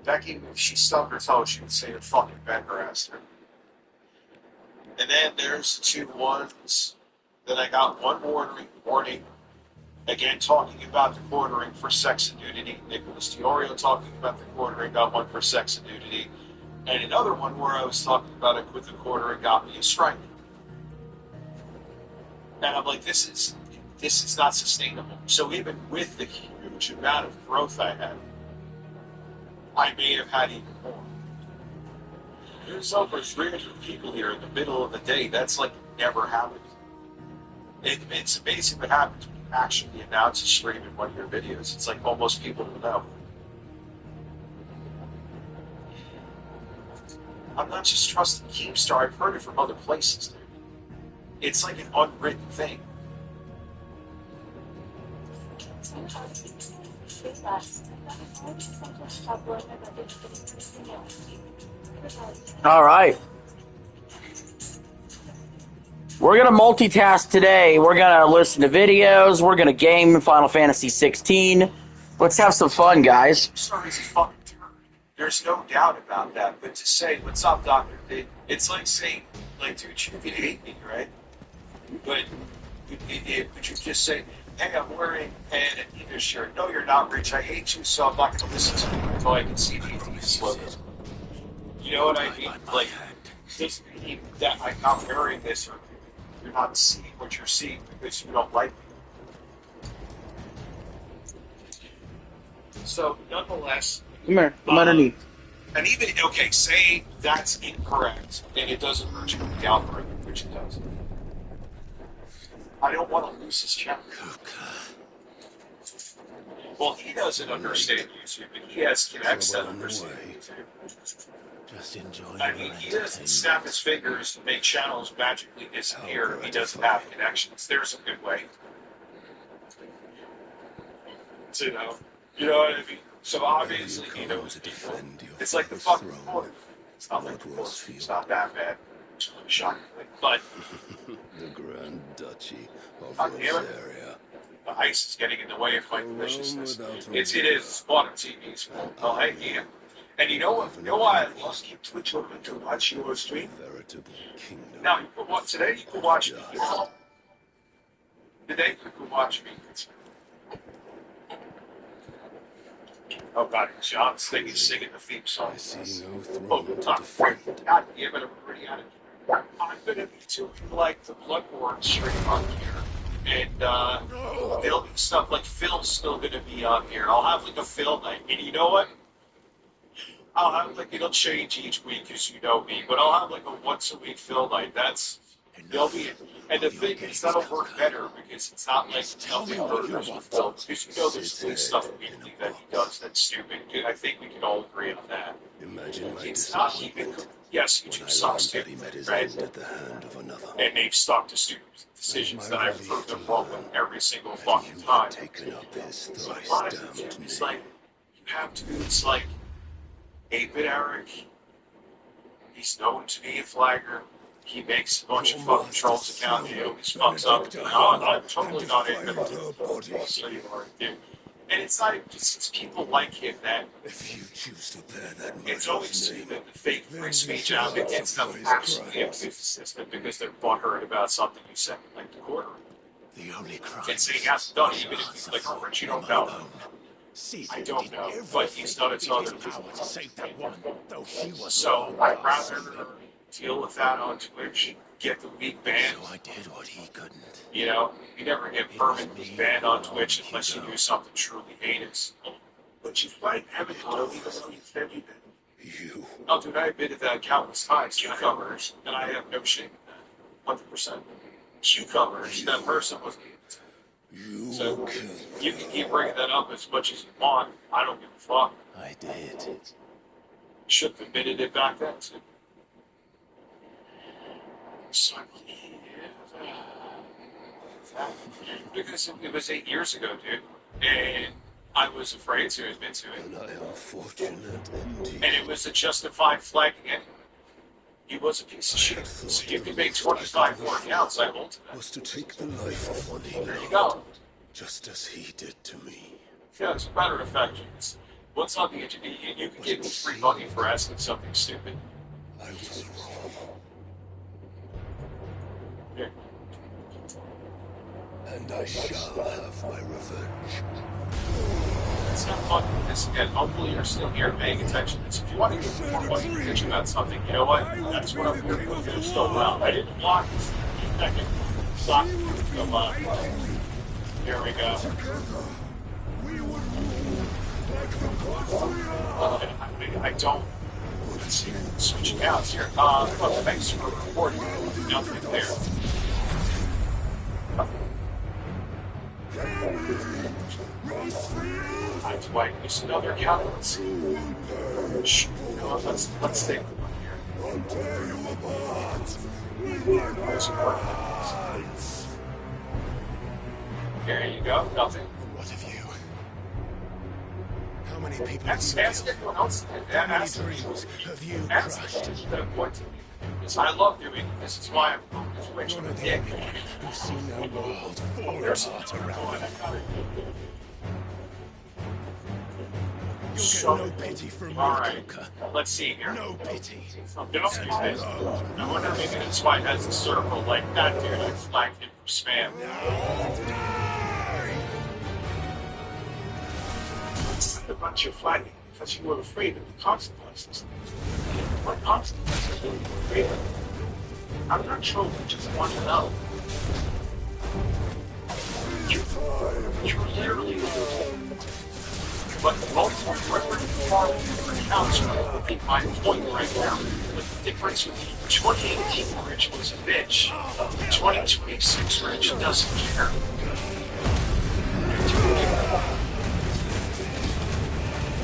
Becky, if she stubbed her toe, she would say to fucking Ben harassed her. And then there's the two ones that I got one warning. Again, talking about the quartering for sex and nudity. Nicholas Diorio talking about the quartering, got one for sex and nudity. And another one where I was talking about it with the quartering got me a strike. And I'm like, this is not sustainable. So even with the huge amount of growth I had, I may have had even more. There's over 300 people here in the middle of the day. That's like never happened. It's amazing what happens when you actually announce a stream in one of your videos. It's like almost people will know. I'm not just trusting Keemstar. I've heard it from other places, dude. It's like an unwritten thing. All right. We're going to multitask today. We're going to listen to videos. We're going to game Final Fantasy 16. Let's have some fun, guys. Sorry, it's a fucking turn. There's no doubt about that. But to say, what's up, Dr. D? It's like saying, like, dude, you can hate me, right? But would you just say, hey, I'm wearing an Adidas shirt. No, you're not, Rich. I hate you, so I'm not going to listen to you until I can see the Adidas logo. You know what I mean? Like, this mean that I'm not wearing this, or you're not seeing what you're seeing because you don't like me. So, nonetheless... Come here. Come underneath. And even, okay, say that's incorrect, and it doesn't hurt you with the algorithm, which it does. I don't want to lose his channel. Well, he doesn't understand YouTube, but he has connects that understand YouTube. Just enjoy. I mean, he doesn't snap his fingers and make channels magically disappear if he doesn't have connections. There's a good way. So, you know what I mean? So obviously he knows people. It's like the fucking quarter. It's not like the quarter. It's not that bad. It's really shockingly. But the Grand Duchy of Rosaria. The ice is getting in the way of my deliciousness. It is spot on TV. Oh, I am. And you know what? You know why I lost keep Twitch open to watch your stream? Now, you can watch today. You can watch me. Today you can watch me. Oh God, John's thinking singing the theme song. Oh, God damn it, I'm already out of here. I'm gonna be doing like the Bloodborne stream on here. And there'll be stuff like Phil's still gonna be on here. I'll have like a Phil night. And you know what? I'll have like, it'll change each week as you know me, but I'll have like a once a week Phil night. They'll be, and the thing is, that'll work better because it's not like nothing murders with Phil. Because you know there's police stuff immediately that he does that's stupid. I think we can all agree on that. It's not even, yes, YouTube sucks too, right? And they've stuck to stupid decisions that I've proved them wrong with every single fucking time. So a lot of it's like, you have to, it's like, 8-Bit Eric, he's known to be a flagger. He makes a bunch of fucking trolls account, he always fucks up. No, I'm totally not 8-Bit. So you already do. And it's not just it's people like him that it's always the fake free speech advocates that actually have system because they're butthurt about something you said like the quarter. And so he has done even if he's like, oh, Rich, you don't know. I don't know, but he's done it to other people. So I'd rather deal with that on Twitch, get the week banned. So I did what he couldn't. You know, you never get permanently banned on Twitch unless you do something truly heinous. But you fight heaven literally the same thing. You. Oh, dude, I admitted that countless times. Cucumbers, and I have no shame in that. 100%. Cucumbers, that person was. So you can keep bringing that up as much as you want. I don't give a fuck. I did. Should have admitted it back then too. So I believe that. Because it was 8 years ago, dude, and I was afraid to admit to it. And I am fortunate indeed. And it was a justified flagging anyway. He was a piece of shit. So you can make 25 more accounts. I hold to that. Was to take the life of one he loved. There you go. Just as he did to me. Yeah, as a matter of fact, What's on the edge? You can give me free money for asking something stupid. I was wrong, Here. and I shall have my revenge. It's not fun this again. Hopefully you're still here paying attention. If you want to get more money to bitch about something, you know what? That's what I'm here for. You're still around. I didn't block this. I can block the line. Here we go. I don't. Let's see. Switching out here. Well, thanks for reporting. Nothing there. I'd like just another count. Let's see. No, let's take the one here. There you go. Nothing. What of you? How many people Ask everyone else. How many Ask dreams have you Ask crushed? the point to me. Because I love doing it. This is why I'm this rich One of of a the dick. who see no world fall There's apart another around one. them. I got it. You'll So- get no pity from me, All right. Joker. Let's see here. No pity. No, I wonder maybe that's why it has a circle like that, dude. I flagged him for spam. It's not about your flagging because you were afraid of the consequences. What consequences were you afraid of? I'm not sure we just want to know. You're literally but multiple different accounts would be my point right now. But the difference between 2018 Rich was a bitch. 2026 Rich doesn't care.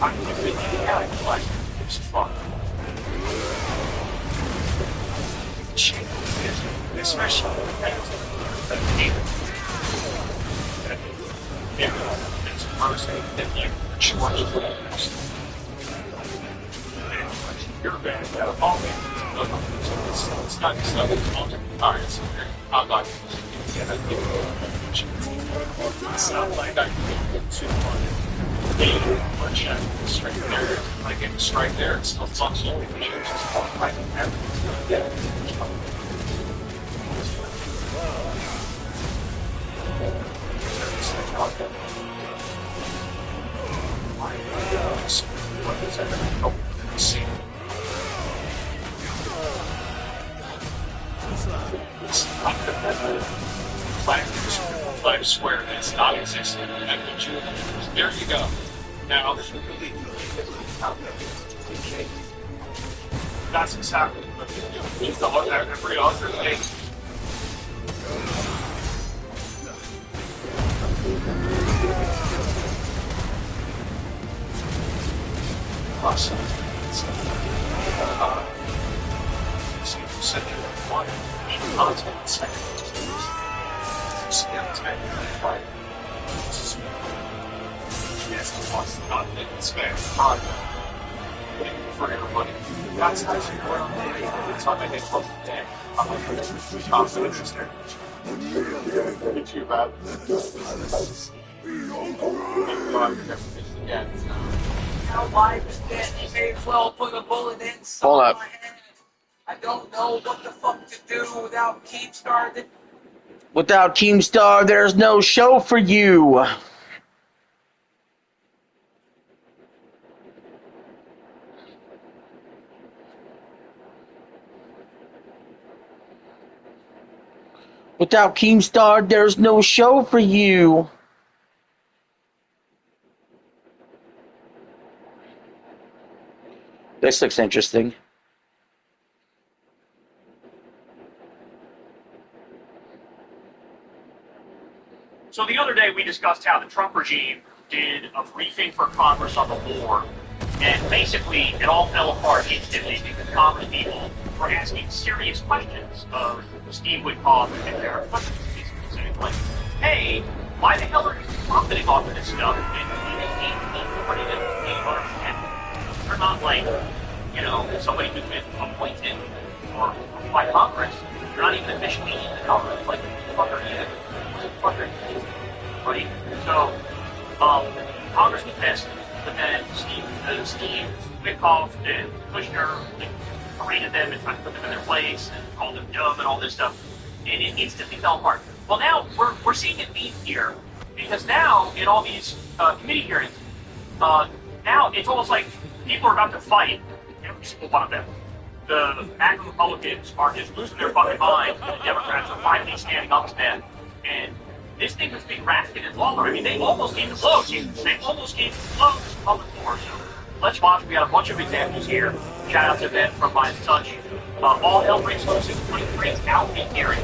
I'm really acting like it's fun. Especially it's honestly that like you're bad at all. It's not alright, so I'm not it's not like I can get too far. Or check this right there. I get this right there, it's still functional. It's just I can have it. What is that? Oh, see. Flag square that's not existent. There you go. Now, that's exactly what it's the every other thing. Awesome. One content second. Yes, not spend time for everybody. That's actually what I'm doing. Every time I hit close to day, I'm like, confidence is there. It's too bad. Again. Now life is dead. You may as well put a bullet inside Hold up. my head. I don't know what the fuck to do without Keemstar. Without Keemstar, there's no show for you. Without Keemstar, there's no show for you. This looks interesting. So the other day we discussed how the Trump regime did a briefing for Congress on the war, and basically it all fell apart instantly because Congress people were asking serious questions of Steve Witkoff and Jared Kushner, basically saying like, "Hey, why the hell are you profiting off of this stuff? And they're not like, you know, somebody who's been appointed or by Congress. You're not even officially in the government. Like, what the fuck are you? What the fuck are you? Right? So, Congress was pissed, but then Steve Steve Witkoff and Kushner paraded them and tried to put them in their place and called them dumb and all this stuff, and it instantly fell apart. Well, now we're seeing it lead here because now in all these committee hearings, now it's almost like people are about to fight every single one of them. The MAGA Republicans are just losing their fucking minds, and the Democrats are finally standing up to them. And this thing was being Raskin Lawler. I mean, they almost came to blows. They almost came to blows on the floor. So let's watch. We got a bunch of examples here. Shout out to Ben from Mind Touch. All hell breaks loose in 23 out in hearing.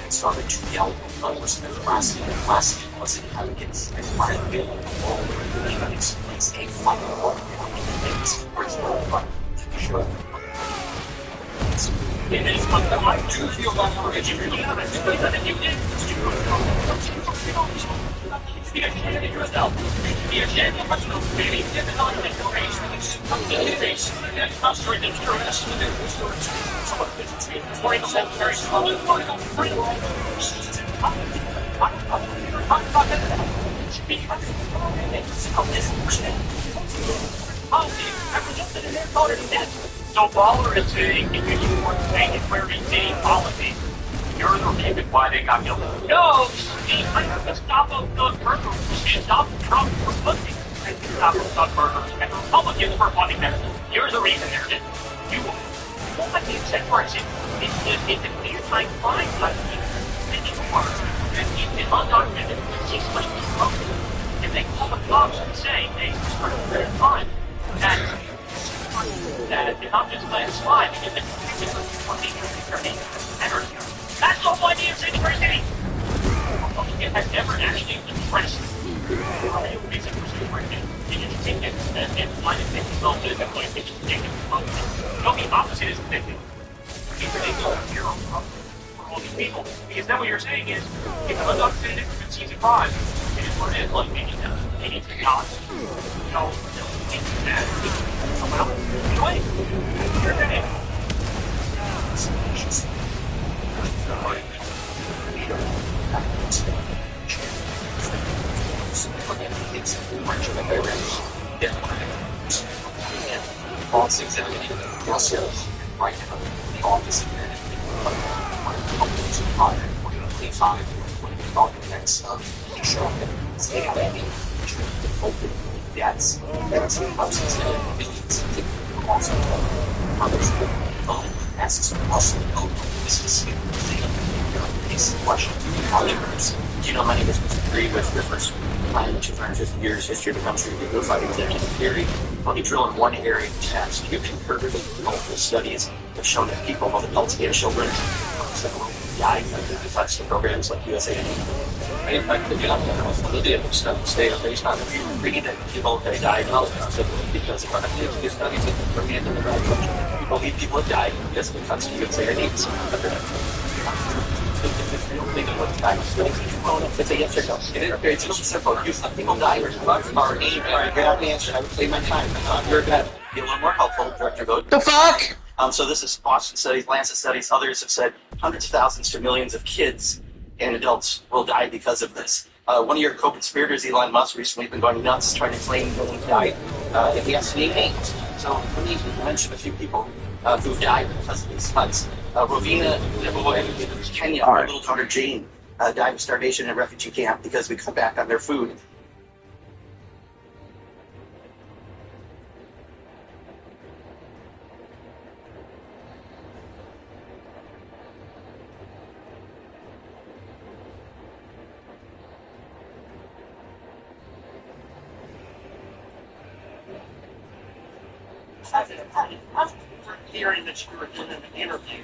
Started to yell unreasonable harassment was intelligence and finally even explains a final one things original but sure. It is what I do feel that courage. If you have it, then you did. Be ashamed of yourself. Be ashamed of yourself. Maybe give it on the face. And concentrate on your rest of the for the secretary so Baller is saying if you weren't saying it where he did policy, you're the reason why they got killed. No, Steve, I have to stop those murderers and stop Trump for funding and stop those murderers and Republicans for funding them. You're the reason they're dead. You well, I think that person it's a clear time crime and you are and undocumented she's like if they call the cops and say they started their crime that if I'm just letting it slide because they're energy. That's the whole idea of City for City. It has never actually addressed the reason for City for City. They just take it and find it and well do it like they just take it. No, the opposite is addictive. It's ridiculous for all these people. Because then what you're saying is if an undocumented immigrant sees a crime, it is what it is. Like they need to not think that allow it to away. You're dead. False examining yourself right now. The office of that's the houses and millions of people also asks also this is the question. Do you know how many of us agree with Rivers' plan 250 years history of the country to go fight executive theory? Let me drill in one area of text. You can heard of multiple studies have shown that people, both adults and children, die from the types of programs like USAID. In fact, the Libya study based on reading that people that died because of the studies that were made in the right. We believe people have died because of the cuts to USAID. It's a yes or no. It's just simple. You let people die or aim or grab the answer. I would play my time. You're good. Be a little more helpful, Director Vogt. The fuck? So this is Boston studies, Lancet studies. Others have said hundreds of thousands to millions of kids and adults will die because of this. One of your co-conspirators, Elon Musk, recently been going nuts trying to claim that he died. And he has to name names. So let me mention a few people who've died because of these cuts. Rovina in Kenya, her little daughter Jane, died of starvation in a refugee camp because we cut back on their food. Hearing that you were doing an interview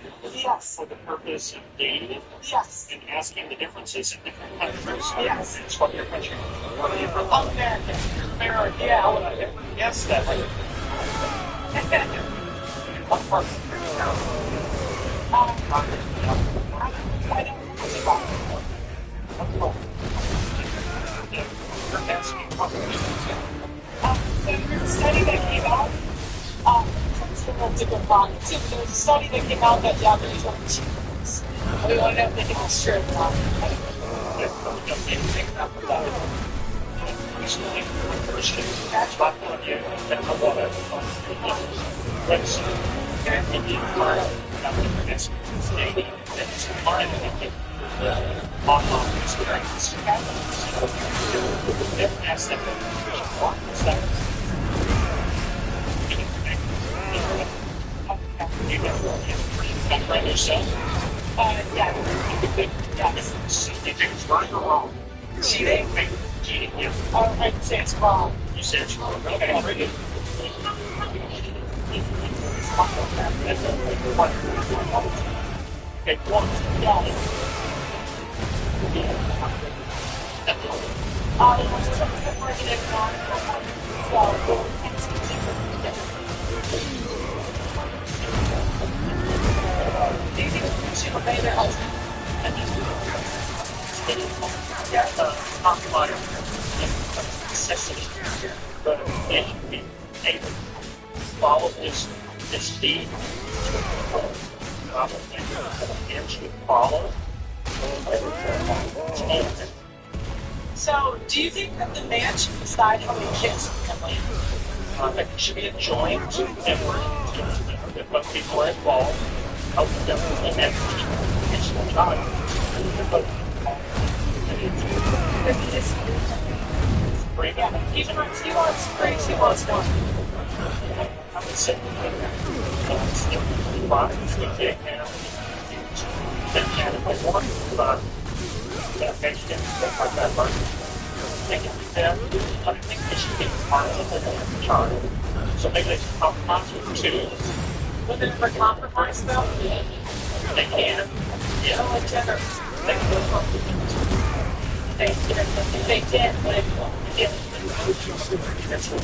for the purpose of dating and asking the differences in different countries. It's what your country. Whether you're Republican, you're American, yes, that way. What part? about it too. There was a study that came out that Japanese women cheat this. We want to know if they think it's true or not. Yeah. You think it's right or wrong? Cheating? Cheating, yeah. I'd say it's wrong. You said it's wrong. Okay, very good. Okay, one. Yeah. Do you think she will pay their husband? Not like necessity, but it should be able to follow this lead. And should follow. So, do you think that the man should decide how many kids he can leave? I think it should be a joint effort that both people are involved. Help them and it's the child. Yeah, he wants three, she wants one. I would say so maybe they should compromise with two. Would they ever compromise though? They can. Yeah. So like gender, they can go from they did, but That's what I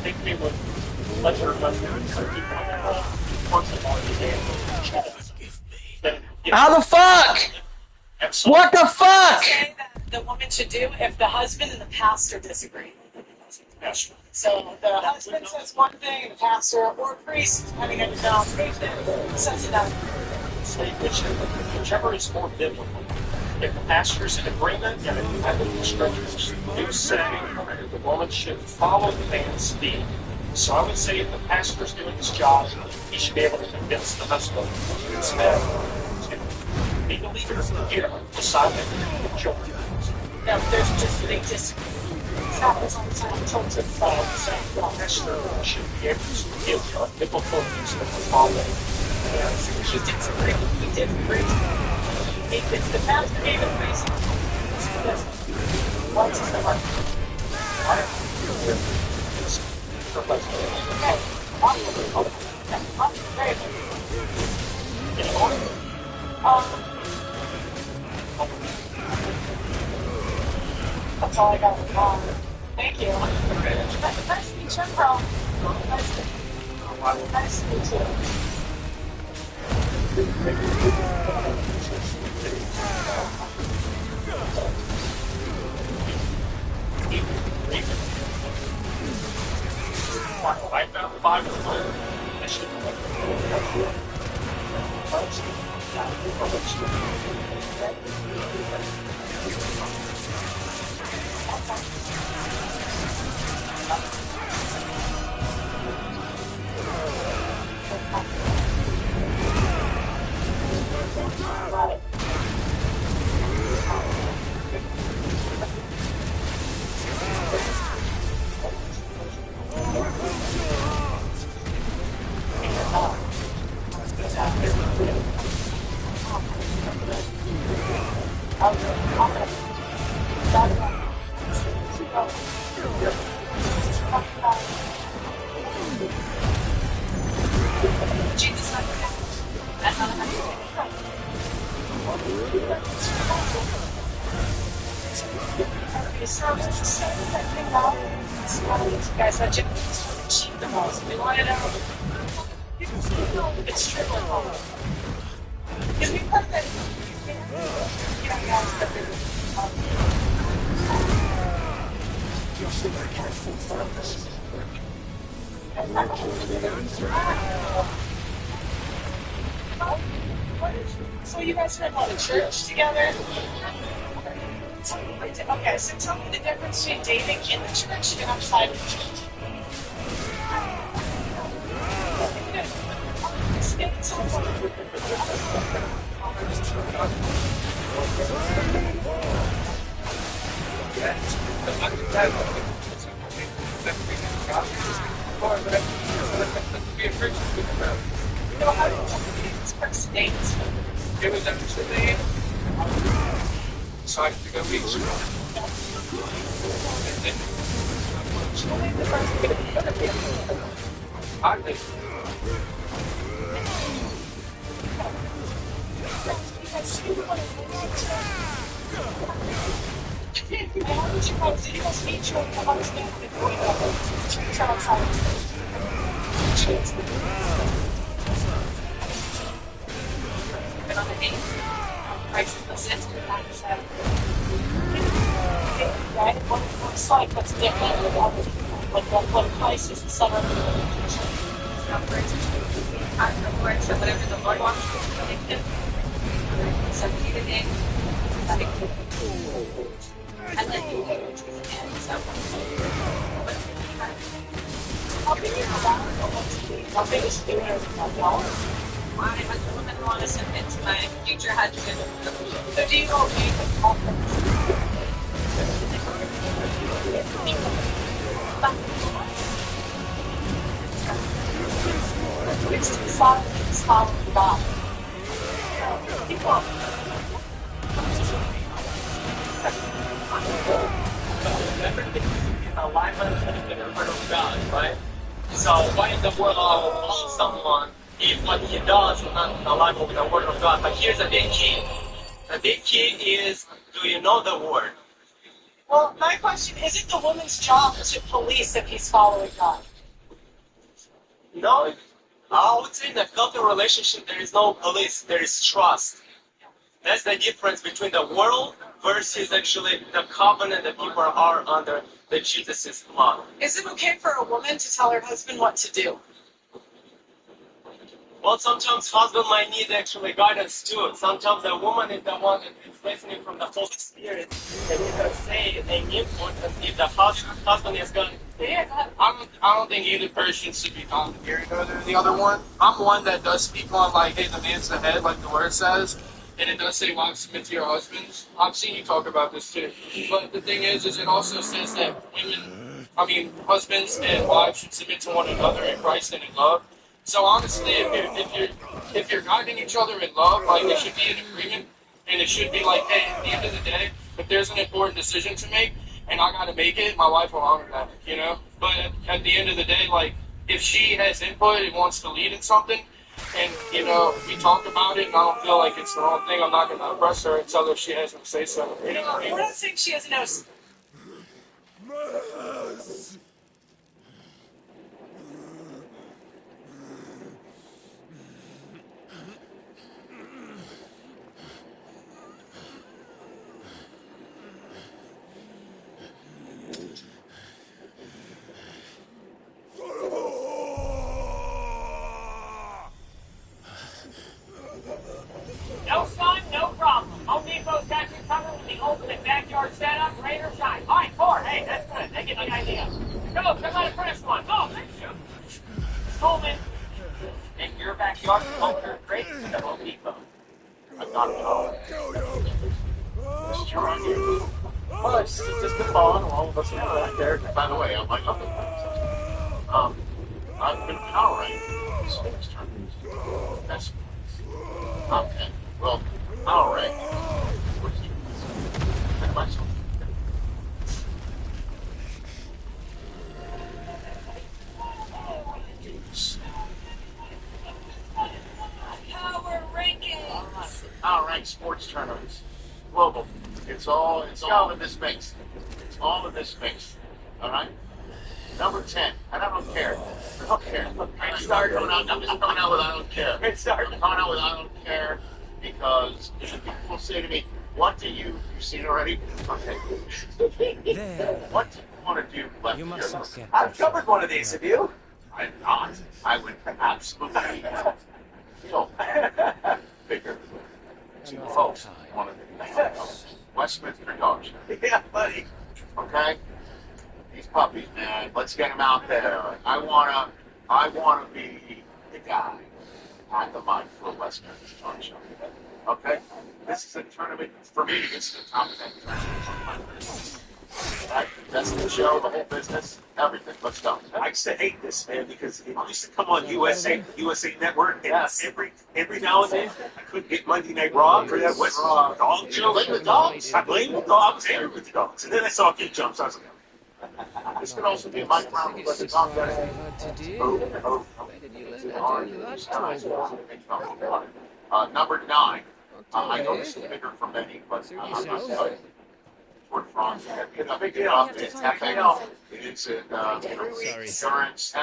think they would let her run once a month. How the fuck? What the fuck? say that the woman should do if the husband and the pastor disagree. So the husband says one thing, and the pastor or priest, depending on your denomination, says another. Whichever is more biblical. If the pastor's in agreement, and if I think the scriptures do say that the woman should follow the man's lead. So I would say if the pastor's doing his job, he should be able to convince the husband to be the leader here, decide that the children. No, there's just they disagree. It happens all the time. Church of The pastor should be able to give biblical use of the follow. he disagreed. He did agree. If the pastor gave a reason, what's the heart? That's all I got. Thank you. Nice to meet you, bro. Nice to meet you. I found 5 I should Guys, that chicken is cheap the most. We want it out. It's triple home. Can we put that? Yeah, guys, but Just like our forefathers. So you guys are going to church together? Okay, so tell me the difference between dating in the church and outside of the church. You know how to express dates? It was actually decided to go east. I think How did you guys meet your husband before you got to church outside? Been on a date. Prices of sister times seven. Right? What it looks like, what's different with other people. Like what price is the summer relationship. So whatever the Lord wants to make him. So he did it. And then you go to his end. So How big is that? How big is the y'all? my husband want to submit to my future husband. So do you go meet the conference? Which is following God. People. Alignment in the word of God, right? So why in the world follow someone if what he does is not in alignment with the word of God? But here's the big key. The big key is, do you know the word? Well, my question, is it the woman's job to police if he's following God? No, I would say in a healthy relationship there is no police, there is trust. That's the difference between the world versus actually the covenant that people are under the Jesus' blood. Is it okay for a woman to tell her husband what to do? Well, sometimes husband might need actually guidance too. Sometimes the woman is the one that is listening from the Holy Spirit and he can say an input and if the husband is going, Yeah, go ahead. I don't think either person should be domineering over the other one. I'm one that does speak on like, hey, the man's the head, like the word says, and it does say, wives, submit to your husbands. I've seen you talk about this too. But the thing is it also says that husbands and wives should submit to one another in Christ and in love. So honestly, if you're guiding each other in love, like it should be an agreement, and it should be like, hey, at the end of the day, if there's an important decision to make, and I gotta make it, my wife will honor that, you know? But at the end of the day, like, if she has input and wants to lead in something, and, you know, we talk about it, and I don't feel like it's the wrong thing, I'm not gonna press her and tell her she has to say so. You know what I mean? We're not saying she has no. No sun, no problem. Home Depot's got you covered with the ultimate backyard setup, rain or shine. All right, Core, hey, that's good. They get the idea. Go, somebody press one. Oh, thank you. Coleman, in your backyard, culture, great at the Home Depot. I'm not at all. Just trying to. Well, it's just been following all of us around there. By the way, I'm like, I've been powering sports tournaments. That's okay. Well, all right. Myself. Power rankings. All right, sports tournaments, global. It's all in this space. It's all in this space. All right. Number 10. And I don't care. I don't care. I'm just coming out with I don't care. Great start. I'm coming out with I don't care because people say to me, "What do you've seen it already?" Okay. There. What do you want to do left You here? must not get I've covered one of these, have you? I'm not. I would absolutely kill bigger. Two folks want to Westminster Dogs. Yeah, buddy. Okay? These puppies, man. Let's get them out there. I wanna be the guy at the mic for Westminster Dog Show. Okay? This is a tournament. For me, this is a top 10 tournament. Right? That's the show, the whole business, everything. Let's go. I used to hate this, man, because it used to come on USA Network, and every now and then I couldn't get Monday Night Raw for that West Dog You show. blame the dogs? I blame the dogs. I was angry with the dogs, and then I saw Kid Jumps. I was like, This could also be a Mike Brown who let the dog go. Number 9. I know this is bigger for many, but I'm going to tell you. Tour de France. I think it's epic. It's insurance.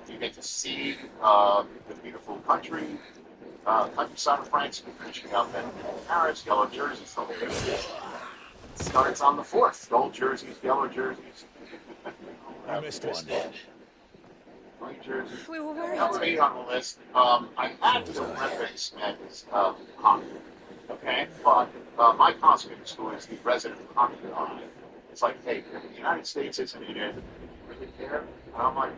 You get to see the beautiful countryside of France. Finishing up in Paris, yellow jerseys. The whole thing starts on the 4th. Gold jerseys, yellow jerseys. I missed one. White jerseys. We were worried. Number 8 on the list. I had the Olympics as hockey. Okay, but my costume school is the resident hockey guy. It's like, hey, the United States isn't in it. Do you really care? And I'm like,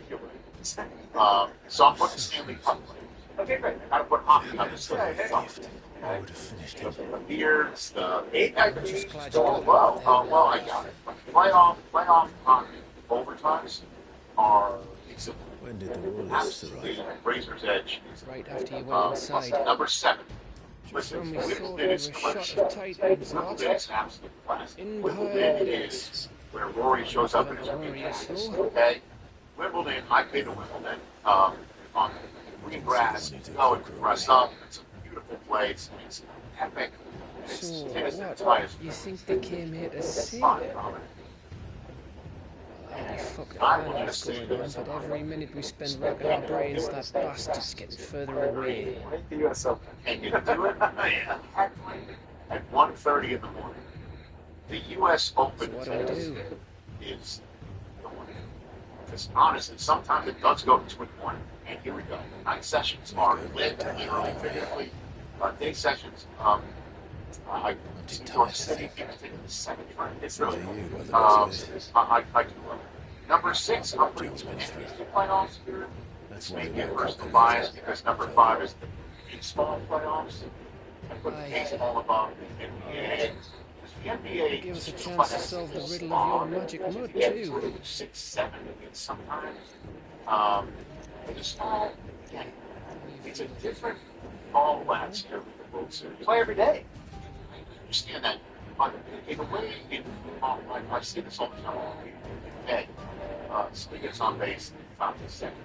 you're right. So I'm putting Stanley Cup players. Okay, great. I gotta put hockey on the Stanley Cup. I would have finished him. The beards, the AIPs, well, I got it. Playoff hockey overtimes are exhibited. When did the Royals Absolutely arrive? razor's edge. Right after you went inside. Number 7. Just Listen, when we thought Wimbledon there is was a clutch. shot of Titans Wimbledon lot. is absolute class. In Wimbledon is where Rory shows up in his Glorious, big though. okay? Wimbledon, I've been to Wimbledon on green grass. Go and dress up. It's a beautiful place. It's epic. It's So, tennis at its what? highest. You think they came here to It's see fun, it? Robert. I'll be fucked I if will I know just what's say going on, this. but every minute we spend racking our brains, that bastard's getting further away. The U.S. Open. And you can do it at 1:30 in the morning. The U.S. Open So what do I do? is the one. Because honestly, sometimes it does go between 1 and here we go. Night sessions are lit, literally, figuratively. Day sessions, I see New York City, people taking the second train. It's really cool. I do love it. Number 6, I'm putting the playoffs here. This may be a personal bias because number 5 is the baseball playoffs. I put the baseball above the NBA. The NBA Give us a is chance to solve the riddle of your magic mud, too. 6, 7 sometimes. But it's all, again, it's a different ball last year with the World Series. Play every day. I understand that. But in a way, I see this all the time. Hey, somebody gets on base and found the second.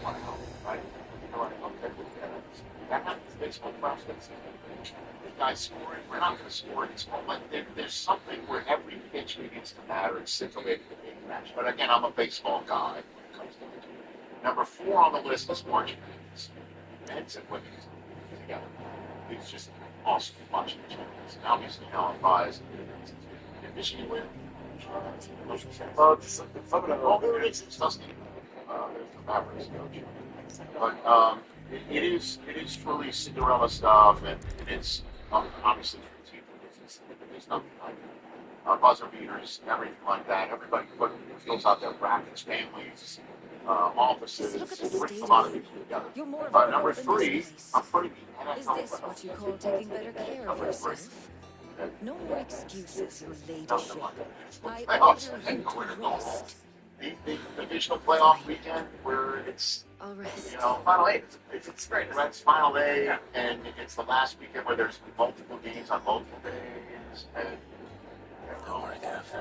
Right? You're like, okay, that happens baseball prospects. The guy's scoring, we're not going to score. It's like there's something where every pitch begins to matter and scintillating the big match. But again, I'm a baseball guy when it comes to it. Number 4 on the list is March Madness. Men's and women's together. It's just awesome watching the champions. And obviously, Alan Bias. Did Michigan win? It's Tuskegee. There's the Mavericks coach. But it is truly Cinderella stuff, and it's obviously for the team. There's nothing like buzzer beaters, everything like that. Everybody fills out their brackets, families, offices, brings a lot of people together. Number 3, I'm putting the NFL. Is this what you call taking better care of yourself? No more excuses, your ladyship. I order you to rest. The divisional playoff weekend where it's, I'll rest. Final 8. It's great. It's Final 8, and it's the last weekend where there's multiple games on multiple days. And, Don't worry, Gav.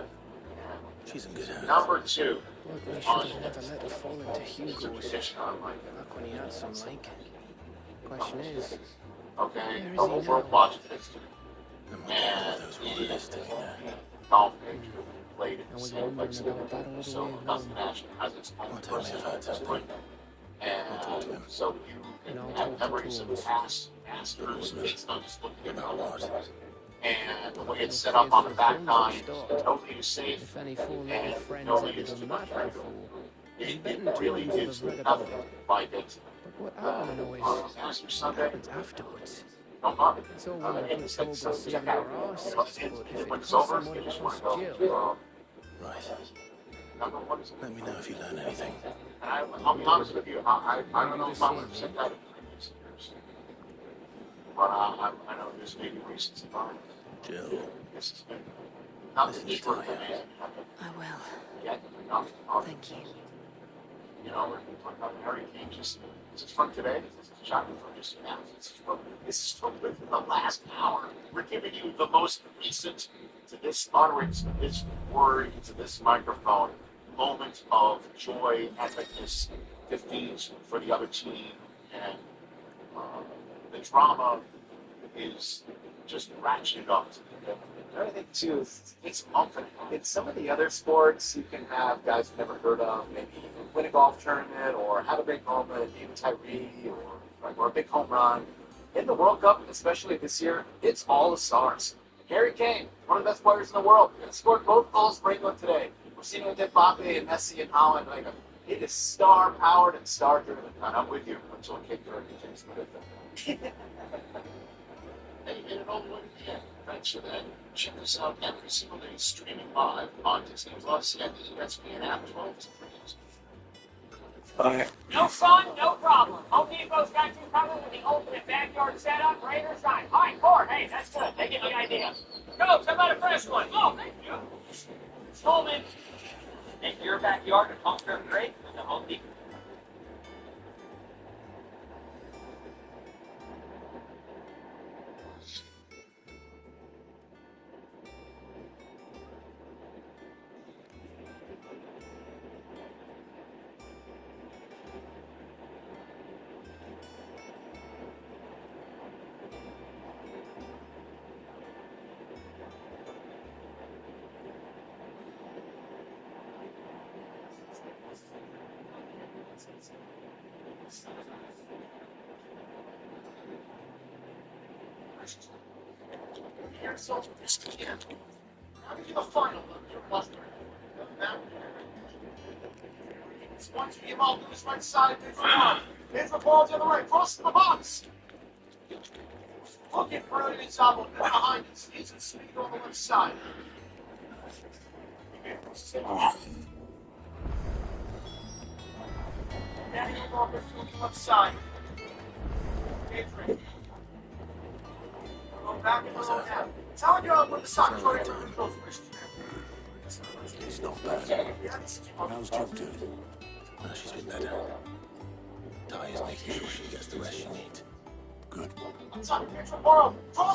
She's in good hands. Number 2. But we should have never let her fall into Hugo's Tradition on my back when he had some like. Question is, okay, where is the he whole now? world watches this too. I'm looking at those wilderness taking that. Golf major played in I the was same wondering place. about that all the So way Augusta home. National has its own Well, tell me if I had something. And talk to him. so you And I'll can talk have to memories of Tools. past masters, it's not just looking at About what? and the way it's set up on the back nine, nobody is safe, If any four-legged and friends nobody ever is too done much that right. before, It betting really times gives I've read you about nothing it. by it. But what I want to know is, Last what Sunday, happens afterwards? don't bother. It's all well and good It's talking check saving out. our arses, but if it When it's costs over, them what you it just want costs to Jill, go. Right. Number one is Let me know if you learn anything. and I'll be honest with you, I don't know if I would have said that in previous years. But I know there's maybe reasons why. Jill, This has been nothing Listen to short of you. amazing. I will. Yet, nothing. Thank you. You know, we're talking about Harry Kane. Just this is from today. This is shocking from just now. This is from within the last hour. We're giving you the most recent to this utterance, to this word, to this microphone moment of joy, epicness, defeat for the other team, and the drama is just ratcheted up to the limit. I think too, it's often in some of the other sports you can have guys you've never heard of, maybe win a golf tournament or have a big moment, even Tyree or a big home run. In the World Cup, especially this year, it's all the stars. Harry Kane, one of the best players in the world, scored both goals for England today. We're seeing it with Mbappe and Messi and Holland. Like, it is star-powered and star-driven. And I'm with you until Kate Curry takes the fifth. They hit it all the way to the end. Thanks for that. Check us out every single day streaming live on Disney Plus and the ESPN app 12 to 3. Alright. No fun, no problem. Home Depot's got you covered with the ultimate backyard setup, rain or shine. All right, Core, hey, that's good. They get the idea. Coach, how about a fresh one? Oh, thank you. Coleman, make your backyard a comfortable great with the Home Depot. Here's so this kid. How did you the final of your cluster? Once we all to his right side, there's the ball to the right, cross to the box. Looking for an example behind us. He's in speed on the left side. Daniel Walker to the left side. Adrian. Go back and go down. Tell you what the side trying to do. It's not bad. How's Jill doing? Well, she's been better. Ty is making sure she gets the rest she needs. Good. Cross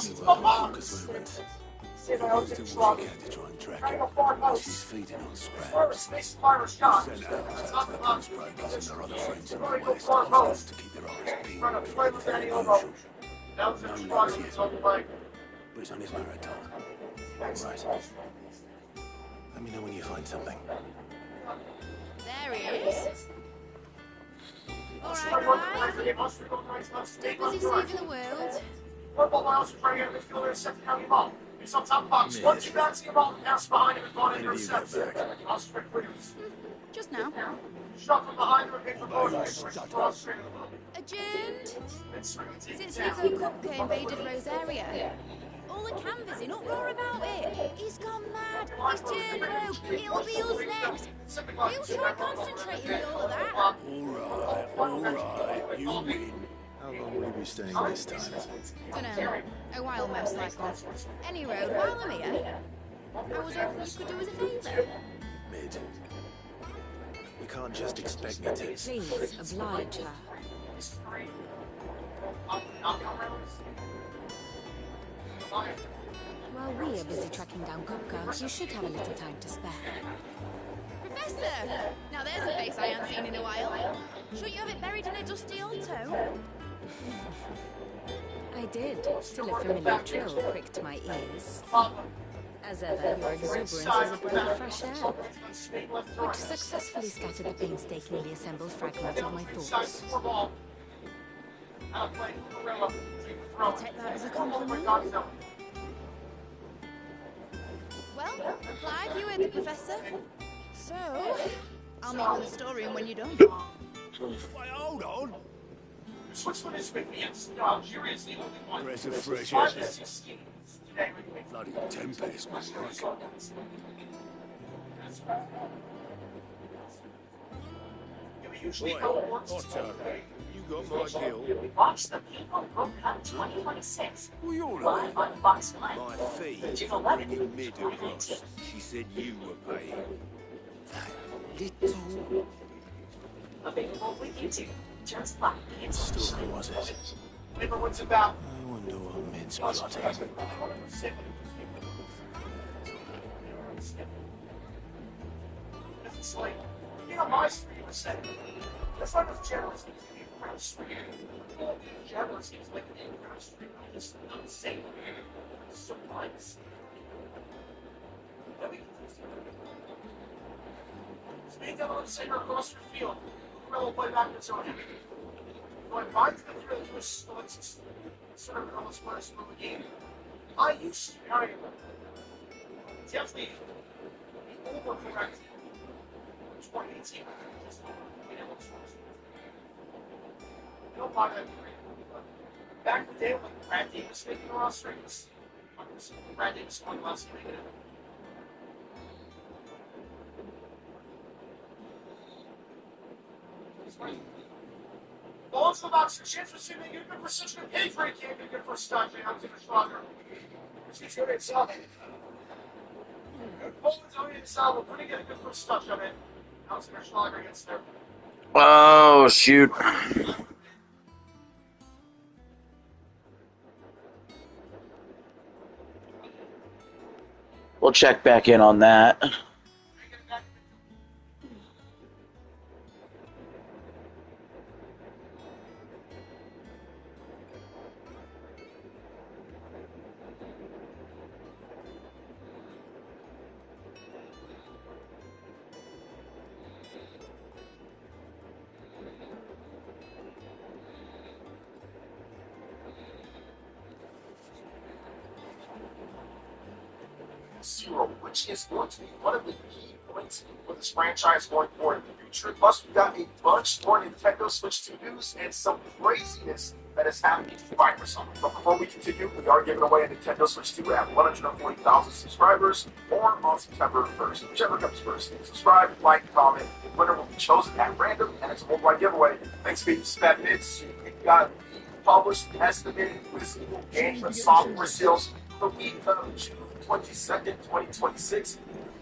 to the box. Focus movement. We'll do what we can to try and track her. She's feeding on scraps. Send ours out to the post breakers and their other friends in the west to keep their eyes peeled for anything unusual. No news yet, but it's only a matter of time. Right. Let me know when you find something. There he is. Alright, guys. Stay busy saving the world. Football miles are trying to get midfielder second down the ball. He's on top box. Once you bounce the ball, pass behind him and gone into reception. Austric clears. Just now. Shot from behind him and hit the ball. Cross straight to the ball. Adjourned. Since Nico Kupka invaded Rosaria. All the canvassing uproar about it. He's gone mad. He's turned rogue. It'll be us next. He'll try concentrating with all of that. Alright, you win. How long will you be staying this time? Dunno. A while, most likely. Any road, while I'm here, I was hoping you could do us a favour. Mid. You can't just expect me to. Please, oblige her. While we are busy tracking down Kupka, you should have a little time to spare. Professor! Now there's a face I haven't seen in a while. Shouldn't you have it buried in a dusty alto? I did, till a familiar trill pricked my ears. As ever, your exuberance is a breath of fresh air, which successfully scattered the painstakingly assembled fragments of my thoughts. I take that as a compliment. Clive, you heard the professor. So, I'll meet you in the storeroom when you're done. Wait, hold on. Which one is with me? No, Jury's the only one. Breath of fresh Five air. to 16. Today, Bloody tempest, man. we usually Boy, go once. Otto, you got my deal. Watch the People World Cup 2026 Well, you're live right. on Fox 1. My fee June for 11th, bringing mid across. She said you were paying. That little Available with YouTube. Just like the story, was it? Remember what's about? I wonder what Mid's plotting. It's like, my stream was set. That's why those generals need to be around stream. Generals seems like an around stream. I just don't say it. It's so nice. Let me speak of the singer across your field. Who will play back the zone? Going by to the thrill of this sort of almost first of the game. I used to carry them. Definitely overcorrect. 2018. You don't buy that back in the day when Brad Davis making the rosters, Brad Davis won last week. Well, also about some chance for shooting good for such an injury can't be good for Scott J. I'm going to stronger. She's good at selling. Poland's only in the we're going to get a good first touch on it. Alexander Schlager gets there. Oh, shoot. We'll check back in on that. Zero, which is going to be one of the key points for this franchise going forward in the future. Plus, we got a bunch more Nintendo Switch 2 news and some craziness that is happening to Microsoft. But before we continue, we are giving away a Nintendo Switch 2 at 140,000 subscribers or on September 1st, whichever comes first. Subscribe, like, comment. The winner will be chosen at random, and it's a worldwide giveaway. Thanks to Spad Bits. We got the published estimated physical game and software sales the week of June 22nd, 2026,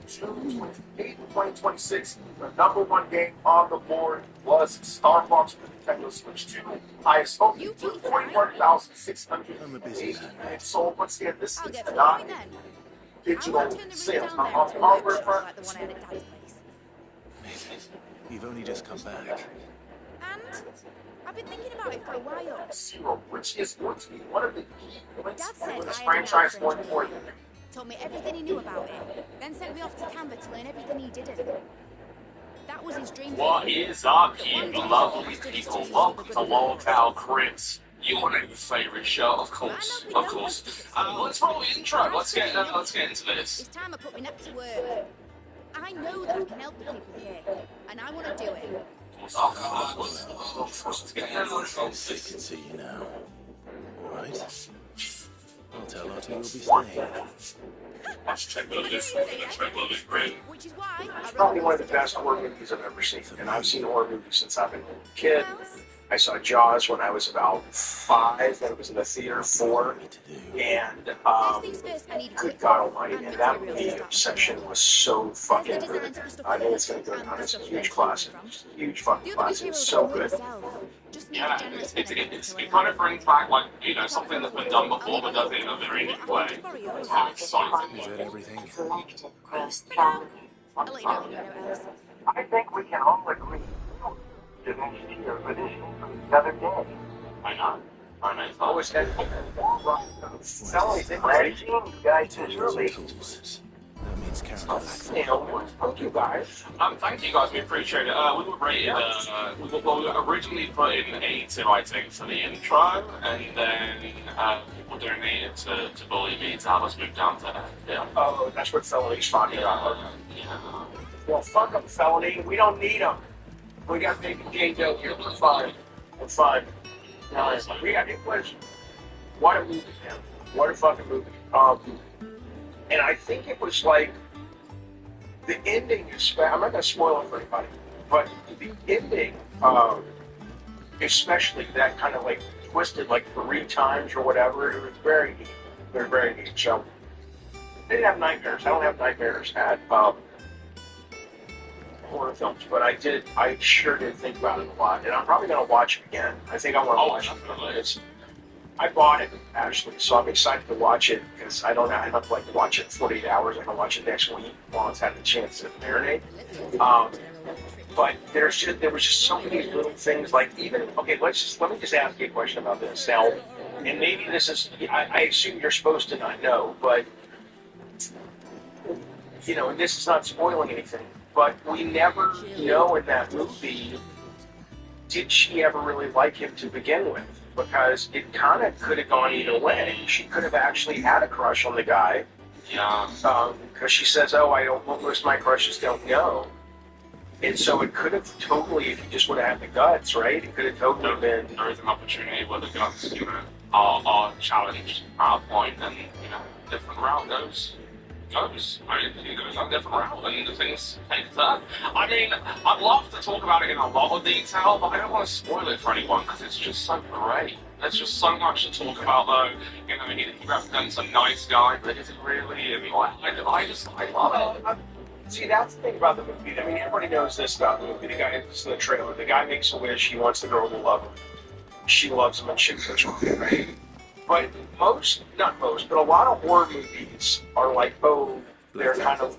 June 28th, 2026. The number one game on the board was Star Fox for Nintendo Switch 2. Highest opening to 41,680 units sold. Once again, this is not digital sales. On the hardware front, You've only just come back. And I've been thinking about it for a while. Zero, which is going to be one of the key points Dad said for this I had franchise an going outfit. forward. Told me everything he knew about it, then sent me off to Canberra to learn everything he didn't. That was his dream. What is up, you lovely people? Welcome to Lolcow Crits. Your new favourite show, of course. Let's roll the intro. Let's get into this. It's time I put my neck to work. I know that I can help the people here, and I want to do it. They can see you now. Alright? I'll tell Otto you'll be staying. Which is why It's probably one of the best horror movies I've ever seen, and I've seen horror movies since I've been a kid. I saw Jaws when I was about 5, and it was in the theater 4, and good God Almighty, and that movie Inception was so fucking good. I think it's going to go down as a huge classic, huge fucking classic. It's so good. Yeah, it kind of brings back, like, you know, something that's been done before, but does it in a very new way. It's kind of exciting. Is that everything? I'll let you know when you know else. I think we can all agree to next year for this the other day. I know. Always had selling things. Glad seeing you guys this early. That means Carol Thank you guys. Thank you guys, we appreciate it. We were rated, we were originally put in 82, I think, for the intro, and then people donated to bully me to have us move down to yeah. Oh, that's what Felony's talking about. Yeah. Well, fuck them, Felony. We don't need them. We got Baby J Doe here. We're fine. We're fine. No, we got it was what a movie, man. What a fucking movie. And I think it was like the ending is. I'm not gonna spoil it for anybody, but the ending, especially that kind of like twisted like 3 times or whatever. It was very neat. Very very neat. So I didn't have nightmares. I don't have nightmares at horror films, but I sure did think about it a lot, and I'm probably going to watch it again. I think I want to watch it. I bought it, actually, so I'm excited to watch it, because I don't have to like watch it in 48 hours. I can watch it next week while it's had the chance to marinate. But there was just so many little things, like even, okay, let me just ask you a question about this. Now, and maybe this is, I assume you're supposed to not know, but, you know, and this is not spoiling anything, but we never know in that movie, did she ever really like him to begin with? Because it kind of could have gone either way. She could have actually had a crush on the guy. Yeah. Because she says, oh, most of my crushes don't know. And so it could have totally, if you just would have had the guts, right? It could have totally been. There is an opportunity where the guts, you know, are challenged at a point, and, you know, different route goes. I mean, he goes on a different route and things take a turn. I mean, I'd love to talk about it in a lot of detail, but I don't want to spoil it for anyone because it's just so great. There's just so much to talk about, though. You know, he represents a nice guy, but is it really? I mean, I love it. See, that's the thing about the movie. I mean, everybody knows this about the movie. The guy, it's in the trailer. The guy makes a wish. He wants the girl to love him. She loves him, and she goes wrong, right? But not most, but a lot of horror movies are like, oh, they're kind of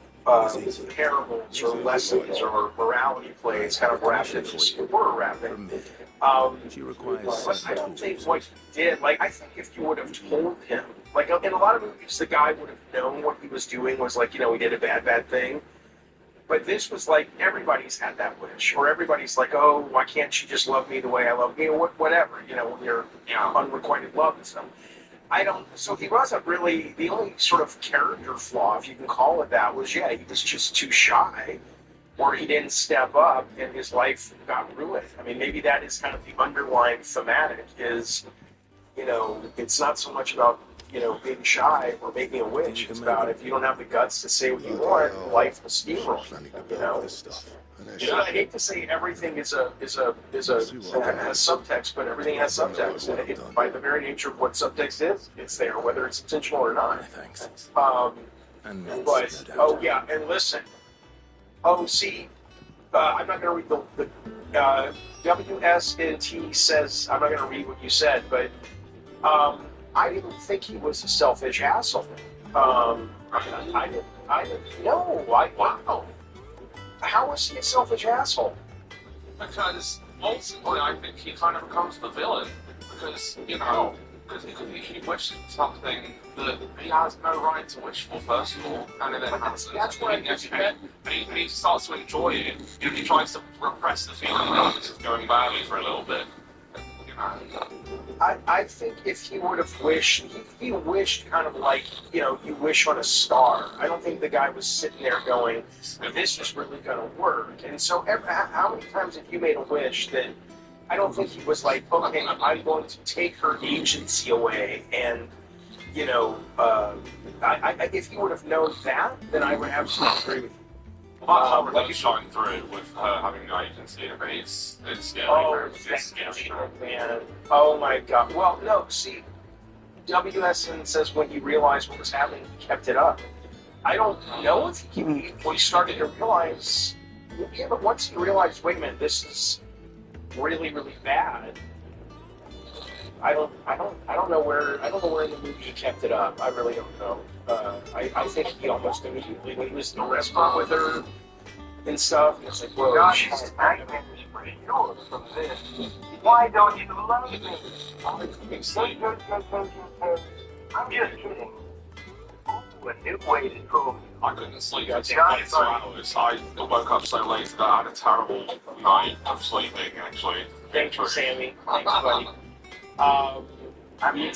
parables or lessons or morality plays, kind of wrapped into horror wrapping. But I don't think what he did, like, I think if you would have told him, like, in a lot of movies, the guy would have known what he was doing was like, you know, he did a bad thing. But this was like, everybody's had that wish, or everybody's like, oh, why can't she just love me the way I love me, or whatever, you know, when you're, you know, unrequited love and stuff. So he wasn't really, the only sort of character flaw, if you can call it that, was, yeah, he was just too shy, or he didn't step up, and his life got ruined. I mean, maybe that is kind of the underlying thematic, is, you know, it's not so much about, you know, being shy or making a wish. It's about if you don't have the guts to say what you want, life will steamroll. You know, I hate to say everything has subtext, but everything has subtext, and it, by the very nature of what subtext is, it's there, whether it's intentional or not. But oh yeah, and listen. Oh, see, I'm not going to read the WSNT says I'm not going to read what you said, but. I didn't think he was a selfish asshole. I didn't know. Wow. How was he a selfish asshole? Because ultimately, I think he kind of becomes the villain. Because, you know, because he wishes for something that he has no right to wish for, first of all, and then happens. That's what and he starts to enjoy it. You know, he tries to repress the feeling that this is going badly for a little bit. I think if he would have wished, he wished kind of like, you know, you wish on a star. I don't think the guy was sitting there going, this is really going to work. And so how many times have you made a wish that I don't think he was like, okay, I'm going to take her agency away. And, you know, if he would have known that, then I would absolutely agree with you. Well, that really shine through with her having the agency. I mean, it's scary. Man. Oh my God. Well, no, see, WSN says when he realized what was happening, he kept it up. I don't know if he started to realize, yeah, but once he realized, wait a minute, this is really, really bad. I don't know where in the movie he kept it up. I really don't know. I think he almost immediately, when he was in the restaurant with her and stuff, he was like, whoa, God, she's nightmares for sure from this. Why don't you love me? I'm just kidding. Ooh, a new way to prove it. I couldn't sleep for 2 hours. I woke up so late that I had a terrible night of sleeping, actually. Thank you, Sammy. Thanks, buddy. I mean,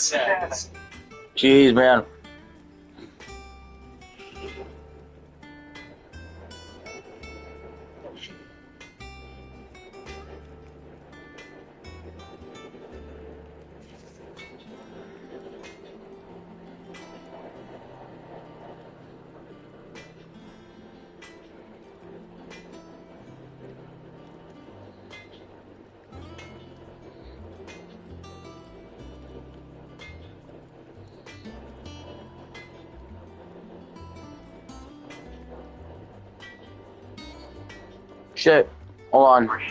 Jeez, man. Shit. Hold on.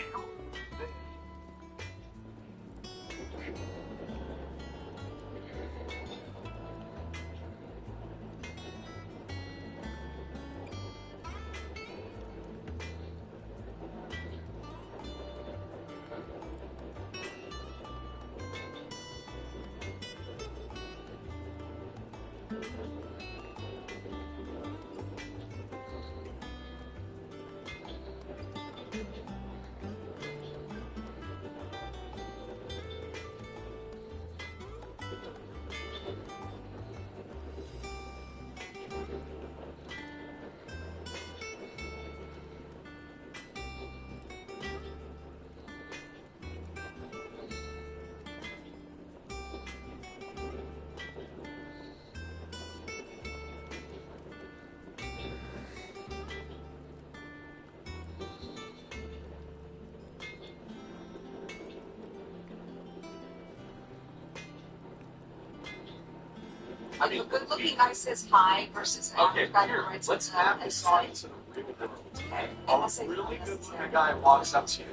I mean, good looking guy says hi versus Okay, guy here, writes let's with, have this audience in a really good a really good looking guy walks up to you.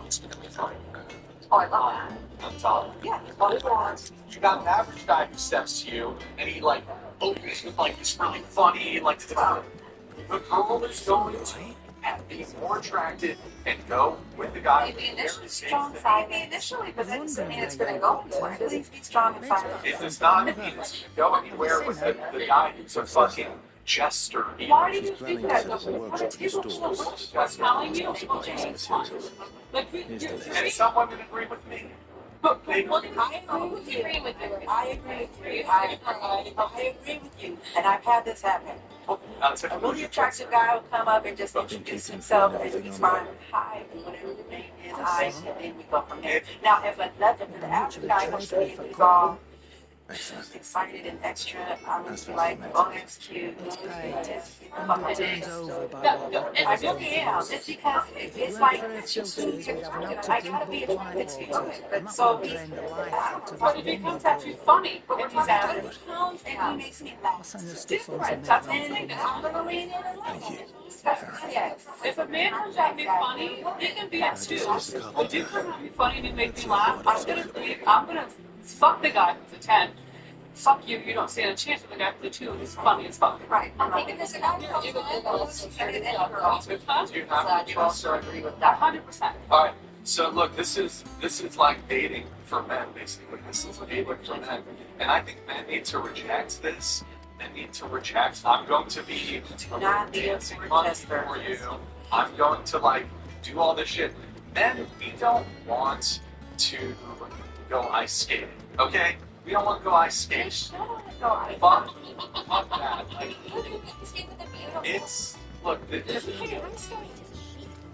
It's gonna be fine. Oh, I love that. I'm telling you. Yeah. Or you got an average guy who steps to you and he like opens with like this really funny like the girl is going to be more attracted and go with the guy. Maybe initially strong side, maybe initially, but that doesn't mean it's going to go anywhere. It doesn't be strong and fire. It does not mean it's going to go anywhere with the guy who's a fucking jester. Why do you think that? I'm telling you, people change. Like, And some women agree with me. But I agree with you. I agree with you. I agree with you. And I've had this happen. A really attractive guy will come up and just introduce himself and he's fine. Hi, whatever the name is, I, and then we go from there. Now, if another average guy comes to me, he's all excited and extra, I would be like, oh, that's cute. I really am. It's because it's like, I gotta be attracted to you. But so he's, but it becomes actually funny. If he's average, and he makes me laugh. It's different. That's anything that I'm gonna lean in and laugh. Yeah. If a man comes at me funny, he can be it too. If you come at me funny and you make me laugh, I'm gonna fuck the guy who's a 10. Fuck you, you don't stand a chance with the guy who's a 2 who's funny as fuck. Right. I'm thinking this guy who comes on. You also agree with that 100%. Alright, so look, this is like dating for men, basically. This is dating for men. And I think men need to reject this. They need to reject, I'm going to be dancing money for you. I'm going to like do all this shit. Men, we don't want to go ice skating, okay? We don't want to go ice skating. Fuck that. Like, it's, look,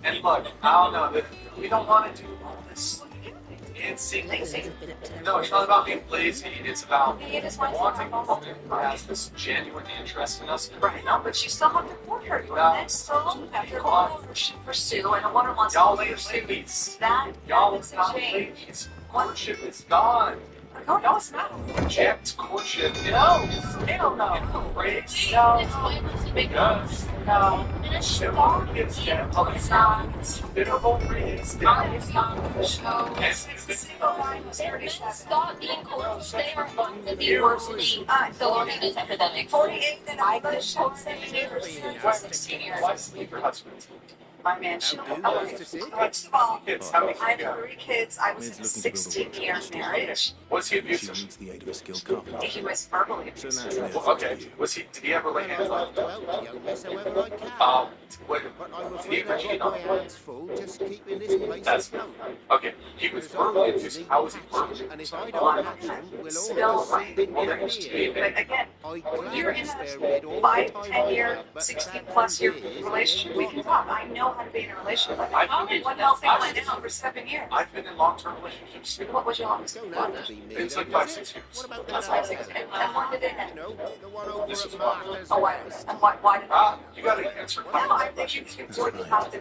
and look, I don't know, we don't want to do all this dancing. No, it's not about being lazy. It's about wanting a woman who has this genuine interest in us. Right, no, but you still have to court her. You still have to pursue, and a woman wants y'all to pursue. ladies, That y'all is a change. ladies, courtship is gone. No, it's not. Reject courtship. No, hell no. Embrace. No. Because No. chivalry is dead. It's not. Chivalry is dead. No. Stop being cold. They are going to be worse than the Lorraine epidemic. 48 that I could have shown 7 years. 16 years. Why sleep your husband? My man, she How do? okay. Nice to see. First of all, Kids, how many I kids? have 3 kids. I was in a 16-year marriage. Was he She abusive? needs the aid of a skilled carpenter. He was verbally So abusive. that's an Well, effort okay. for you. Was he? Did he ever lay hands on I'll help the young miss however I can. What, But I'm did he afraid ever I've cheat got on my her? hands full just keeping this place That's afloat. okay. He was verbally abusive. How was he verbally And if abusive? I don't catch him, we'll all Still, be sitting Well, here then just here. but again, I'd you're gladly in spare a Red all the 5, time 10-year, I have, but 16+ year that is, relationship. We can talk. I know how to be in a relationship. I've How been- one healthy went down for 7 years. I've been in long-term relationships. What was your longest? don't have to be me. It's like though, 5, does 6 it? years. What about That's that 5, 6 other years. fella? And when did it You end? know, the one over This at is why. Martha's Oh, what? Rest. And why did You got to answer. No, I think you would have to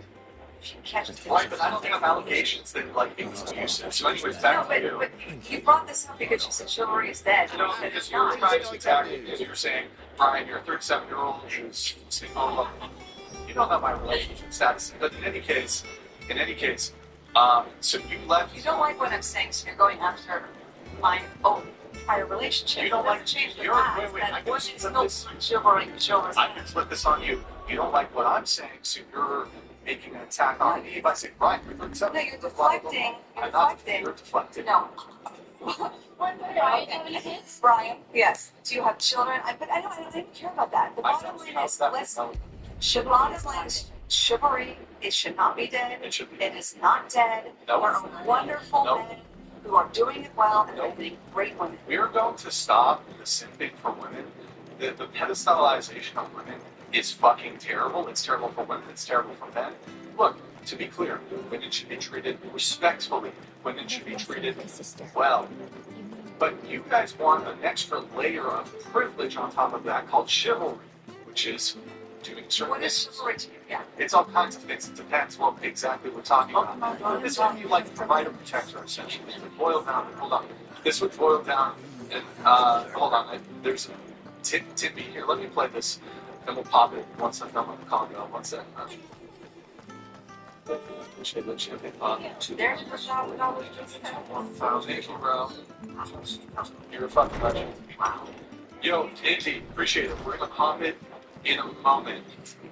catch it. Right, but I don't have allegations that like it was abusive. So anyways, No, back to you. but you brought this up because you said chivalry is dead. You know, And because it's you were not. trying to attack me because you were saying, Brian, you're a 37-year-old who's single. You don't know my relationship status. But in any case, so you left. You don't like what I'm saying, so you're going after my own prior relationship. You don't like- change the you're- past. wait, That I can wasn't flip still this. chivalry. I can flip this on you. You don't like what I'm saying, so you're making an attack on me by saying, Brian, you're 37. No, you're deflecting. You're I'm not. deflecting. You're deflecting. No. Brian, yes. Do you have children? But I don't even care about that. The bottom line is, listen, chivalry, it should not be dead. It should be. It is not dead. No. There are wonderful No. men who are doing it well and No. they're being great women. We're going to stop the simping for women. The pedestalization of women is fucking terrible. It's terrible for women. It's terrible for men. Look, to be clear, women should be treated respectfully. Women should be treated well. But you guys want an extra layer of privilege on top of that called chivalry, which is doing certain What is things. chivalry to you? Yeah. It's all kinds of things. It depends what exactly we're talking about. This would be like provider protector, essentially. This would boil down. Hold on. This would boil down. And hold on. There's a Tippy here. Let me play this, and we'll pop it once I'm done with the call. One second. There's the shot with all the Thank you, bro. You're a fucking legend. Wow. Yo, Angie, appreciate it. We're gonna pop it in a moment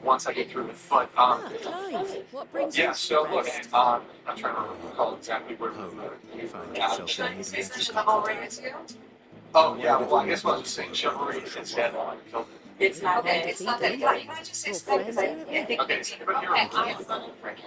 once I get through it. But Clive, what brings yeah. you So to look, Rest? I'm trying to recall exactly where we You find Yeah. yourself in need of Is this an level rated to you? Oh yeah. Well, I guess what I was saying, chivalry is dead on. It's not Okay, dead. It's not then. dead. Can I just say something? Because I think Okay, but you're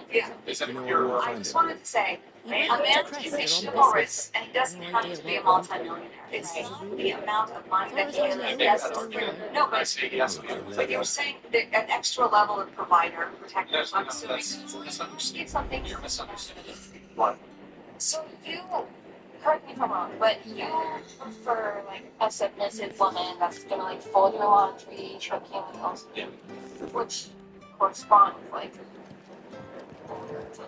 yeah. is it You know your what? I just wanted to say, a You man went to can be Crest, you're on chivalrous, and he doesn't No have idea to be a what one. multimillionaire. It's the amount of money that he As far as I know, has it's still there. No, I but say yes. but you were saying that an extra level of provider, protector. Yes, I'm no, assuming that's misunderstood. need something. You're misunderstanding. What? So you, correct me if I'm wrong, but you prefer like a submissive woman that's gonna like fold your laundry, cook your meals, Yeah. which corresponds like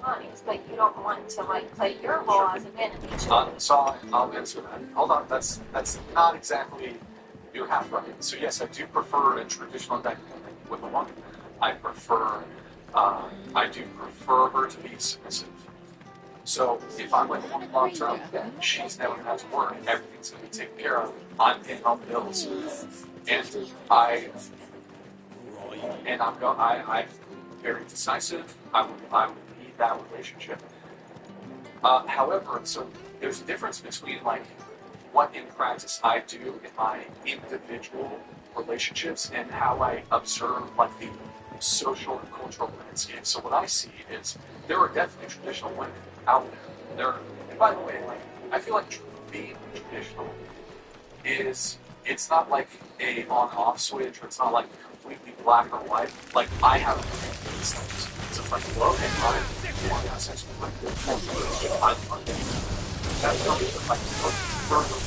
times, but you don't want to like play your role as a man and be chivalrous. So I'll answer that. Hold on, that's not exactly you're half right. So yes, I do prefer a traditional dynamic with a woman. I do prefer her to be submissive. So if I'm with a woman long term, she's never gonna have to work. Everything's gonna be taken care of. I'm paying all the bills, and I'm very decisive. I would lead that relationship. However, so there's a difference between like what in practice I do in my individual relationships and how I observe like the social and cultural landscape. So what I see is there are definitely traditional women out there. And by the way, like I feel like being traditional it's not like a on-off switch, or it's not like completely black or white. Like I have these things. So it's like, well, okay, fine. You want to have sex with women? That's not even like further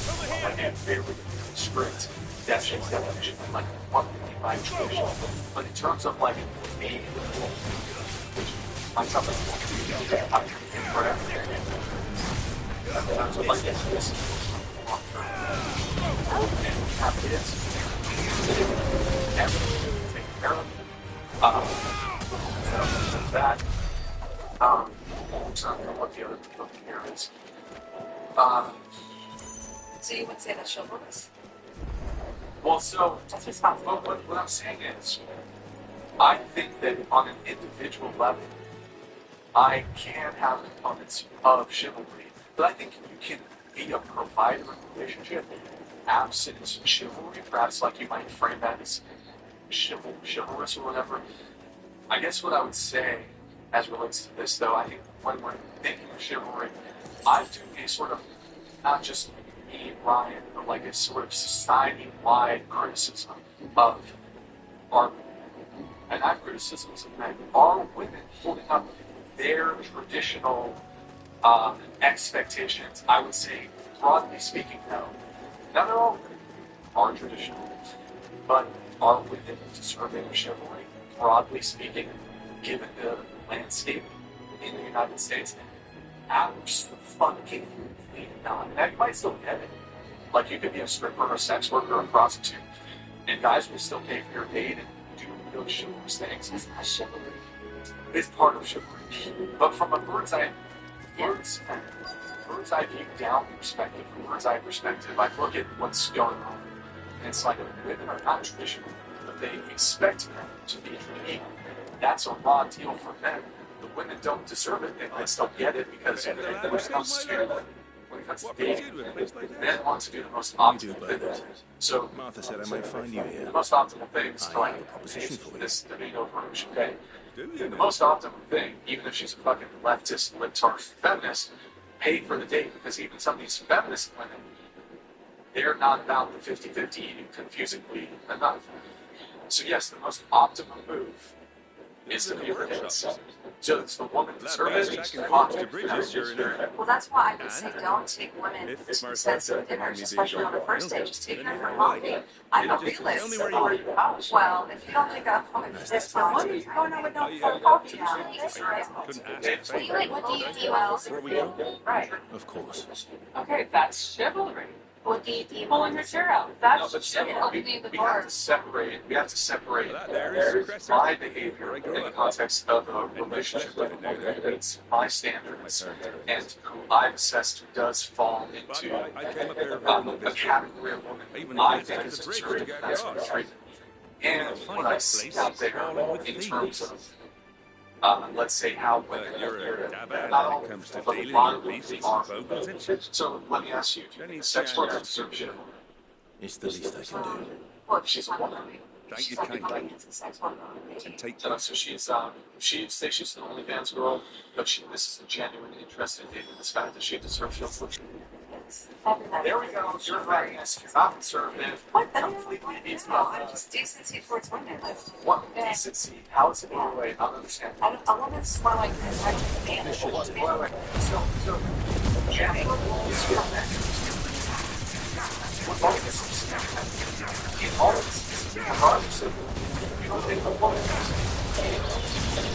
like a very strict definition, like what we mean by traditional. But in terms of like me, which might sound like I'm incorrect. In terms of like this and have kids, everything taken care of. So that, so what the other thing here is, So you would say that's chivalrous? well, so That's responsible. what I'm saying is, I think that on an individual level, I can have components of chivalry, but I think you can be a provider in a relationship absent chivalry. Perhaps like you might frame that as chivalrous or whatever. I guess what I would say as relates to this, though, I think when we're thinking of chivalry, I do a sort of, not just me, Ryan, but like a sort of society-wide criticism of our women. And that criticism is of men. Are women holding up their traditional expectations? I would say, broadly speaking, no. Not all women are traditional, but are women deserving of chivalry? Broadly speaking, given the landscape in the United States, absolutely not. Now, you might still get it. Like, you could be a stripper, a sex worker, or a prostitute, and guys will still pay for your date and do those chivalrous things. It's not chivalry. It's part of chivalry. But from a bird's eye view down perspective, from a bird's eye perspective, I look at what's going on. And it's like, women are not traditional, but they expect men to be traditional. That's a raw deal for men. The women don't deserve it. They might still get it because when it comes to dating, men want to do the most optimal thing. So Martha said I might find you here. the most optimal thing is to I have a proposition for you. this debate over who should pay. The most optimal thing, even if she's a fucking leftist, libtard feminist, pay for the date, because even some of these feminist women, they're not about the 50-50 confusingly enough. So yes, the most optimum move is to pay for dates. So it's the woman deserves it. Well, that's why I would say don't take women to expensive dinners, especially on the first date. Just take her for coffee. I'm a realist. Well, if you don't think I'm coming for this time, what are you going over for coffee now? What do you do? Right. Of course. Okay, that's chivalry. What do you do? Pulling your chair out. No, That's but chivalry. we have to separate. We have to separate my behavior in the context of a relationship with a woman. It's my standards, and who I've assessed does fall into a category of woman I think is deserving of that sort of treatment. And what I see out there in terms of let's say how women not all but a lot of women are. So let me ask you, do you think sex workers deserve chivalry? It's the least I can do. Well, She's a woman. Thank you kindly. And take So she'd say she's an OnlyFans girl, but this is a genuine interest in this fact that she deserves chivalry. There we go. You're right. Yes, you're not conservative. What? Completely easy. No, I'm just decency towards women. What decency? How is it in a way? I don't understand. A woman's more like this. I just manage. So, Jenny, what all this is, in all of this, regardless of you don't think a woman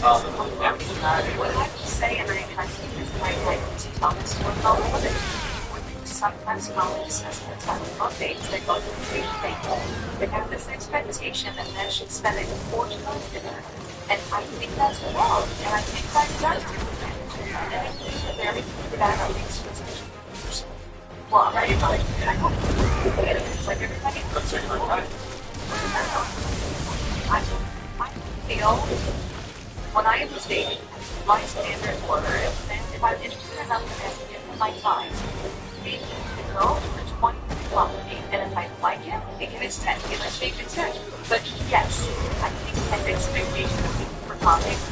What I would say, and I think this might like to Thomas to a women. Sometimes colleagues as the time of dates, they go to the date they have this expectation that men should spend a fortune on dinner. And I think that's wrong. And I think that's judgment. And I think that very bad things. Well, right? I don't like everybody. I feel when I was dating, my standards were if I'm interested enough to give my time. The girl is 20 and if I like it, they give it 10. Give it shape and 10. But yes, I think an expectation for topics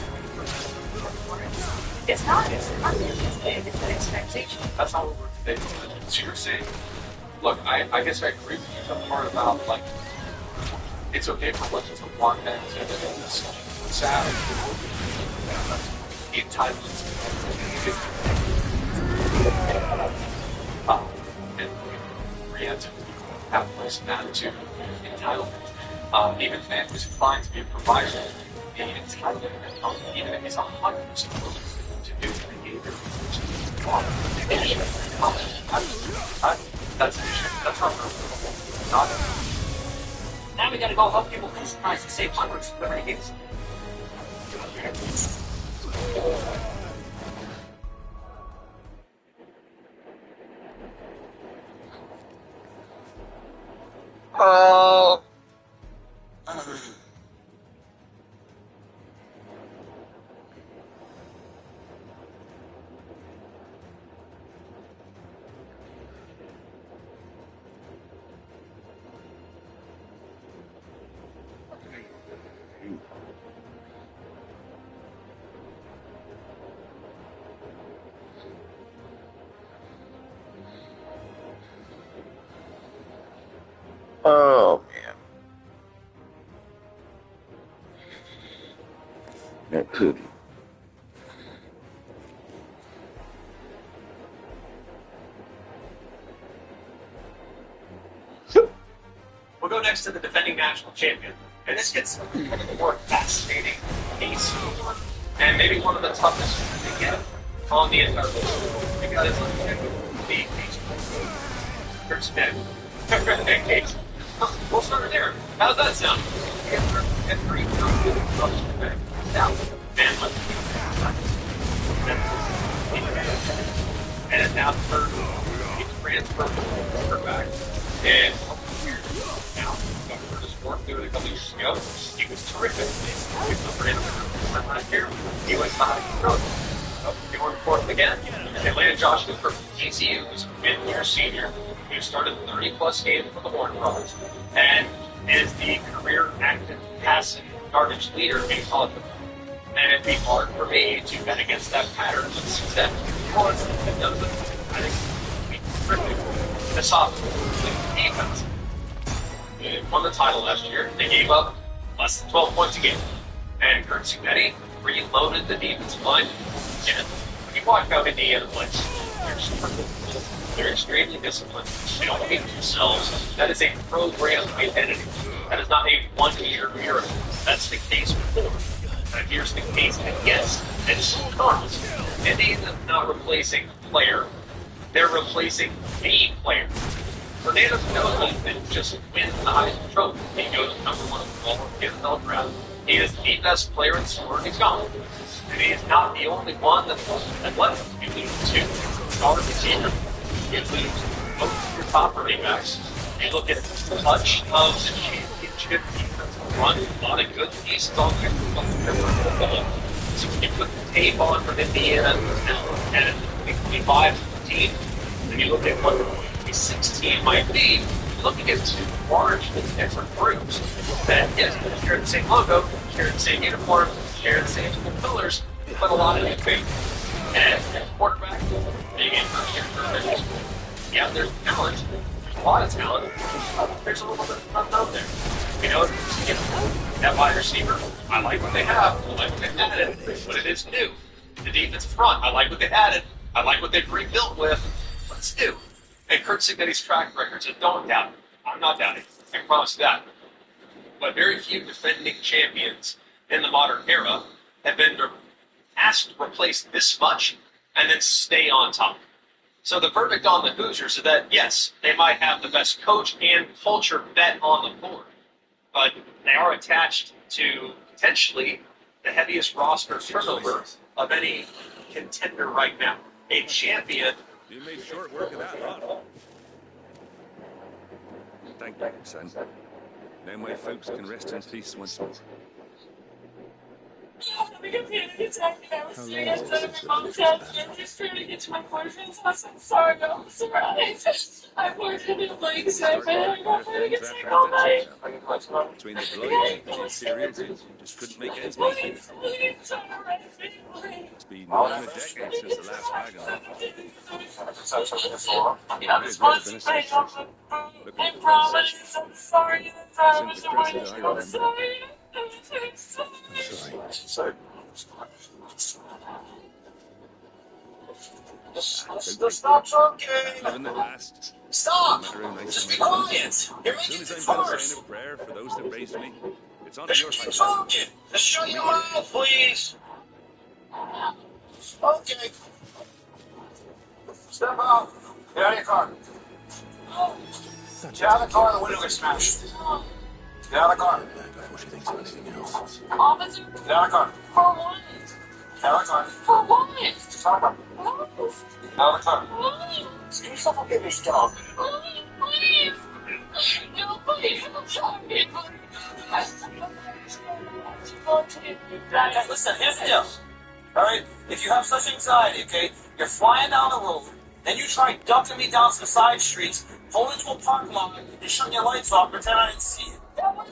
it's not it's an expectation. That's not what we're today. So you're saying, look, I guess I agree with you the part about like it's okay for women to want men to sad the entitlement and preemptive have a place in attitude entitlement. Even if man is inclined to be a provider, the entitlement even if he's 100% willing to do the behavior that's not Now we gotta go help people customize and save hundreds of Liberty Games. That could. We'll go next to the defending national champion. And this gets one of the more fascinating case and maybe one of the toughest to get on the entire list. Because the case. Kurt Smith. Case. We'll start there. How's that sound? Now, Van and now third, he's transferred to quarterback. And now, Curtis Ford doing a couple years ago, he was terrific. He was the random last year. He was behind the road. They were fourth again. And they landed Josh Cooper from TCU, who's a mid-year senior, who started 30-plus games for the Warren Brothers, and is the career active passing yardage leader in college football. And it'd be hard for me to bet against that pattern of success. Because I think it's terrific. The soft defense. They won the title last year. They gave up less than 12 points a game. And Kurt Cignetti reloaded the defensive line. And when you watch how Indiana plays, they're extremely disciplined. They don't hate themselves. That is a program identity. That is not a one-year miracle. That's the case before. And here's the case against. And sometimes Indiana's not replacing a player. They're replacing the player. Fernando knows he didn't just win the Heisman Trophy. He goes number one overall in the NFL draft. He is the best player in sport. He's gone. And he is not the only one that led him. You lose two star receivers. You lose both of your top running backs. You look at the touch of the championship defensive run. A lot of good pieces on there. So when you put the tape on from Indiana and a 2025 team, and you look at what the 16 might be, you're looking at two largely different groups that, yes, share the same logo, share the same uniform, share the same pillars, but a lot of new things. And quarterback, big in first year, yeah, there's talent. There's a lot of talent. There's a little bit of unknown there. You know, that wide receiver, I like what they have. I like what they've added, but it is new. The defensive front, I like what they added. I like what they've rebuilt with, but it's new. And Kurt Cignetti's track record, so don't doubt it. I'm not doubting. I can promise you that. But very few defending champions in the modern era have been asked to replace this much and then stay on top. So the verdict on the Hoosiers is that, yes, they might have the best coach and culture bet on the board, but they are attached to potentially the heaviest roster turnover of any contender right now. A champion. You made short work of that, huh? Thank you, son. Now my folks can rest in peace once more. Having a panic attack and I was sitting outside of my mom's house and I'm just trying to get to my boyfriend's house. I'm sorry, officer. I worked in the legs and I've been having a panic attack all night. Between the blood and the cereals, you just couldn't make ends meet. Please, arrest me, please. It's been more than a decade since the last wagon left. Yeah, this one's made off of food. I promise. I'm sorry that I was away. I'm sorry. Sorry. The stop's okay. Living the last. Stop! No matter how nice Just be it might be. quiet. You're As soon making as it I'm done worse. saying a prayer for those that raised me, it's on Just your keep side. talking. Just shut your mouth, please. Okay. Step out. Get out of your car. Get out of the car. The window gets smashed. Get out of the car. Before she thinks of anything else. Officer, Get out of the car. for what? Get out of the car. For what? Just talk about it. What? Get out of the car. What? Get yourself up in this job. Please. No, please. I'm sorry. Okay, listen, here's the deal. Alright? If you have such anxiety, okay, you're flying down the road, then you try ducking me down some side streets, pull into a parking lot, and shut your lights off, pretend I didn't see you. Then come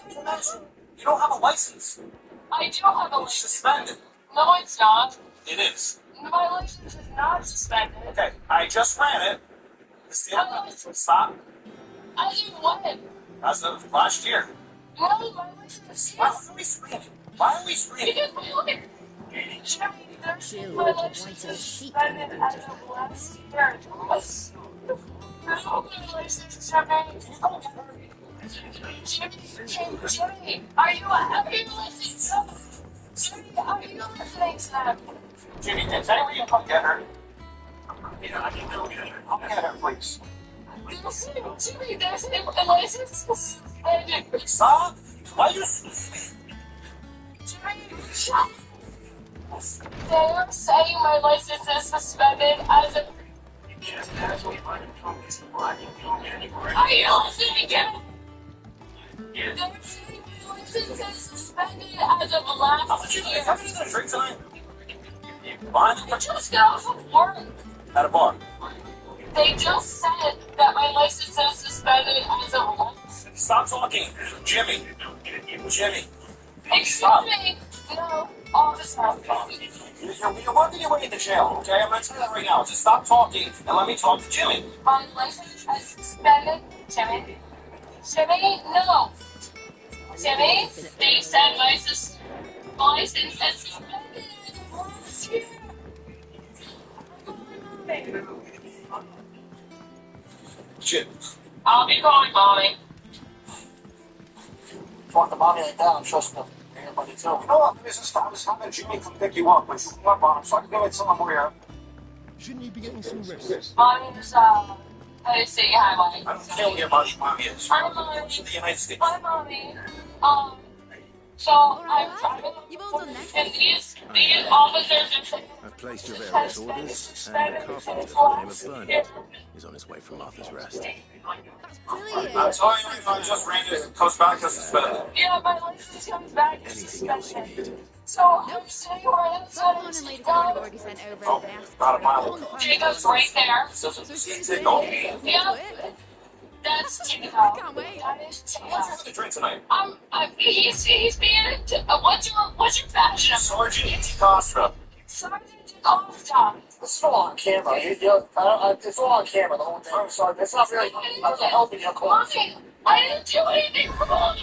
to mention, you don't have a license. I do have a license. Suspended. No, it's not. It is. My license is not suspended. Okay, I just ran it. Stop. I didn't win. As of last year. No, my license. Why are we screaming? Why are we screaming? Because we look at Jimmy, there's my license is suspended as of last year. There's no good license, Jimmy, are you listening? Jimmy, are you listening to them? Jimmy, is anyone gonna come get her? Yeah, I can go get her. Come get her, please. Jimmy, there's a license suspended. Stop! Why are you... Jimmy, shut. They're saying my license is suspended as of... Just ask me if I can come get you. I can go anywhere. Are you listening again? Yeah. They're saying my license is suspended as of last year. How many gonna drink tonight? Fine. I just got off of work. At a bar. They just said that my license is suspended as of last year. Stop talking. Jimmy. Jimmy. Excuse me. No, officer. You're working your way into jail, okay? I'm gonna tell you that right now. Just stop talking and let me talk to Jimmy. My license is suspended. Jimmy? Jimmy? No. Jimmy? They said my license is suspended as of last year. Jim. I'll be calling Mommy. Talk to Mommy like that, I'm trusting them. Everybody too. You know what? I was having Jimmy come pick you up when you come up on him so I can go and tell him where you're at. Shouldn't you be getting some rest? Mommy's, I say hi, Mommy. I don't care where your mommy is. Hi, Mommy. She's in the United States. Hi, Mommy. So I'm driving, and these officers are I've placed your various orders, and a carpenter by the name of Bernard is on his way from Arthur's Rest. I'm sorry if I just ran it. Comes back because it's better. yeah, my license comes back. Anything else you need? So I'm saying where it's Ron and Lady Karen have already sent over Oh, and asked about a mile. Jacob's right there. Signal. Yeah, that's Jacob. I can't wait. That is Jacob. What's for the drink tonight? He's being. What's your fashion? Sergeant Costa. Sergeant Costa. It's all on camera. It's all on camera, the whole thing. I'm sorry. It's not really. I wasn't helping your cause. Mommy, I didn't do anything wrong.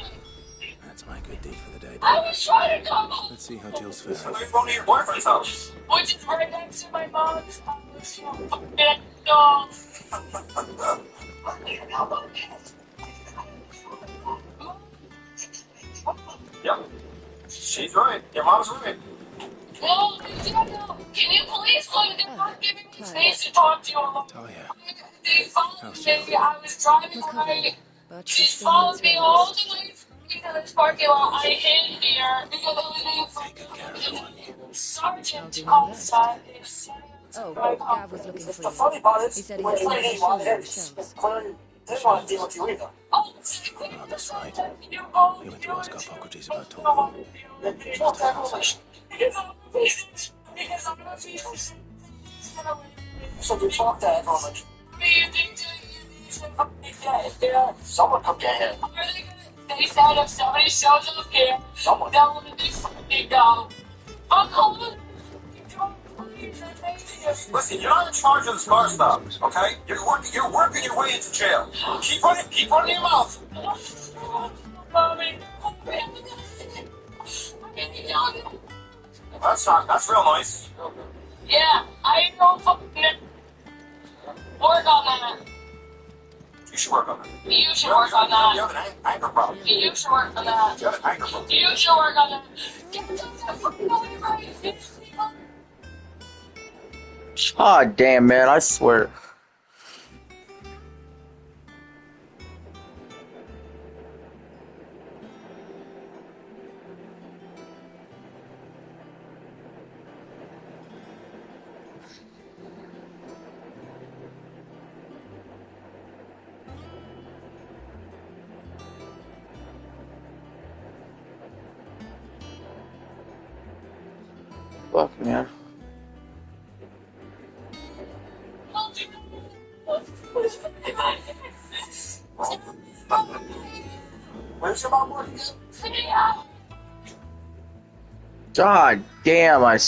That's my good deed for the day. I was trying to come home. Let's see how Jill's faring. So you're going to your boyfriend's house. Which is right next to my mom's house. No. Yep. She's right. Your mom's right. No, can you please look? They're not giving me space to talk to you alone. They followed me. I was driving away. She followed me all the way to this parking lot. I hid here because it was Sergeant Costa. Oh, Gav was looking for The you. funny part is, He said he when had some he issues with the was shelves. clearly didn't want to deal with you either. Oh, that's right. We went to ask Hippocrates about talking. So you talk to everyone like, someone come get him. They said if somebody shows up here, Someone. they'll let me fucking go. I'm calling. Listen, you're not in charge of this car stop, okay? You're working your way into jail. Keep running your mouth. Mommy. That's real nice. Yeah, I don't fucking work on that. You should work on that. You should work on You that. have an anger problem. You should work on that. You have an anger problem. You should work on that. Get the fucking away from me. God damn, man, I swear. Fuck, man. Where's your mom working? God damn, That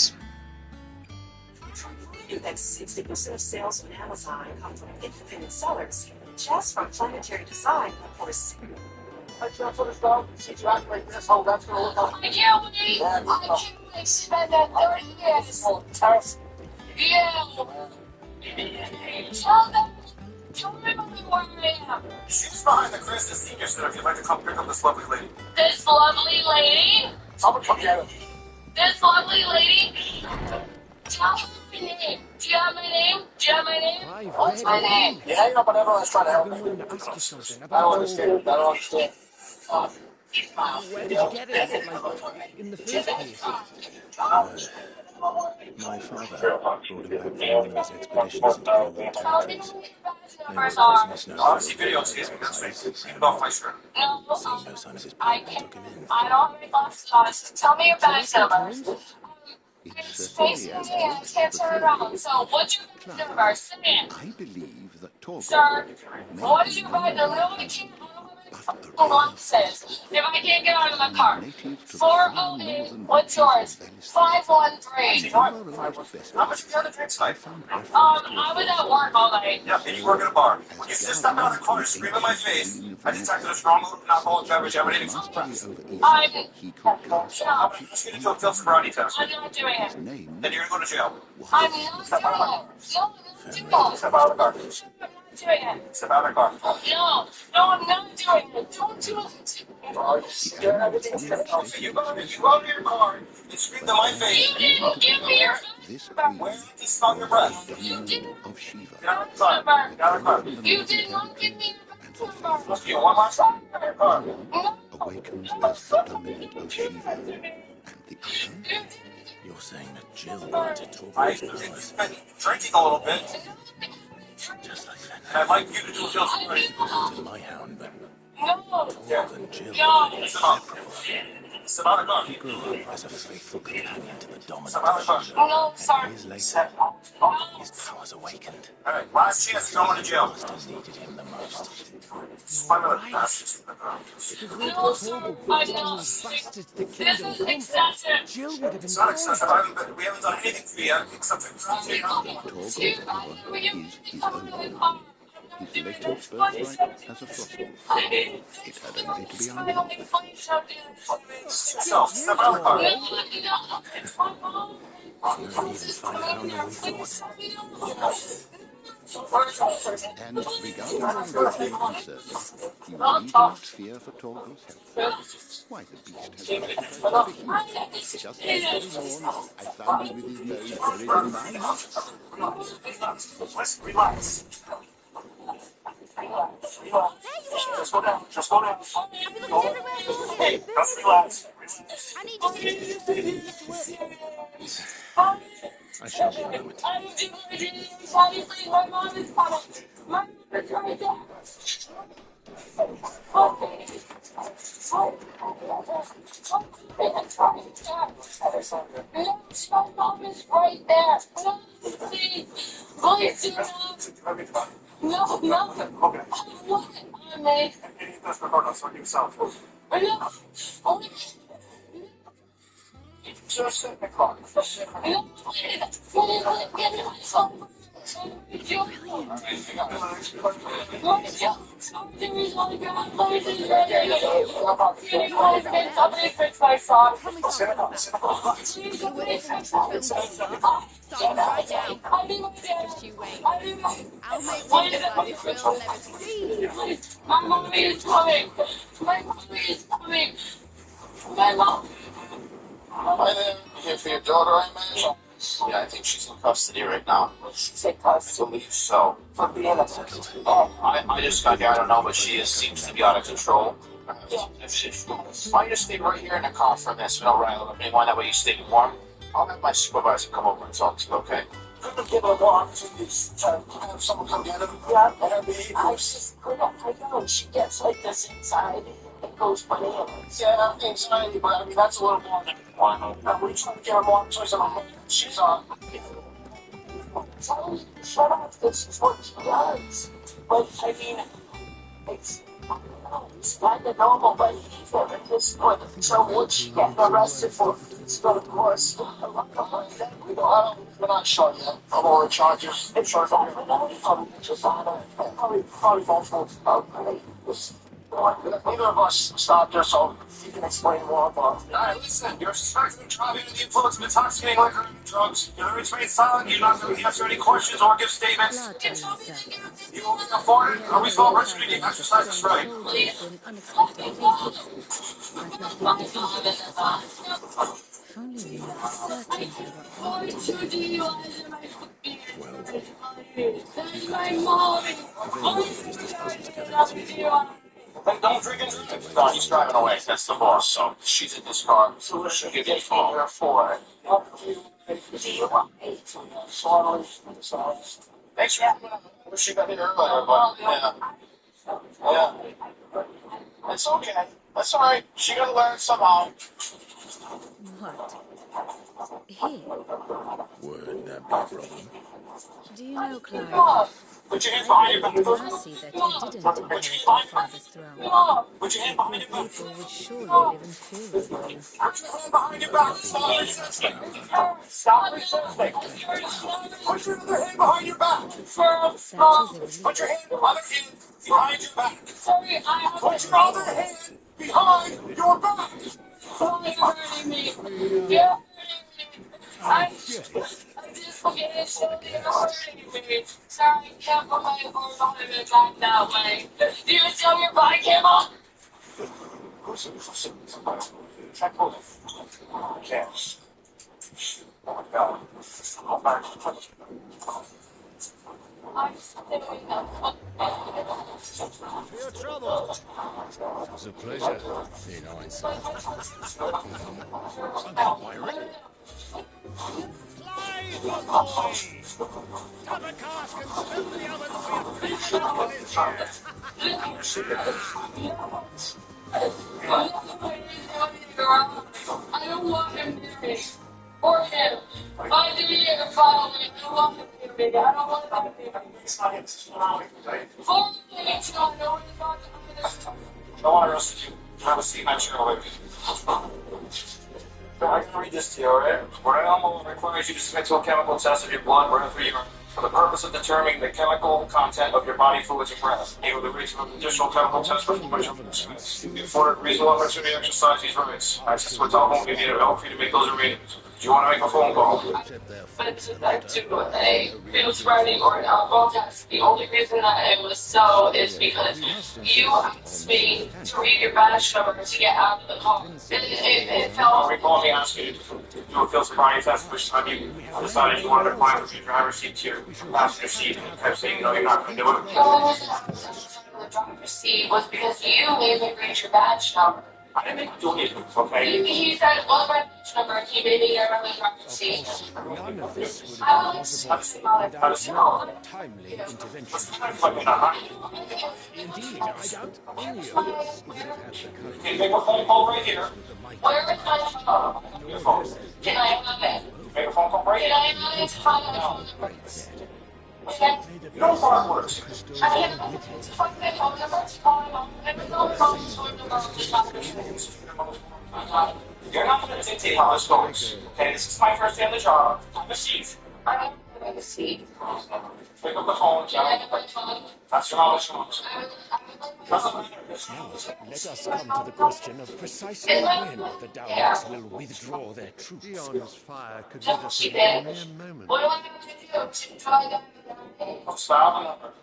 60% of sales on Amazon come from independent sellers, just from Planetary Design, of course. I can't wait. I can't wait to spend that 30 years. Yeah. Tell me where I am. She's behind the Kristen Senior Center if you'd like to come pick up this lovely lady. This lovely lady? Someone come get her. This lovely lady? Tell me my name. Do you have my name? Do you have my name? What's my name? You hang up on everyone's trying to help I've been wanting to ask you something I about don't understand. I don't understand. where did you get it? Like, in the first place? My father brought him back from one of his expeditions into Colonial territories. They were I poisonous don't see videos. He's get it off my shirt. No, Seeing no sign of his I pet, I can't. took him in. I don't have any glasses. Tell me your badge number. It's It's certainly facing as me and I close can't to turn the around. So what's your badge number? Say it. I believe that Torgo Sir, may what be is your no badge number? No, I man, can't. but a Glasses. If I can't get out of the car. native to the 408. far northern What's yours? 513. How much the other drinks tonight? I was at work all night. Yeah, and you work at a bar. When you sit stuck out of the corner scream in my face, I detected a strong alcoholic beverage emanating from the press. I'm he could cast I'm going to ask you to do a field sobriety test. I'm not doing it. Then you're going to go to jail. I'm not doing it. No, I'm not doing it. Step out of the car. I'm not doing it. Step out of the car. No, I'm not doing it. Don't do it. Okay, you go to your car and scream in my face. You didn't give me your this Where did you smell your breath? You didn't. of Shiva. Get out of the car. Get out of the car. You did not give me your number. You want my son in your car? Awakens as the dominant of Shiva, and the other. You're saying that Jill wanted to talk I've to been us. drinking a little bit, Just like that. and I'd like you to do a field sobriety. To my hound, but No. Torg and Jill No. were inseparable. Step out of the car. He grew up as a faithful companion to the dominant Step out of the car. Shiva, No, and sorry. years later, his powers awakened. All right, last chance to go into jail. Master needed him the most. 5 minutes. If we'd told Torg blasting those bastards to This Kingdom is Come, excessive. Jill would have been It's not gone. excessive. We haven't done anything for you yet except for Torgo's power is his own. His latent birthright as a frostwolf. It had only to be unlocked. So, step out of the car. You're even finer hound than we thought. And regarding your emotional concerns, you need not fear for Torgo's health. Why, the beast has recovered superhuman. Just yesterday morn, I found him with his nose buried in my house. Listen, relax. Just go down. Just go down. Have you looked everywhere, Morgan? Hey, just relax. I need you to do something to work. I shall be a moment. My mom is coming. My mom is right there. Yes, my mom is right there. No, please. Please do not. No, no. Okay. What? I made. Let's record us on yourself. No. Only. Just sit in the car. Just sit in the car. No, please. Get me my phone. Stop right now. Just you wait. I'll make videos like this world never see. My mommy is coming. My mommy is coming. My mom. Hi there. You here for your daughter, I imagine? Yeah, I think she's in custody right now. She's in custody. I believe so. For being a I just got here. I don't know, but she seems to be out of control. Why don't you stay right here in the car for this? We don't rattle anyone. That way you stay warm. I'll have my supervisor come over and talk to you, okay? Couldn't give her more opportunities to have someone come get him. Yeah, Let her be. I just couldn't. I know she gets like this anxiety. It goes bananas. Yeah, anxiety, but I mean, that's a little more than one. We're trying to get her more choice on her. She's Tell me, shut up. This is what she does. But I mean, it's kind of normal, but even at this point, so what she getting arrested for? It's going to cost a lot of money. we're not sure yet of all the charges. It's sure that probably just on probably multiple Neither of us stopped her, so you can explain more about it. Alright, listen, you're suspected of driving under the influence of intoxicating liquor and drugs. You're going to remain silent. You're not going to answer any questions or give statements. You will be afforded a reasonable opportunity to exercise this right. In unexpected places, but nothing definitive at this point. If only we knew for certain they were on to Then don't drink and drive. No, he's driving away. That's the boss, so she's in this car. So she'll give you a phone. You're for it. Thanks for having me. I wish you got here earlier, but yeah. Yeah. It's okay. That's alright. She gotta learn somehow. what? Here. Would that be a problem? Do you know, Clive? Put your hands behind your back. Mercy that he didn't inherit your father's throne. Put your hand behind your back. People would surely live in fear of you. Put your hand behind your back. Stop resisting. Stop resisting. Put your other hand behind your back. Put your hand, other hand behind your back. Put your other hand behind your back. You're hurting me. You're hurting me. I dislocated shoulder. You're hurting me. Sorry, I can't put my arm behind my back that way. Do you tell your body came off? Check hold it. Cash. Oh my God. Oh my God. For your trouble. It was a pleasure. You know, it's Byron. Clive, my boy! Tap a cask and spill the oven for your friend Duncan is here. I don't want him near me. Or him. My duty to follow me. I don't want him near me. I don't want him near me. It's not him. It's not him. For me, it's not. No one's about to do this. I don't want to arrest you. Have a seat in my chair with me. I can read this to you, alright? Where Elmo requires you to submit to a chemical test of your blood, breath, or urine for the purpose of determining the chemical content of your body fluids and breath. You will be reaching an additional chemical test for information from the students. You afforded reasonable opportunity to exercise these rights. Access to a telephone will be needed to help you to make those arrangements. Do you want to make a phone call? But to do a field spreading or an alcohol test, the only reason that it was so is because you asked me to read your badge number to get out of the car. It felt... Recall me asking you to do a field sobriety test, which time you decided you wanted to climb from your driver's seat to your passenger seat and kept saying, no, you're not going to do it. The driver's seat was because you made me read your badge number. I didn't make you do anything, okay? He said it was my badge number and he made me get a really driver's seat. None of this would have been possible without timely intervention. Indeed, I doubt any of us would have had the courage. Can you make a phone call right here? Where is my phone? Your phone. Can I have it? Make a phone call right here. Can I have it to find my phone number? Okay. You know how it works. I can't find my phone number to call my mom. I don't know my phone number. You're not going to dictate how this goes. Okay, this is my first day on the job. Have a seat. I don't have a seat. Pick up the phone, Can I John. have my phone? That's your knowledge. Doesn't matter. Let us come to the question of precisely when the Daleks will withdraw their troops. Dion's fire could lead us She in a did. mere moment. What do I have to do to try that? Stop.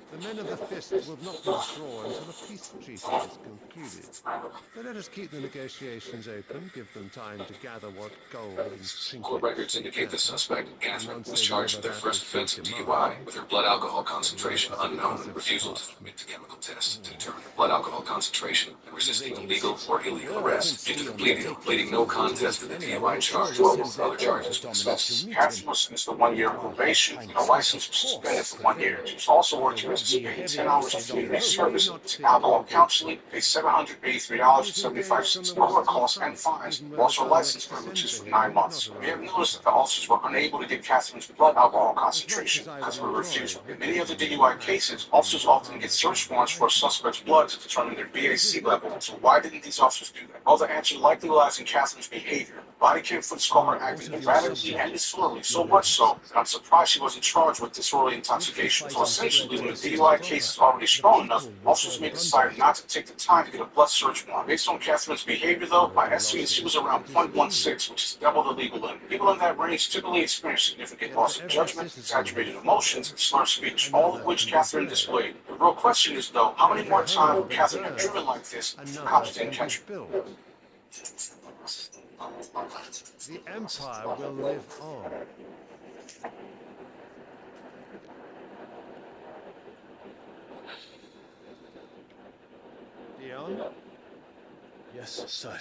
The men of the Fist will not withdraw until a peace treaty is concluded. So let us keep the negotiations open, give them time to gather what gold and Court trinkets. records indicate the suspect, Catherine, was charged with their first offense of DUI with her blood alcohol concentration unknown and refusal to submit to chemical tests to determine her blood alcohol concentration and resisting illegal or illegal arrest due to the pleading no contest to the DUI charge, along with other charges dismissed. Catherine was sentenced to 1 year of probation. Her license was suspended for 1 year. She was also working as a paid 10 hours of community service, alcohol counseling, paid $783.75 over costs and fines, lost her license privileges for 9 months. We have noticed that the officers were unable to get Catherine's blood alcohol concentration because of her refusal. In many other DUI cases, officers often get search warrants for a suspect's blood to determine their BAC level. So why didn't these officers do that? Well, the answer likely lies in Catherine's behavior. Body cam footage caught her acting erratically and disorderly, so much so that I'm surprised she wasn't charged with disorderly intoxication. So essentially, when the DUI case is already strong enough, officers may decide not to take the time to get a blood search warrant. Based on Catherine's behavior, though, I estimate she was around .16, which is double the legal limit. People in that range typically experience significant loss of judgment, exaggerated emotions, and slurred speech, all of which Catherine displayed. The real question is, though, how many more times would Catherine have driven like this if cops didn't catch her? The Empire will live on. Dion? Yes, sir.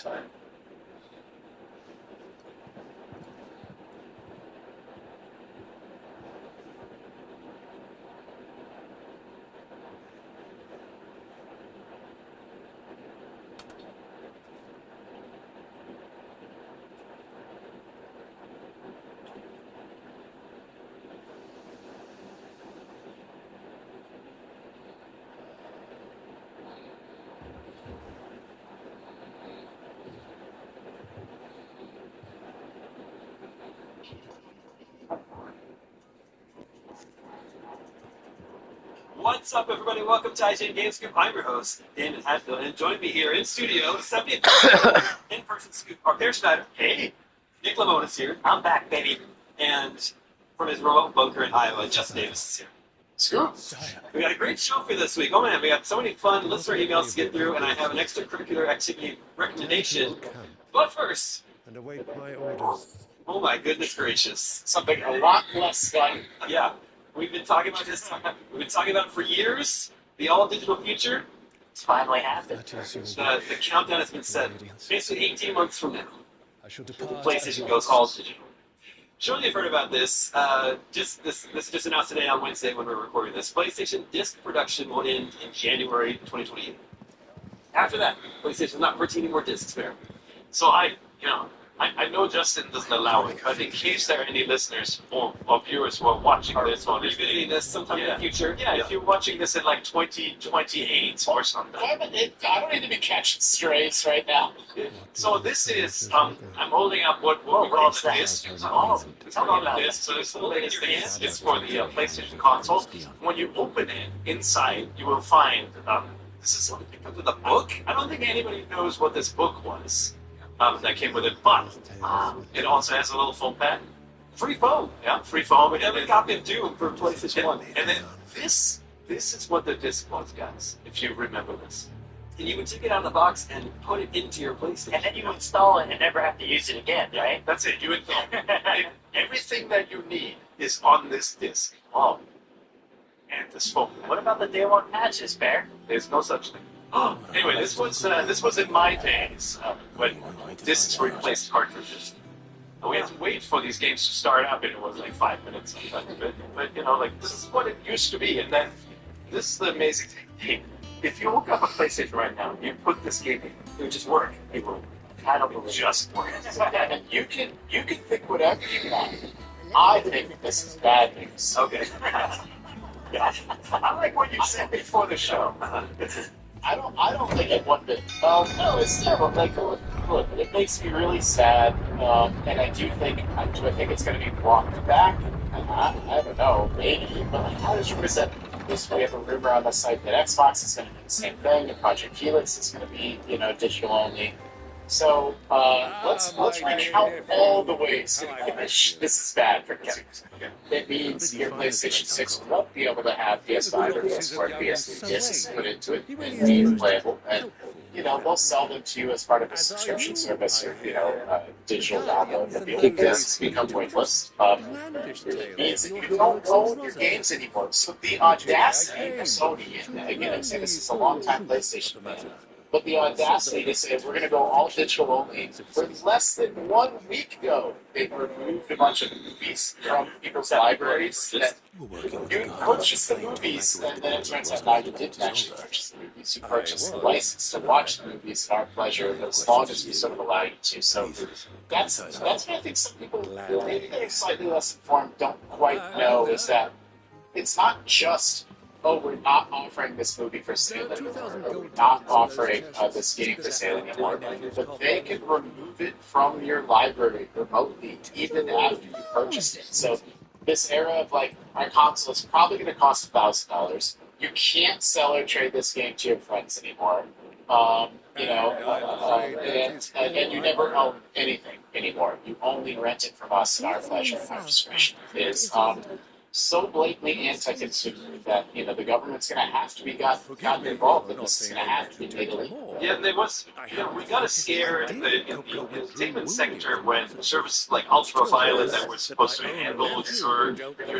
What's up, everybody? Welcome to IGN Game Scoop. I'm your host, Damon Hatfield, and join me here in studio, 70th in-person scoop, Pear Schneider. Hey, Nick Lamona's here. I'm back, baby. And from his remote bunker in Iowa, Justin Davis is here. Scoop. We got a great show for this week. Oh man, we got so many fun listener emails to get through, and I have an extracurricular activity recommendation. But first, and await my orders. Oh my goodness gracious! Something a lot less fun. Yeah. We've been talking about this. We've been talking about it for years. The all-digital future. It's finally happened. The countdown has been set. Basically, 18 months from now, the PlayStation goes all digital. Surely you've heard about this. Just announced today on Wednesday when we're recording this. PlayStation disc production will end in January 2028. After that, PlayStation's not printing any more discs there. So I know Justin doesn't allow it, but in case there are any listeners or viewers who are watching this or revisiting this sometime in the future, if you're watching this in like 2028 or something. I don't need to be catching strays right now. So this is, I'm holding up what we call the disc. It's called a disc. So it's the latest thing. It's for the PlayStation console. When you open it, inside you will find, this is something that comes with a book. I don't think anybody knows what this book was. That came with it, but it also has a little foam pad. Free foam, free foam. And then a copy of Doom for PlayStation 1. And then this is what the disc was, guys, if you remember this. And you would take it out of the box and put it into your PlayStation. And then you install it and never have to use it again, right? That's it. You install everything that you need is on this disc. Oh, and this foam pad. What about the day one patches, Bear? There's no such thing. Anyway, this was in my days when discs replaced cartridges. We had to wait for these games to start up, and it was like 5 minutes sometimes. But this is what it used to be. And then this is the amazing thing. Hey, if you look up a PlayStation right now, you put this game in, it would just work. It will just work. You can think whatever you want. I think this is bad news. Okay. I like what you said before the show. I don't think it one bit. No, it's terrible. Like, look, it makes me really sad, and I think it's going to be brought back. I don't know, maybe, but like, how does you present this? We have a rumor on the site that Xbox is going to do the same thing, and Project Helix is going to be, digital only. So let's recount all the ways in which this is bad for consumers. It means your PlayStation 6 won't be able to have PS5 or PS4 or PS3 discs put into it and be playable. And they'll sell them to you as part of a subscription service or digital download. The discs become weightless. It means that you don't own your games anymore. So the audacity of Sony, and again, I'm saying this is a long-time PlayStation fan. But the audacity to say we're going to go all digital only. For less than 1 week ago, they removed a bunch of movies from people's libraries. You purchased the movies, and then it turns out now you didn't actually purchase the movies. You purchased the license to watch the movies at our pleasure, as long as we sort of allow you to. So that's what I think some people, maybe that are slightly less informed, don't quite know, is that it's not just, we're not offering this movie for sale anymore, or we're not offering this game for sale anymore, but they can remove it from your library remotely, even after you purchased it. So this era of our console is probably going to cost $1,000. you can't sell or trade this game to your friends anymore. And you never own anything anymore. You only rent it from us at our pleasure and our discretion. Is so blatantly anti-consumer that the government's going to have to be gotten involved, and this is going to have to be made illegal. Yeah, there was. We got a scare in the entertainment sector when services like Ultraviolet that were supposed to handle your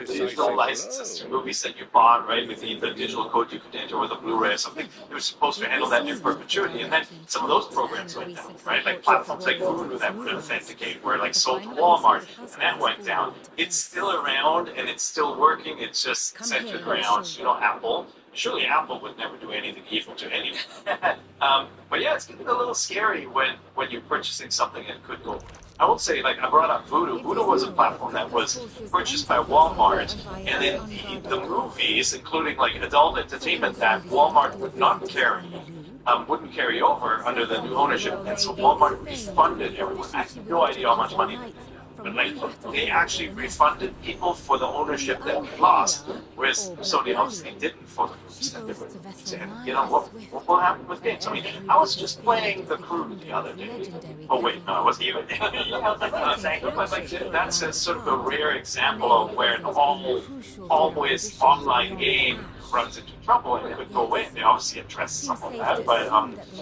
digital licenses to movies that you bought, right, with the digital code you could enter with a Blu-ray or something. It was supposed to handle that in perpetuity, and then some of those programs went down, right? Like platforms like Vudu that would authenticate were like sold to Walmart, and that went down. It's still around and it's still working. It's just centered around, Apple. Surely Apple would never do anything evil to anyone. But yeah, it's getting a little scary when you're purchasing something and it could go. I will say, like, I brought up Vudu. Vudu was a platform that was purchased by Walmart, and then the movies, including like adult entertainment that Walmart would not carry, wouldn't carry over under the new ownership, and so Walmart refunded everyone. I have no idea how much money. But they actually refunded people for the ownership that we lost, whereas Sony obviously didn't for the movies that they were saying, what will happen with games? I mean, I was just playing The Crew the other day. Oh wait, no, I wasn't even. That's a sort of a rare example of where an always online game runs into trouble and it could go away. They obviously address some of that, but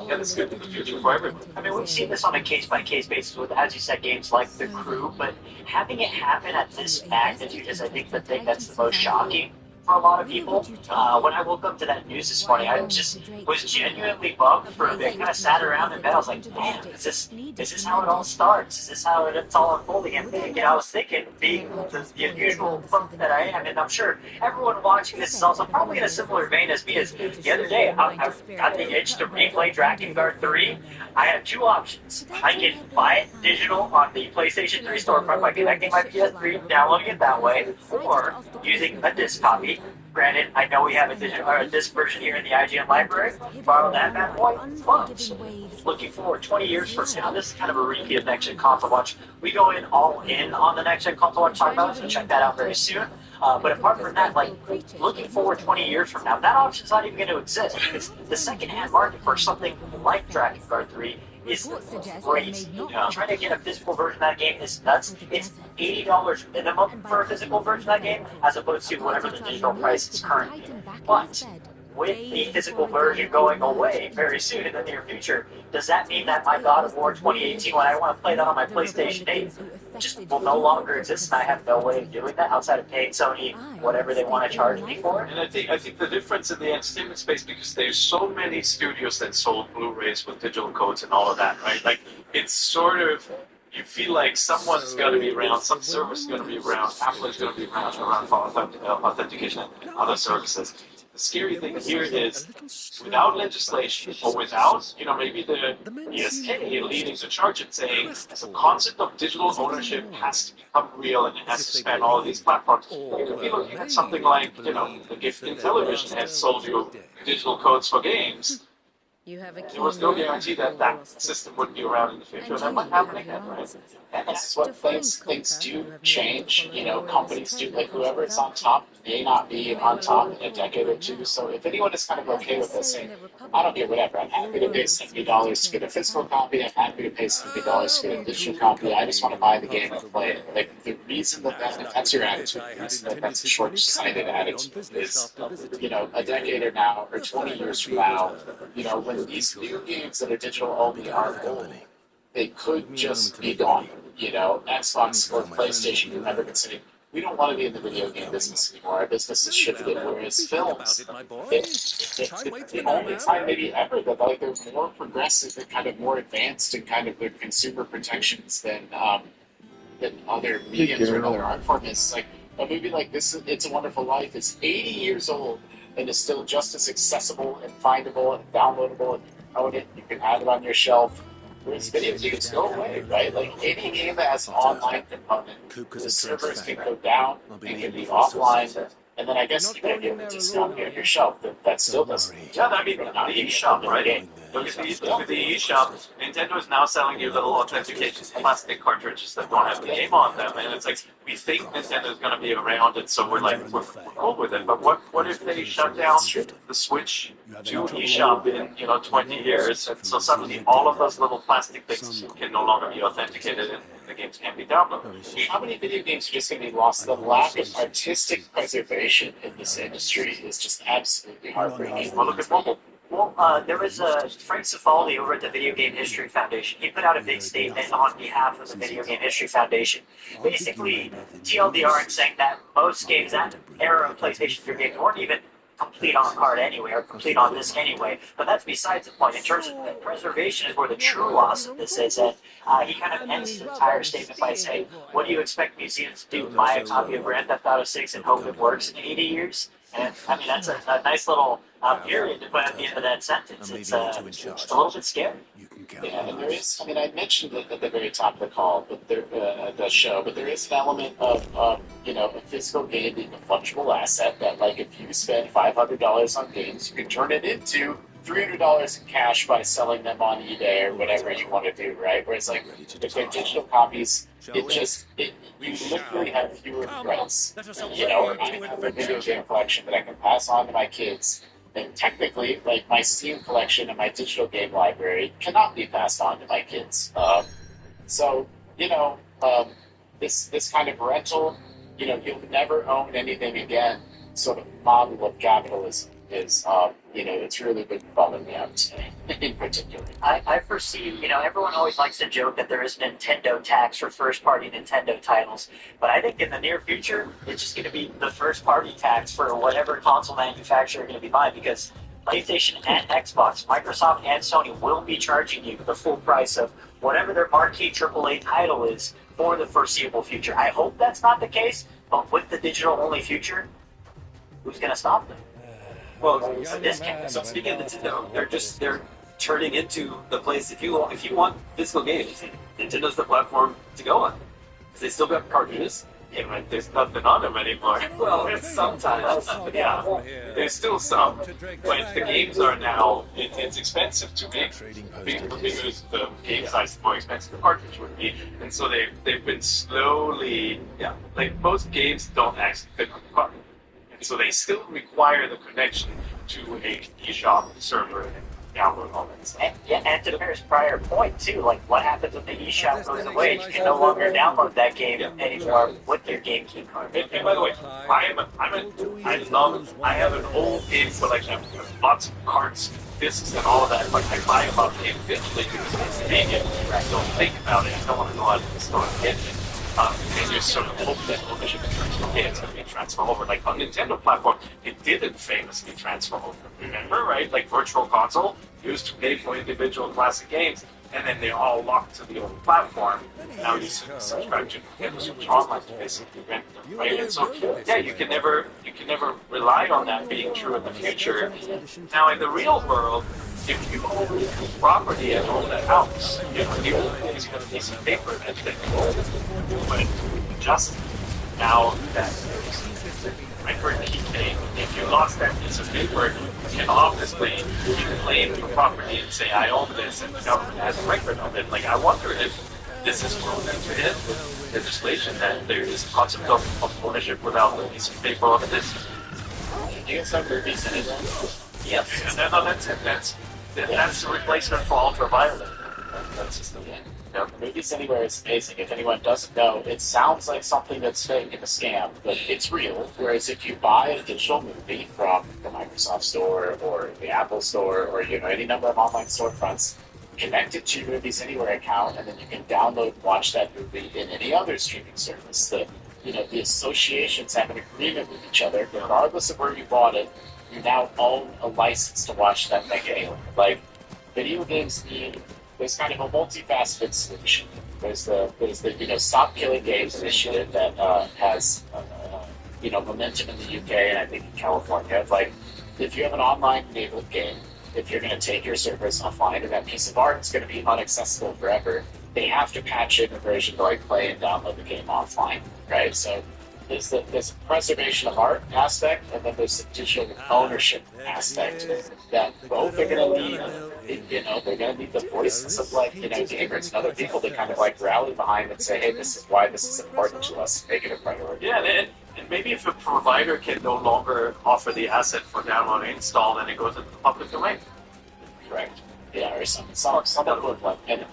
that's good in the future for everyone. I mean, we've seen this on a case-by-case basis with, as you said, games like The Crew, but having it happen at this magnitude is, I think, the thing that's the most shocking for a lot of people. When I woke up to that news this morning, I just was genuinely bummed for a bit. Kind of sat around in bed. I was like, "Damn, is this how it all starts? Is this how it's all unfolding?" And I was thinking, being the unusual bump that I am, and I'm sure everyone watching this is also probably in a similar vein as me. As the other day, I got the itch to replay Drakengard 3. I have two options. I can buy it digital on the PlayStation 3 storefront by connecting my PS3, downloading it that way, or using a disc copy. Granted, I know we have a disc version here in the IGN library. Borrow that bad boy. Fun. So, looking forward 20 years from now. This is kind of a repeat of Next Gen Console Watch. We go all in on the Next Gen Console Watch talk about it, so check that out very soon. But apart from that, like, looking forward 20 years from now, that option's not even going to exist. Because the second-hand market for something like Drakengard 3 is crazy. Trying to get a physical version of that game is nuts. It's $80 minimum for a physical version of that game, as opposed to whatever the digital price is currently. But with the physical version going away very soon in the near future, does that mean that my God of War 2018, when I want to play that on my PlayStation 8, just will no longer exist, and I have no way of doing that outside of paying Sony whatever they want to charge me for it? And I think the difference in the entertainment space, because there's so many studios that sold Blu-rays with digital codes and all of that, right? Like, it's sort of, you feel like someone's going to be around, some service is going to be around, Apple is going to be around for authentication and other services. The scary thing here is, without legislation, or without, maybe the ESA leading the charge and saying, the concept of digital ownership has to become real and it has to span all of these platforms. You could be looking at something like, the gift in television has sold you digital codes for games. There was no guarantee that that system would be around in the future. That might happen again, right? And this is what things do change. Companies do, like whoever's on top may not be on top in a decade or two. So if anyone is kind of okay with this, saying, I don't care, whatever, I'm happy to pay $70 to get a physical copy, I'm happy to pay $70 to get a digital copy, I just want to buy the game and play it. Like, the reason if that's your attitude, the reason that's a short-sighted attitude is, a decade or now, or 20 years from now, when these new games that are digital only are old, they could just be gone. Xbox or PlayStation, you're never considering. We don't want to be in the video game business anymore. Our business is shifted. Whereas films, it's the only time maybe ever that they're more progressive and kind of more advanced in kind of their consumer protections than other mediums or other art forms. It's like a movie like this, It's a Wonderful Life, is 80 years old and is still just as accessible and findable and downloadable, and you can own it, you can have it on your shelf. Whereas video games go away, right? Like, any game that has an online component, the servers can go down and can be offline and then I guess you can give it a discount here on your shelf. That still doesn't. Yeah, I mean, the eShop, right? Look at the eShop. Nintendo is now selling you little authentication plastic cartridges that don't have the game on them, and it's like we think Nintendo is going to be around, and so we're cool with it. But what if they shut down the Switch to eShop in 20 years, and so suddenly all of those little plastic things can no longer be authenticated, and the games can't be downloaded? How many video games are just going to be lost? The lack of artistic preservation in this industry is just absolutely heartbreaking. Well, look at mobile. Well, there was Frank Cifaldi over at the Video Game History Foundation. He put out a big statement on behalf of the Video Game History Foundation, basically TLDR and saying that most games that era of PlayStation 3 games weren't even complete on card anyway, or complete on disc anyway. But that's besides the point. In terms of preservation is where the true loss of this is. And he kind of ends his entire statement by saying, what do you expect museums to do? Buy a copy of Grand Theft Auto 6 and hope it works in 80 years? And, I mean, that's a nice little period to put at the end of that sentence. It's a little bit scary. Yeah, and there is, I mean, I mentioned it at the very top of the call, but the show, but there is an element of, a physical game being a fungible asset that, like, if you spend $500 on games, you can turn it into $300 in cash by selling them on eBay or whatever you want to do, right? Whereas, like, if they're digital copies, you literally have fewer regrets. Or I have a video game collection that I can pass on to my kids. And technically, like, my Steam collection and my digital game library cannot be passed on to my kids. This kind of rental, you'll never own anything again, sort of model of capitalism is, it's really been bumming me out today, in particular. I foresee, everyone always likes to joke that there is a Nintendo tax for first-party Nintendo titles, but I think in the near future, it's just going to be the first-party tax for whatever console manufacturer you're going to be buying, because PlayStation and Xbox, Microsoft and Sony will be charging you the full price of whatever their marquee AAA title is for the foreseeable future. I hope that's not the case, but with the digital-only future, who's going to stop them? Well, so speaking of Nintendo, they're turning into the place. If you want physical games, Nintendo's the platform to go on. Because they still got cartridges. Yeah, but there's nothing on them anymore. Well, sometimes. Yeah, there's still some, but the games are now, it's expensive to make because the game size is more expensive the cartridge would be, and so they've been slowly, like most games don't actually fit on the cartridge. So they still require the connection to a eShop server and download all that stuff. And to Bear's prior point too, like what happens when the eShop goes away? You can no longer download that game anymore with your GameCube card. And by the way, I have an old game collection. I have lots of cards, discs, and all of that. Like I buy a lot of games digitally because it's convenient. I don't think about it. I don't want to go out to the store and get it. And you sort of hope that ownership in terms of it's going to be transferred over. Like on Nintendo platform, it didn't famously transfer over. Remember, right? Like Virtual Console used to pay for individual classic games, and then they all locked to the old platform. Now you subscribe to Nintendo Switch Online to basically rent them, right? And so, yeah, you can never rely on that being true in the future. Now, in the real world, if you own property and own a house, the old days you have a piece of paper that you own. But just now that there's record keeping, if you lost that piece of paper, you can obviously claim the property and say, I own this, and the government has a record of it. Like, I wonder if this is rolled into it with legislation that there is a concept of ownership without the piece of paper on this. Do you have movies in it? Yes. No, that's it. That's the replacement for ultraviolet. That's just the Movies Anywhere is amazing. If anyone doesn't know, it sounds like something that's fake and a scam, but it's real. Whereas if you buy a digital movie from the Microsoft Store or the Apple Store or any number of online storefronts, connect it to your Movies Anywhere account, and then you can download and watch that movie in any other streaming service. The associations have an agreement with each other, regardless of where you bought it. You now own a license to watch that thing anyway. Like, video games need, there's kind of a multifaceted solution. There's the Stop Killing Games initiative that has momentum in the UK and I think in California. Of like, if you have an online enabled game, if you're going to take your service offline and that piece of art is going to be inaccessible forever, they have to patch in a version to like play and download the game offline, right? So there's a preservation of art aspect, and then there's the digital ownership aspect that both are going to need, they're going to need the voices of gamers and other people to kind of rally behind and say, hey, this is why this is important to us, make it a priority. Yeah, and maybe if a provider can no longer offer the asset for download and install, then it goes into the public domain. Correct. Yeah, or some equivalent. And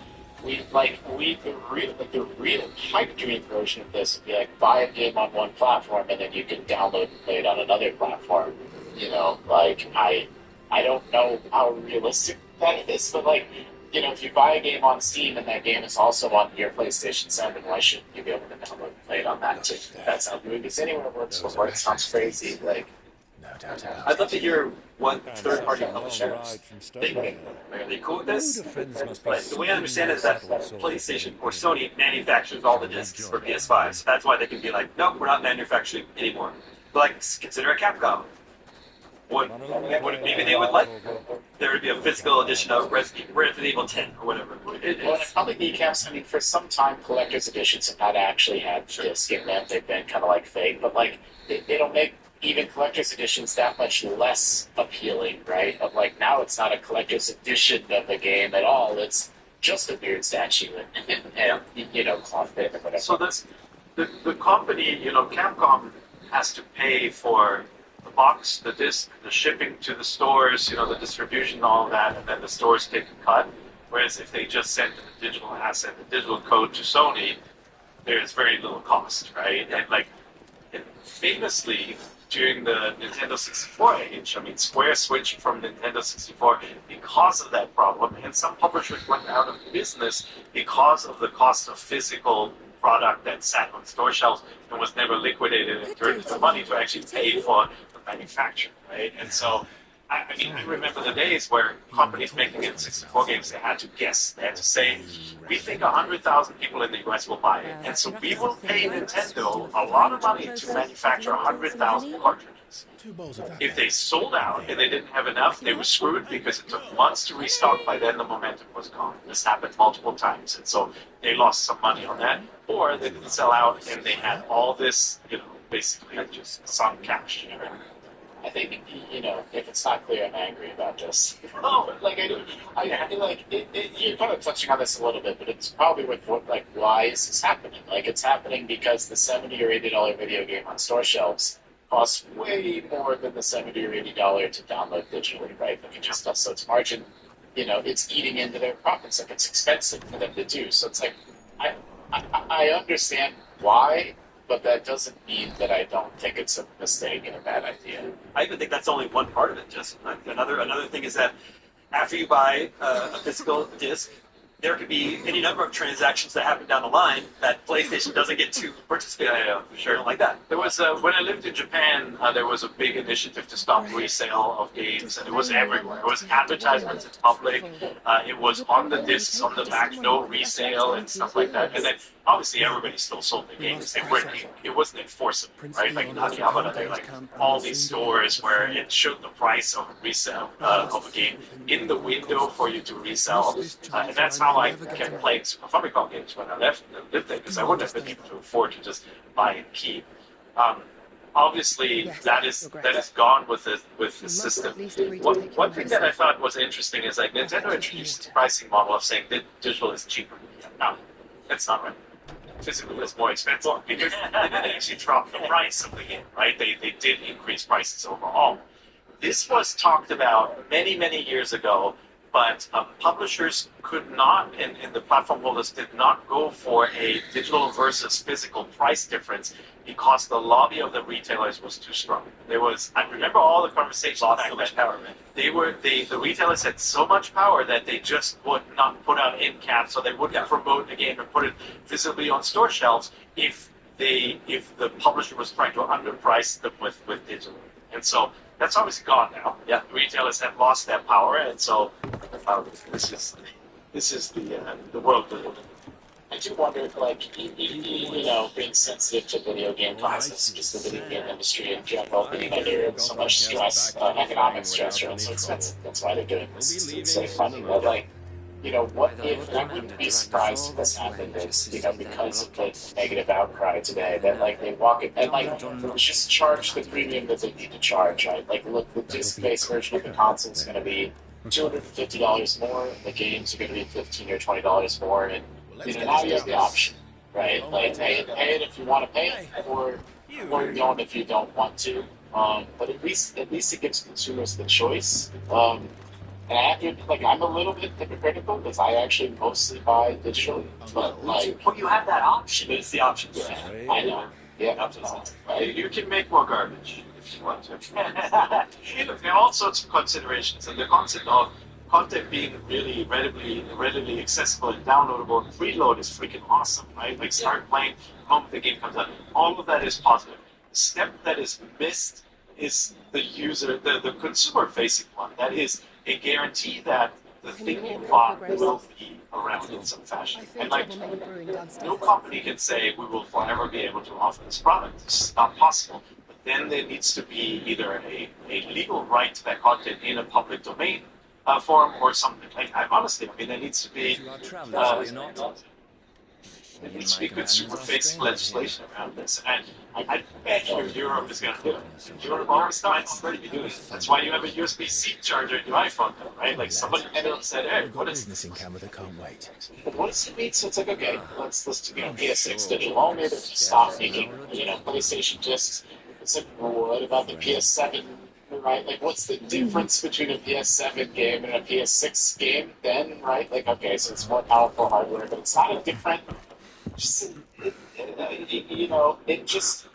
the real pipe dream version of this would be buy a game on one platform and then you can download and play it on another platform. I don't know how realistic that is, but if you buy a game on Steam and that game is also on your PlayStation 7, why shouldn't you be able to download and play it on that too? That's how Movies Anywhere works before. It sounds crazy. I'd love to hear what third-party publishers think. Are they cool with this? But the way I understand it is that PlayStation or Sony manufactures all the discs for PS5, so that's why they can be like, nope, we're not manufacturing anymore. But consider a Capcom. Maybe they would like there would be a physical edition of Resident Evil 10 or whatever. It probably kneecaps. I mean, for some time, collector's editions have not actually had disc in them. They've been kind of fake, but they don't make even collector's editions that much less appealing, right? Of now it's not a collector's edition of the game at all. It's just a weird statue and cloth bit or whatever. So the company, Capcom has to pay for the box, the disc, the shipping to the stores, the distribution, all of that, and then the stores take a cut. Whereas if they just send the digital asset, the digital code to Sony, there's very little cost, right? And famously, during the Nintendo 64 age, Square switched from Nintendo 64 because of that problem, and some publishers went out of business because of the cost of physical product that sat on store shelves and was never liquidated and turned into money to actually pay for the manufacture, right? And so, I remember the days where companies making N64 games, they had to guess. They had to say, we think 100,000 people in the US will buy it, and so we will pay Nintendo a lot of money to manufacture 100,000 cartridges. If they sold out and they didn't have enough, they were screwed because it took months to restock. By then, the momentum was gone. This happened multiple times, and so they lost some money on that. Or they didn't sell out and they had all this, basically just sunk cash. I think, if it's not clear, I'm angry about this. No, you're kind of touching on this a little bit, but it's probably why is this happening? It's happening because the $70 or $80 video game on store shelves costs way more than the $70 or $80 to download digitally, right? So its margin, it's eating into their profits. It's expensive for them to do. So it's I understand why, but that doesn't mean that I don't think it's a mistake and a bad idea. I even think that's only one part of it. Just another thing is that after you buy a physical disc, there could be any number of transactions that happen down the line that PlayStation doesn't get to participate in. Yeah, for sure. Like that. There was when I lived in Japan, there was a big initiative to stop resale of games, and it was everywhere. It was advertisements in public. It was on the discs on the back, no resale and stuff like that. And then obviously everybody still sold the games. It wasn't enforceable, right? Like Akihabara, all these stores where it showed the price of a resale of a game in the window for you to resell, and that's how I kept playing Super Famicom games when I lived there, because I wouldn't have been able to afford to just buy and keep. Obviously, that is gone with the system. One thing that I thought was interesting is Nintendo introduced this pricing model of saying that digital is cheaper. No, that's not right. Physical is more expensive because they didn't actually drop the price of the game, right? They did increase prices overall. This was talked about many, many years ago, but publishers could not, and the platform holders did not go for a digital versus physical price difference because the lobby of the retailers was too strong. I remember all the conversations back then. Power, man. The retailers had so much power that they just would not put out end caps, so they wouldn't promote the game and put it visibly on store shelves if the publisher was trying to underprice them with digital. And so that's obviously gone now. Yeah, the retailers have lost that power, and so this is the world we live in. I do wonder, being sensitive to video game prices, just the video game industry in general, being under so much stress, economic stress, right? So expensive. That's why they're doing this to save money. But you know, what if, I wouldn't be surprised if this happened is, you know, because of the negative outcry today, that, like, they walk in and, like, just charge the premium that they need to charge, right? Like, look, the disc-based version of the console is going to be $250 more, the games are going to be $15 or $20 more, and, you know, now you have the option, right? Like, pay it if you want to pay it, or don't if you don't want to. But at least it gives consumers the choice. And I have to, like, I'm a little bit hypocritical because I actually mostly buy digitally, but like, Well, you have that option. It's the option. yeah, I know. Yeah, You can make more garbage if you want to. You know, there are all sorts of considerations, and the concept of content being really readily accessible and downloadable and freeload is freaking awesome, right? Like, start playing the moment the game comes out. All of that is positive. The step that is missed is the user, the consumer-facing one. That is a guarantee that the thing you bought will be around in some fashion. And like, no company can say we will forever be able to offer this product. It's not possible. But then there needs to be either a legal right to that content in a public domain form or something. Like, honestly, I mean, there needs to be consumer-facing legislation around this, and I bet you Europe is going to do it. Europe already be doing it. That's why you have a USB-C charger in your iPhone, now, right? Like, somebody said, "Hey, what is this?" Can't wait. But what does it mean? So it's like, okay, let's you know, PS6 digital only, but just stop making, you know, PlayStation discs. It's like, well, what about the PS7? Right? Like, what's the difference between a PS7 game and a PS6 game then, right? Like, okay, so it's more powerful hardware, but it's not a different, you know, it just,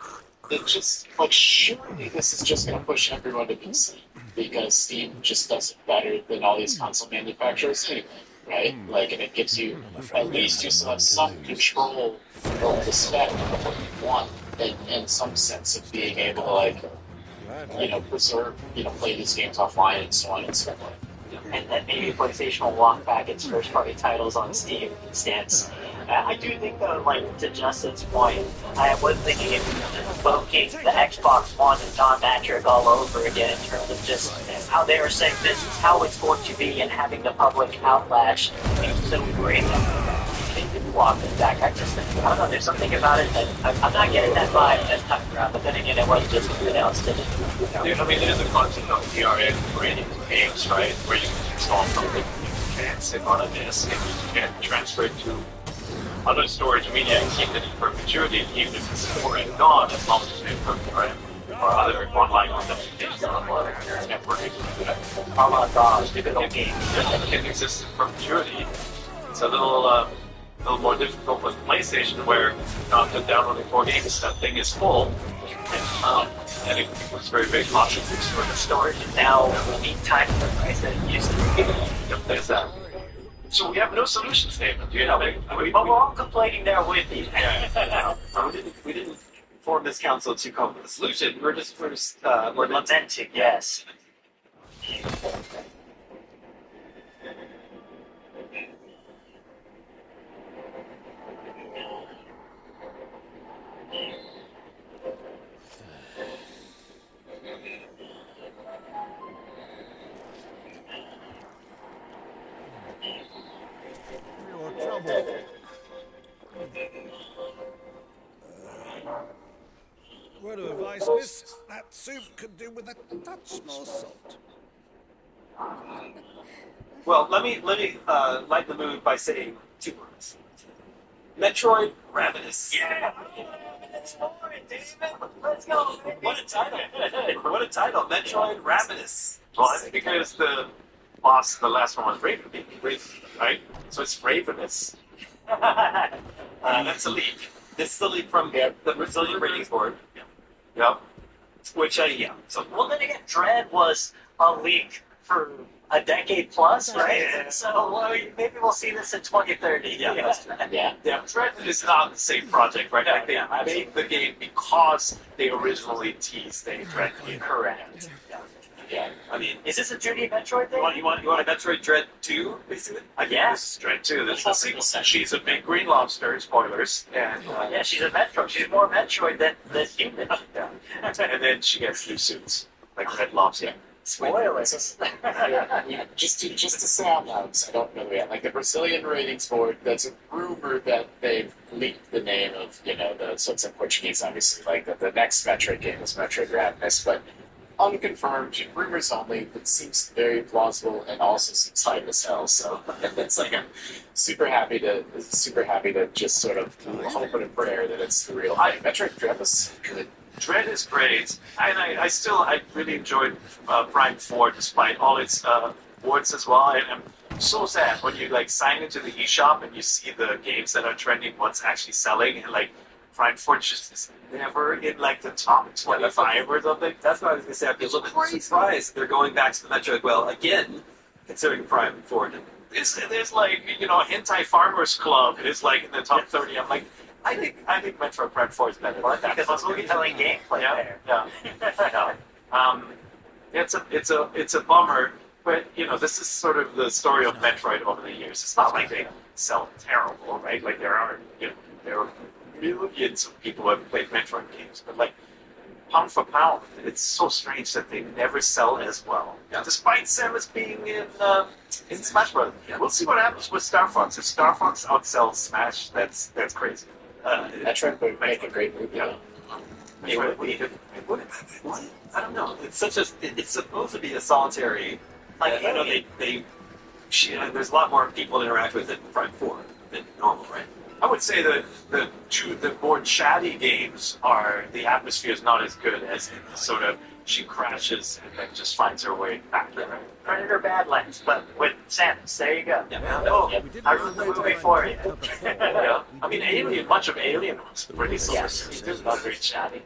like, surely this is just going to push everyone to PC, because Steam just does it better than all these console manufacturers anyway, right? Like, and it gives you, at least you still have some control over the spec of what you want, and some sense of being able to, like, you know, preserve, you know, play these games offline and so on and so forth. And then maybe PlayStation will walk back its first-party titles on Steam instance. I do think, though, like, to Justin's point, I was thinking of invoking the Xbox One and John Matrick all over again in terms of just how they were saying this is how it's going to be, and having the public outlash be so great. They didn't walk it back. I don't know, there's something about it that I'm not getting that vibe this time around, but then again, it was just announced it. I mean, there's a concept of DRM creating games, right, where you can install something, you can sit on a disk, and you can transfer it to other storage media and keep it in perpetuity, even if it's for and gone, as long as it's in perpetuity, or other online authentication or networking. Oh my gosh, typical game. It can exist in perpetuity. It's a little more difficult with PlayStation, where after downloading 4 games, that thing is full, and it was very, very cautious for the storage. And now we need time for the price that it used to be. Yep, there's that. So we have no solution statement. Do you have any? But we're all complaining there with you. We didn't form this council to come up with a solution. We're lamenting. Yes. Word of advice, miss. That soup could do with a touch more salt. Well, let me lighten the mood by saying 2 words. Metroid Ravenous. Yeah! Let's go! What a title! What a title! Metroid Ravenous. Well, I think because the last one was Raven, right? So it's Ravenous. That's a leak. This is the leak from the Brazilian ratings board. Yep. Which, yeah. So, well, then again, Dread was a leak for a decade plus, right? Yeah. So maybe we'll see this in 2030. Yeah. Dread is not the same project, right? Like, they made the game because they originally teased a Dread game. Correct. Yeah. I mean, is this a 2D Metroid thing? You want a Metroid Dread 2, basically? This is Dread 2. This is the sequel. She's a big green lobster, spoilers. And, yeah, she's a Metroid. She's more Metroid than human. And then she gets new suits, like Red Lobster. Spoilers. just to sound out, I don't know yet. Like the Brazilian ratings board, that's a rumor that they've leaked the name of, so it's in Portuguese, obviously, like the next Metroid game is Metroid Ravenous, but unconfirmed, rumors only, but seems very plausible and also seems hype as hell. So it's like I'm super happy to just sort of hope in a prayer that it's the real thing. Metroid Dread was good. Dread is great, and I really enjoyed Prime 4 despite all its warts as well. And I'm so sad when you sign into the eShop and you see the games that are trending, what's actually selling, and Prime 4 just is never in the top 25 or something. That's what I was going to say. I'm a little bit surprised they're going back to the Metroid well again, considering Prime 4. There's Hentai Farmers Club is in the top 30. I'm like, I think Metroid Prime 4 is better. Well, because it's storytelling gameplay there. It's a bummer, but this is sort of the story of Metroid over the years. It's not like they sell terrible, right? Like there are millions of people who have played Metroid games, but pound for pound, it's so strange that they never sell as well. Yeah. Despite Samus being in Smash Bros. Yeah. We'll see what happens with Star Fox. If Star Fox outsells Smash, that's crazy. Metroid would make a great movie. Yeah. I don't know. It's supposed to be a solitary. There's a lot more people to interact with in Prime 4 than normal, right? I would say that the more chatty games the atmosphere is not as good as in the sort of she crashes and then just finds her way back. Predator Badlands, but with Samus. There you go. Yeah. I ruined the movie for you. Yeah. I mean, much of Alien was pretty sort of not very chatty.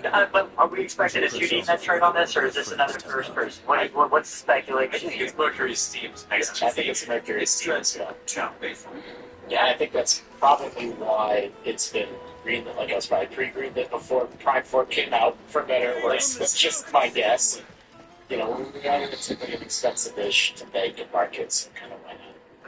But are we expecting a 2D Metroid on this, or is this another first person? What's the speculation? I think it's Mercury Steam's next. I think it's Mercury Steam's. Yeah, I think that's probably why it's been greenlit. Like I was probably pre-greenlit before Prime 4 came out, for better or worse. That's just my guess. We got it typically an expensive-ish to make in markets, and kind of why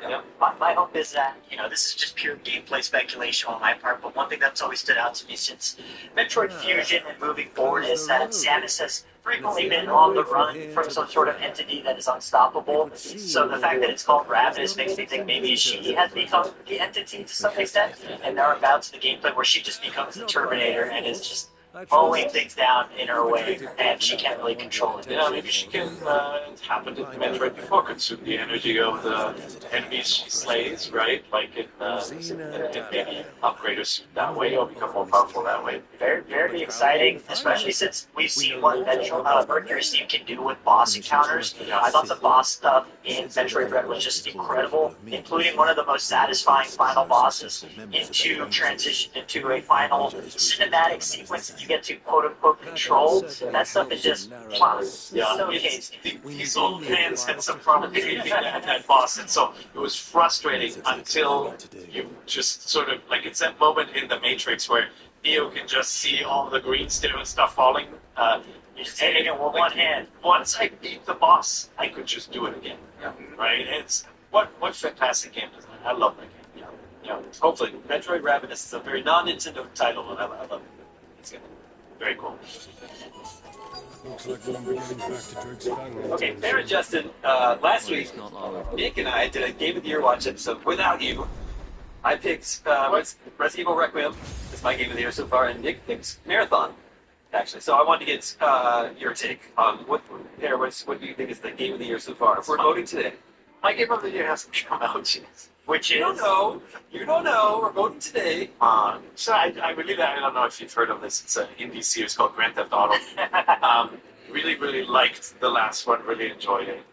not. My hope is that, this is just pure gameplay speculation on my part, but one thing that's always stood out to me since Metroid Fusion and moving forward is that Samus has frequently been on the run from some sort of entity that is unstoppable. So the fact that it's called Ravenous makes me think maybe she has become the entity to some extent, and there are bouts in the gameplay where she just becomes the Terminator and is just mowing things down in her way, and she can't really control it. Yeah, maybe she can happen to Metroid before, consume the energy of the enemies she slays, right? Maybe upgrade her suit that way or become more powerful that way. Very, very exciting, especially since we've seen what Mercury Steam can do with boss encounters. I thought the boss stuff in Metroid Dread was just incredible, including one of the most satisfying final bosses into transition into a final cinematic sequence that you get to quote-unquote control. That stuff is just showcasing. These old hands had some problem defeating that boss, and so it was frustrating until you just sort of, it's that moment in the Matrix where Neo can just see all the green stuff falling. You're just hitting it with one hand. Once I beat the boss, I could just do it again. Yeah. Right? It's what fantastic game is that? I love that game. Yeah. Hopefully, Metroid Ravenous is a very non-Nintendo title, and I love it. It's good. Very cool. Looks like I'm beginning back to Drake's family. Okay, Fair and Justin, last week, Nick and I did a Game of the Year watch episode without you. I picked Resident Evil Requiem. It's my Game of the Year so far, and Nick picked Marathon, actually. So I wanted to get your take on what do you think is the Game of the Year so far? We're voting today. My Game of the Year hasn't come out yet. Which is? You don't know. We're voting today. So I don't know if you've heard of this. It's an indie series called Grand Theft Auto. Really, really liked the last one. Really enjoyed it.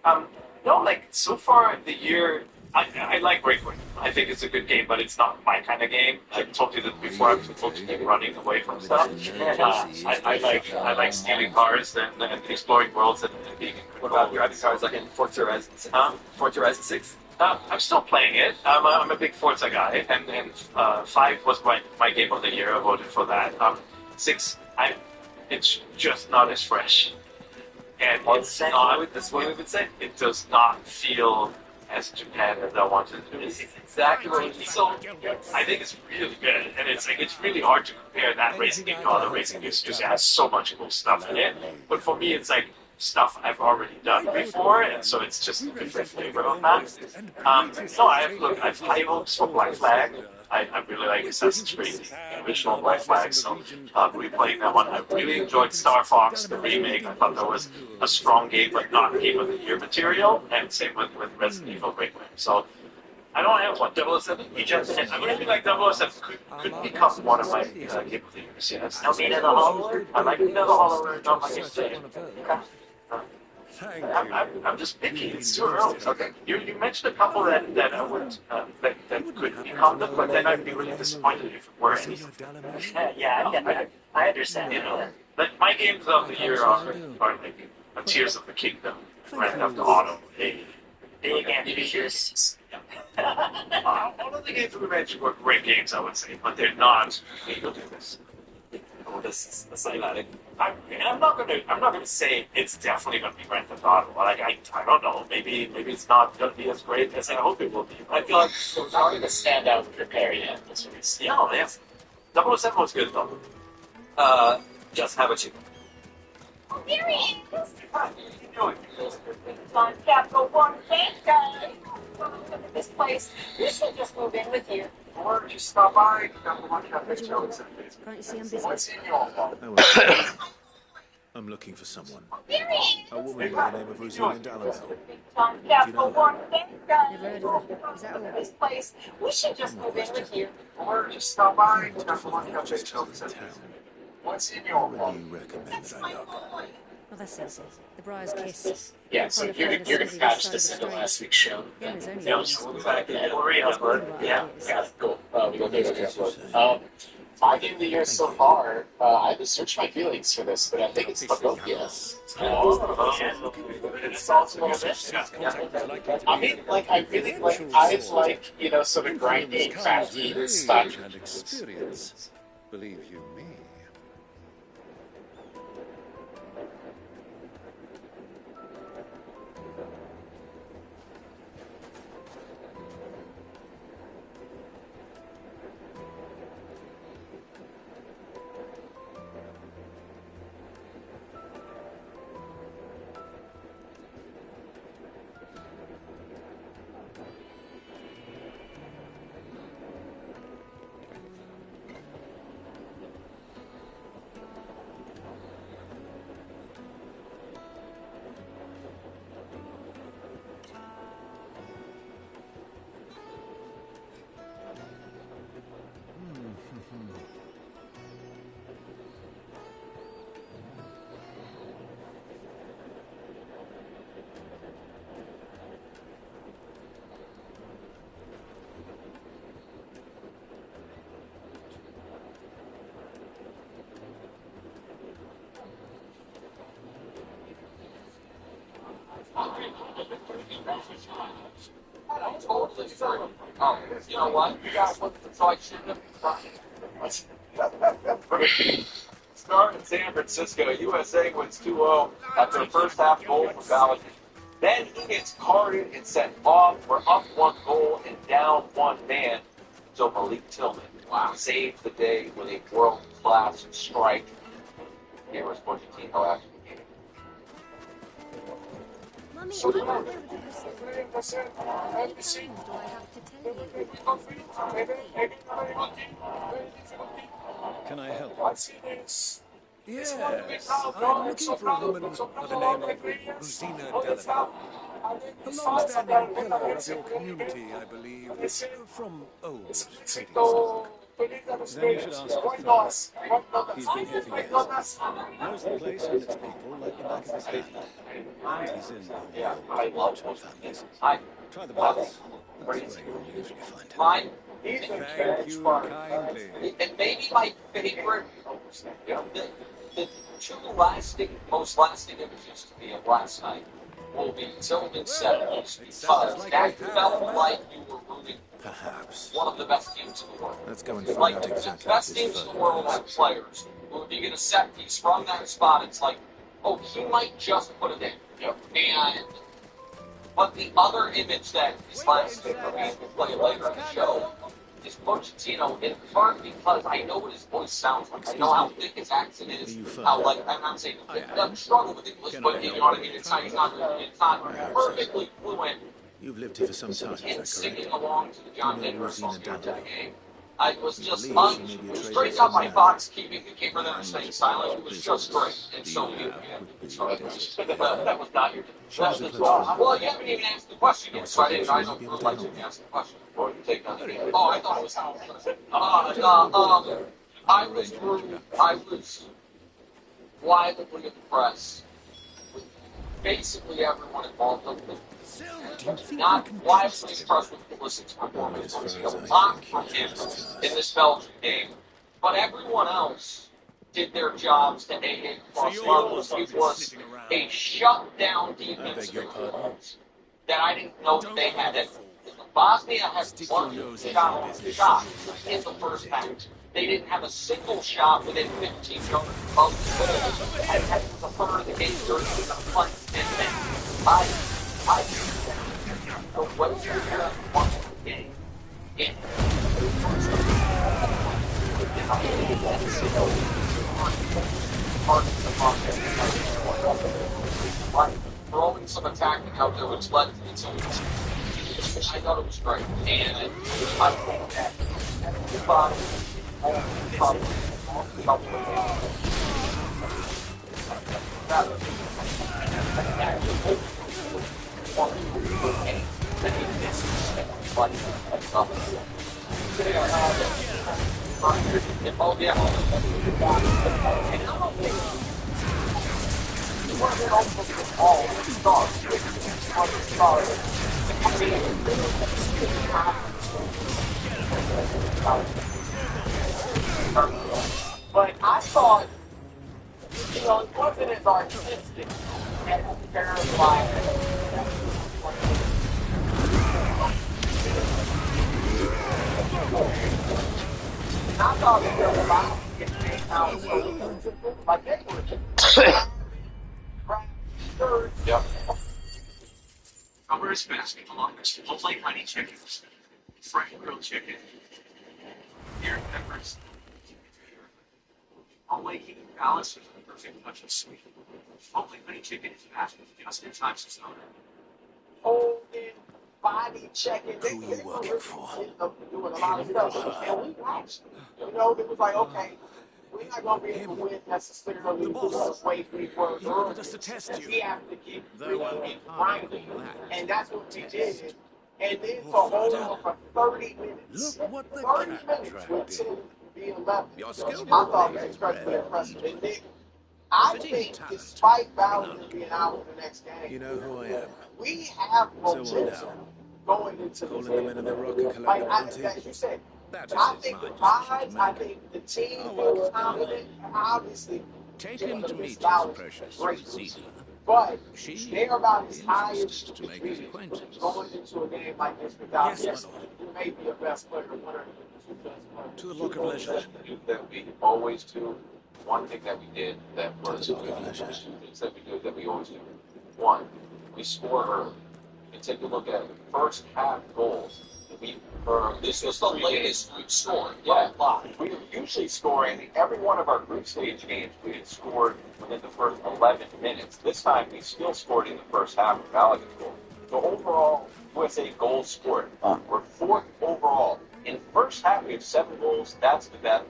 So far the year, I like Breakaway. I think it's a good game, but it's not my kind of game. I told you that before. I'm supposed to keep running away from stuff. I like stealing cars and exploring worlds and being. What about driving cars like in Forza Horizon 6? I'm still playing it. I'm a big Forza guy, and 5 was my Game of the Year. I voted for that. 6, it's just not as fresh, and that's what we would say. It does not feel as Japan as I wanted it to be. It's exactly what it is. So I think it's really good, and it's really hard to compare that racing game to other racing games because it has so much cool stuff in it. But for me, it's stuff I've already done before, and so it's just a different flavor of that. No, I've high hopes for Black Flag. I really like Assassin's Creed, the original Black Flag, so replaying that one. I really enjoyed Star Fox, the remake. I thought that was a strong game, but not Game of the Year material, and same with Resident Evil Requiem. So I don't have one. 007? I'm going to be like 007 could become one of my Game of the Years. Yes. No Mina the Hollower? I like Mina the Hollower, not like I'm just picky. It's too early. Okay. You mentioned a couple that I would that could become them, but then I'd be really disappointed if it were anything. Yeah, I understand. You know, but my games of the year are like Tears of the Kingdom, Grand Theft Auto, big ambitious. All of the games we mentioned were great games, I would say, but they're not legal to this. This is cinematic. I'm not gonna say it's definitely gonna be Grand Theft Auto. Like I don't know. Maybe it's not gonna be as great as I hope it will be. I feel like it's not gonna stand out and prepare yet. That's what it's. Yeah, yes. 007 was good though. Just how about you? Here he is. How are you doing? On Capital One Bank, guy. Look at this place. We should just move in with you. Or just stop by. Capital One Cafe. Can't you see I'm busy? What's in your phone? I'm looking for someone. Here he is. A woman by the name of Rosalind Allenbell. On Capital One Bank, guy. Never heard of her. Is that all? Look at this place. We should just move in with you. Or just stop by. Capital One Cafe. What's in your Where phone? do you recommend that I look? Well, that's easy. The Briar's Kiss. Yeah, so you're gonna patch this into last week's show. Yeah, there's only Yeah, one. we'll back in. Yeah. Yeah, cool. We go through the my game of the year so far, I haven't searched my feelings for this, but I think it's Photopia. I mean, like, I really like, sort of grindy, crafty stuff. And experience, believe you me. Oh, you know what? You guys look at the fight shooting up. Start in San Francisco. USA wins 2-0 after a first half goal from Balogun. Then he gets carded and sent off. We're up 1 goal and down 1 man. So Malik Tillman saved the day with a world-class strike. Here was Pochettino after the game. Mummy, So I'm not there with the rest of the do I have to tell you? Can I help? Yes. Yes, I'm looking for a woman by the name of Rosina Dallenbell. A long-standing pillar of your community, I believe, from old trading stock. Then you should ask for He's been here for years. Knows the place and its people like the back of his hand. And he's in the large families. Try the bus. That's where you'll usually find him. Mine. Thank you kindly. And maybe my favorite, the two most lasting images to me of last night will be Tillman 70s, because that felt like you were rooting Perhaps. one of the best teams in the world. Let's go and find Like, out the exactly best what teams this in the photo world is. have players who, if you get a set piece from that spot, it's like, oh, he might just put it in. But the other image that is lasting for me, we'll play later in the show, is Pochettino in part because I know what his voice sounds like. I know how thick his accent is. How like I'm not saying he doesn't struggle with English, but you know what I mean. It's not perfectly fluent. You've lived here for some time, And is that singing correct? along to the John Do you know Denver song Rosina to the Dudley? game. I was just She may be a straight traitor up my from box keeping the keeper there and staying silent. It was just great. And so that was not your. That was well, you haven't even asked the question yet, so I didn't. I don't really like to ask the question before you take on the game. Oh, I thought it was how. I was violently impressed with basically everyone involved in it. Not wildly impressed with Pulisic's performance. There was a lot from him in this Belgian game, but everyone else did their jobs to AA plus levels. It was a shutdown defense that I didn't know that they had. That Bosnia had one shot in the first half. They didn't have a single shot within 15 yards of the goal. And that was a third of the game. There was a punt, and I the way you're going to watch the game, like throwing some attacking out there, which led to some. I thought it was great, and I think that everybody oh yeah. And I don't think we're all stars. But I thought, you know, it wasn't as artistic as Carolina. I thought it was about to get made out like they were. Yep. Covers basketball, Chipotle honey chickens, fresh grilled chicken, carrot peppers, all making balance with the perfect touch of sweet. Chipotle honey chicken is fast with just in time Sazona. Holding, body checking. Who are you working for? Doing a lot of stuff. And we watched. You know, it was like, okay, we're not going to be able to win necessarily the way we were earlier. We have to keep grinding. And that's what we did. And then to hold on for 30 minutes. 30 minutes with 10 being 11. I thought it was incredibly impressive. And Nick, I think despite Ballard being out for the next game, you know who I am. We have momentum going into the game. Like as you said, I think the vibes, I think the team feels confident. Obviously, taken to meet his precious Rosina. But they're about as high as you can be going into a game like this without you may be a best player, one or two best players. To the lock of leisure. That we always do. One thing that we did that was two things that we do that we always do. One, we score early. And take a look at first half goals. This was the latest we've scored. Yeah, we were usually scoring every one of our group stage games. We had scored within the first 11 minutes. This time we still scored in the first half with Gallagher's goal. So overall, USA goals scored. We're fourth overall. In the first half, we have 7 goals. That's the best.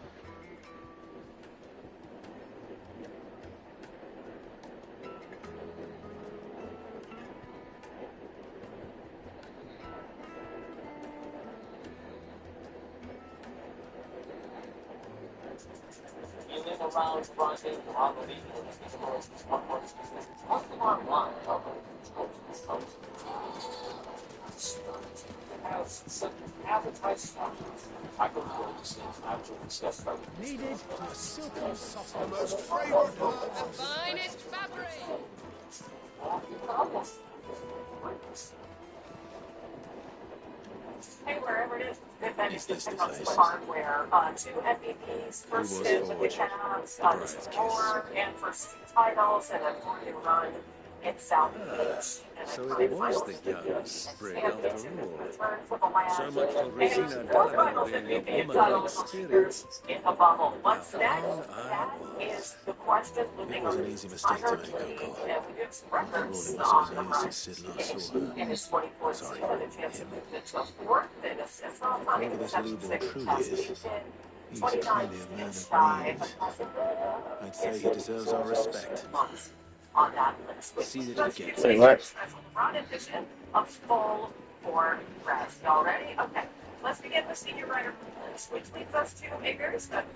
Around running on the league, what's the line? Advertise I go to the scenes after discuss them. Needed a silken soft, the most favourable, the finest fabric. Hey, wherever it is, that is the hardware. 2 MVPs, first stint with the Cavs, Moore, and first 2 titles, and a 4-year run in South Beach. So it was the young sprig after all. So much for And Rosina more Delavan finals that being we a made woman of title experience. in the bubble. What's How next? wrong I That was. is the question looming It was an over easy mistake to make, Uncle. records Rolling on was the on front since Sid last saw her. in his 24 Sorry, season, a chance to him. move into a fourth and assist on Whoever this newborn truly is, he's clearly a man of means. I'd say he deserves our respect. On that list. See that he gets Say it. what? Special run edition of Full for Rest. Y'all ready? Okay. Let's begin the senior writer list, which leads us to a very special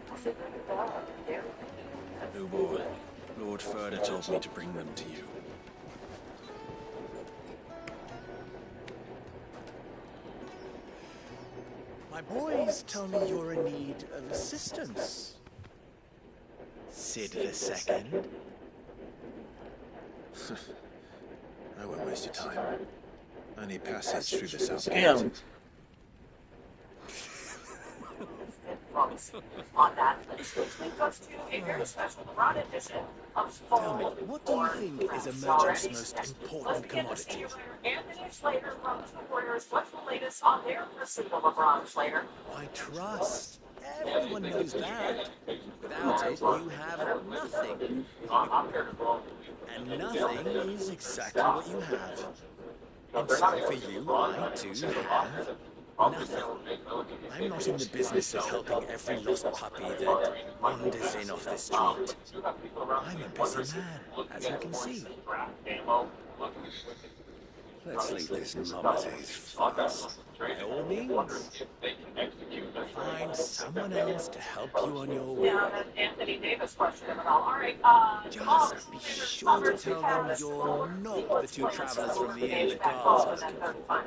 No more. Lord Furder told me to bring them to you. My boys tell me you're in need of assistance. Sid the Second. I won't waste your time. I need passage through the south Damn. gate. on that list, which leads us to a very special run edition of Full. Tell me, what do you think is a merchant's most important commodity? Anthony Slater from the Warriors. What's the latest on their pursuit of LeBron, Slater? Why, trust. Everyone knows that. Without it, you have nothing. And nothing is exactly what you have. And so for you, I too have nothing. I'm not in the business of helping every lost puppy that wanders in off the street. I'm a busy man, as you can see. Let's leave this Mummer's farce. By all means, find someone else to help you on your way. Yeah, that Anthony Davis question of it all. All right, Just be sure to tell them you're not the two travelers from the inn the guards are looking for.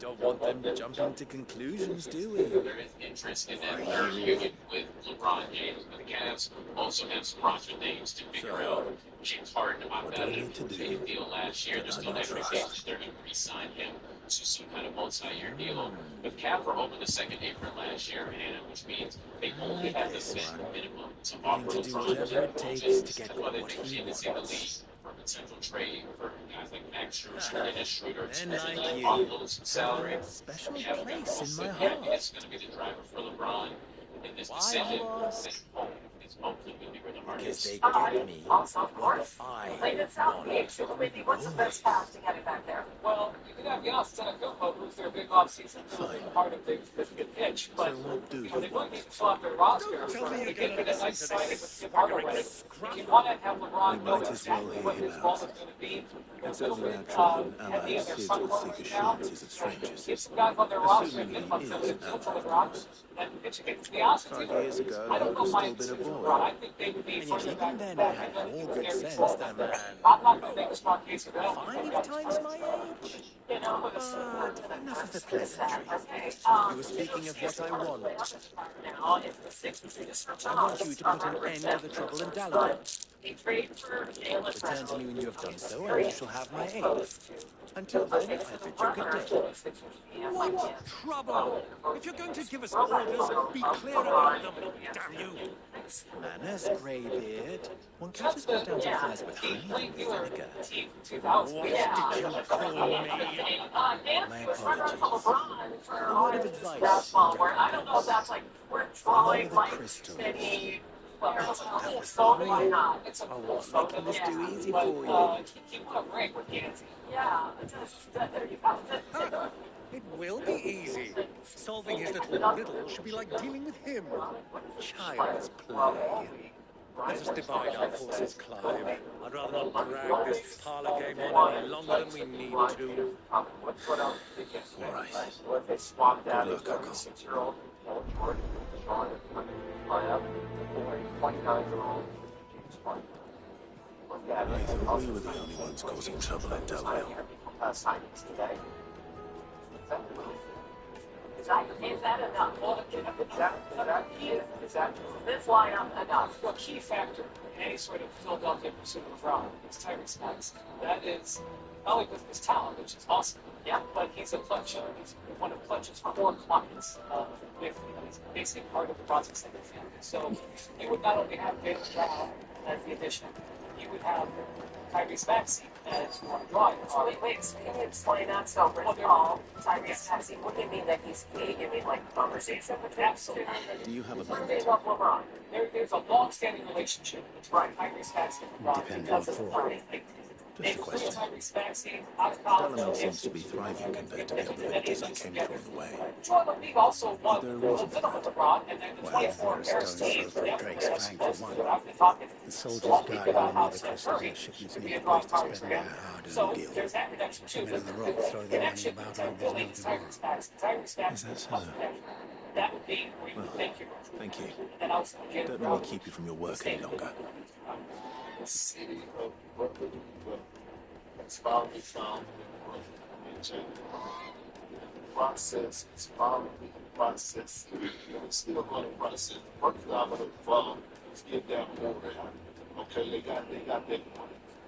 Don't want them jumping to conclusions, do we? There is interest in that third union with LeBron James, but the Cavs also have some roster names to figure out. James Harden opted out of a big deal last year. There's still an expectation they're going to re-sign him to some kind of multi-year deal. But Cavs were open the second apron last year, which means they only have the minimum to offer To do LeBron whatever it takes to get That's why they what took he him in the league wants. for potential trade for guys like Max Scherzer, Dennis Schroeder, Men and like then you offload some salary. have a special Yeah, place in so my yeah, heart. it's going to be the driver for LeBron in this Why, decision. you ask? It's hopefully going to be where the heart Because is. they get me what I Played in South Beach. Whitney, what's the best path to getting back there? Well, you could have Giannis Antetokounmpo, who's their big offseason part of the good pitch, but you know, they really need to fill out their roster. They gave me that nice signing with Tim Hardaway. If you want to have LeBron know exactly what his role is going to be, It's only natural that Heavy in allied their Sids front would row seek right now. assurances of strangers. get some guys on their roster and Assuming get them up he to is an the ally, for of LeBron. course. And to be honest with 5 you, years ago, I he don't know would my have still been a LeBron. boy. I think they would be And yet further even back then back I had than more good Gary sense Cole. than I'm not going to make a strong case for that. 5 times my age. You know, But enough of the pleasantries. okay. You were speaking of what I want. Now, if the Sixers just I want you to put an end to the trouble in Dallagan. a trade for Jalen Return to me when you have done so, and you shall have my aid. Reynolds. Until then, I bid you good day. What trouble? If you're going to give us orders, be clear about them, damn you. Manners, Greybeard. One can just put down some flies with honey than with vinegar. What did you call me? My apologies. A word of advice. I don't know if that's like we're drawing the like crystals. many. That was So the why dream. not? It's a I cool was photo. making this too easy But for you. he won a break with Yancy. Yeah, there you go. It will be easy. Solving his little riddle should be like dealing with him. Child's play. Let us divide our forces, Clive. I'd rather not drag this parlor game on any longer than we need to. All right. Good luck, Uncle. 6-year-old Jordan, Sean, lineup, 29-year-old James Harden. I thought we were the only ones causing trouble at Delaware. Signings today. Is that enough? Well, Is that this lineup enough? Well, key factor in any sort of Philadelphia pursuit of LeBron is Tyrese Maxey. That is not only with his talent, which is awesome, Yeah. but he's he's one of Clutch's core clients. He's basically part of the process of the family. So you would not only have Jalen Brown as the addition, you would have Tyrese Maxey as one driver. Can you explain that? So, first of all, Tyrese Maxey, what do you mean that he's key? You mean like conversation between Absolutely. Do you have a They love LeBron. There's a long-standing relationship between Tyrese Maxey and LeBron because of money. Just a question. Tyrese Maxey out of college. Delamere seems to be thriving compared to the other villagers I came through on the way. Joel Embiid also won There a is little bit of LeBron, and then the Well, 24 there is Bears stones team. thrown for Drake's fang for one. I've been talking The soldiers all week guarding about the how near the Steph crystals Curry and the shipments should be need a a draw place to card spend their for him. hard-earned So gil. there's that connection too. Men on the rock throw their money Connection about between like there's Philly no and tomorrow. Tyrese Maxey. Tyrese Maxey Is that plus so? connection. That would be where you Well, think you're thank you. and I was again, Don't let me keep you from your work any longer. The city of Brooklyn, it's finally found in Brooklyn. The process is finally process. It's still going to process. Brooklyn, I'm going to get that water out. Okay, they got that money.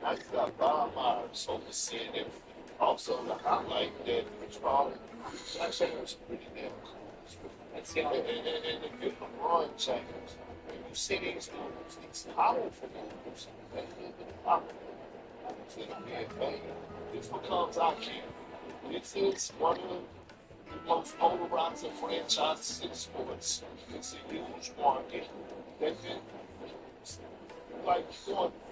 Now you got Bob Myers overseeing everything. Also, the highlight that Charlie Jackson was pretty damn cool. And the good LeBron James. When you see these moves, these powerful moves, that this becomes our key. This is one of the most polarizing franchises in sports. It's a huge market. They've been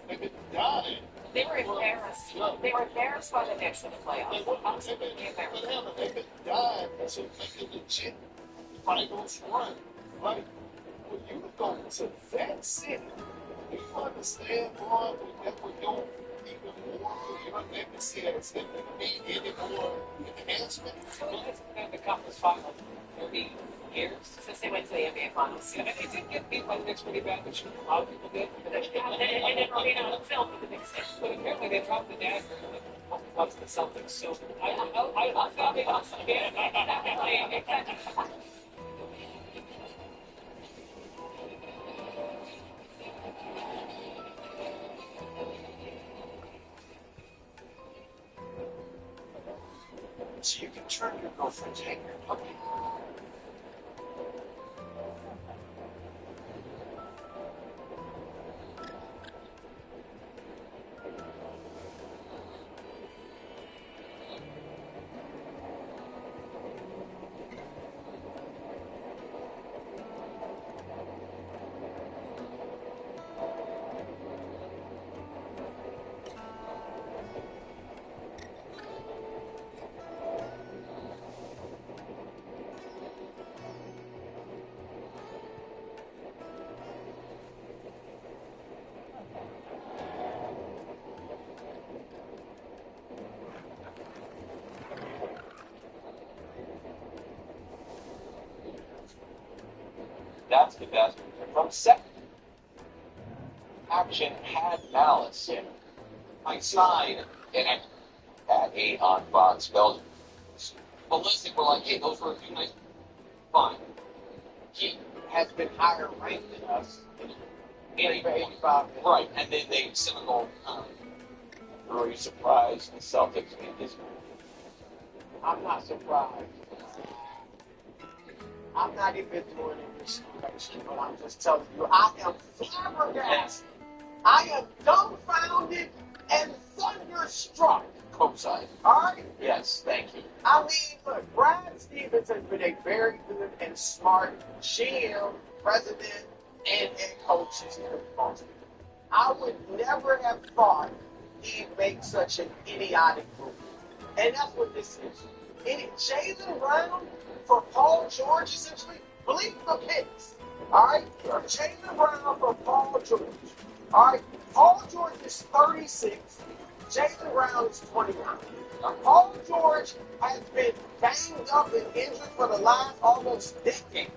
they've been dying. They were embarrassed. They were embarrassed by the Knicks in the playoffs. They've been dying to make a legit finals run. Like, when you go to that city, you understand, boy, that would go even more for your legacy as it would be any more enhancement. The conference final 30 years Since they went to the NBA Finals. and they did get beat by the Knicks pretty bad, which a lot of people did. But And then Marino on film with the Knicks. but apparently they dropped the dagger when it comes to the Celtics. So I thought they lost again. So you can turn your girlfriend's hate your puppy. That's the best. From second, action had malice in it. I signed and at 8 on Fox Belgium. Ballistic were like, hey, those were a few nice. Fine. He has been higher ranked than us. In 85. Right, and then they cynical. Were you surprised the Celtics in this move? I'm not surprised. I'm not even doing it this question, but I'm just telling you, I am flabbergasted. I am dumbfounded and thunderstruck. Cosign. All right? Yes, thank you. I mean, look, Brad Stevens has been a very good and smart GM, president, and coach here at Boston. I would never have thought he'd make such an idiotic move. And that's what this is. Jaylen Brown for Paul George, essentially. Believe the picks. All right? Jaylen Brown for Paul George. All right? Paul George is 36. Jaylen Brown is 29. Now, Paul George has been banged up and injured for the last almost decade.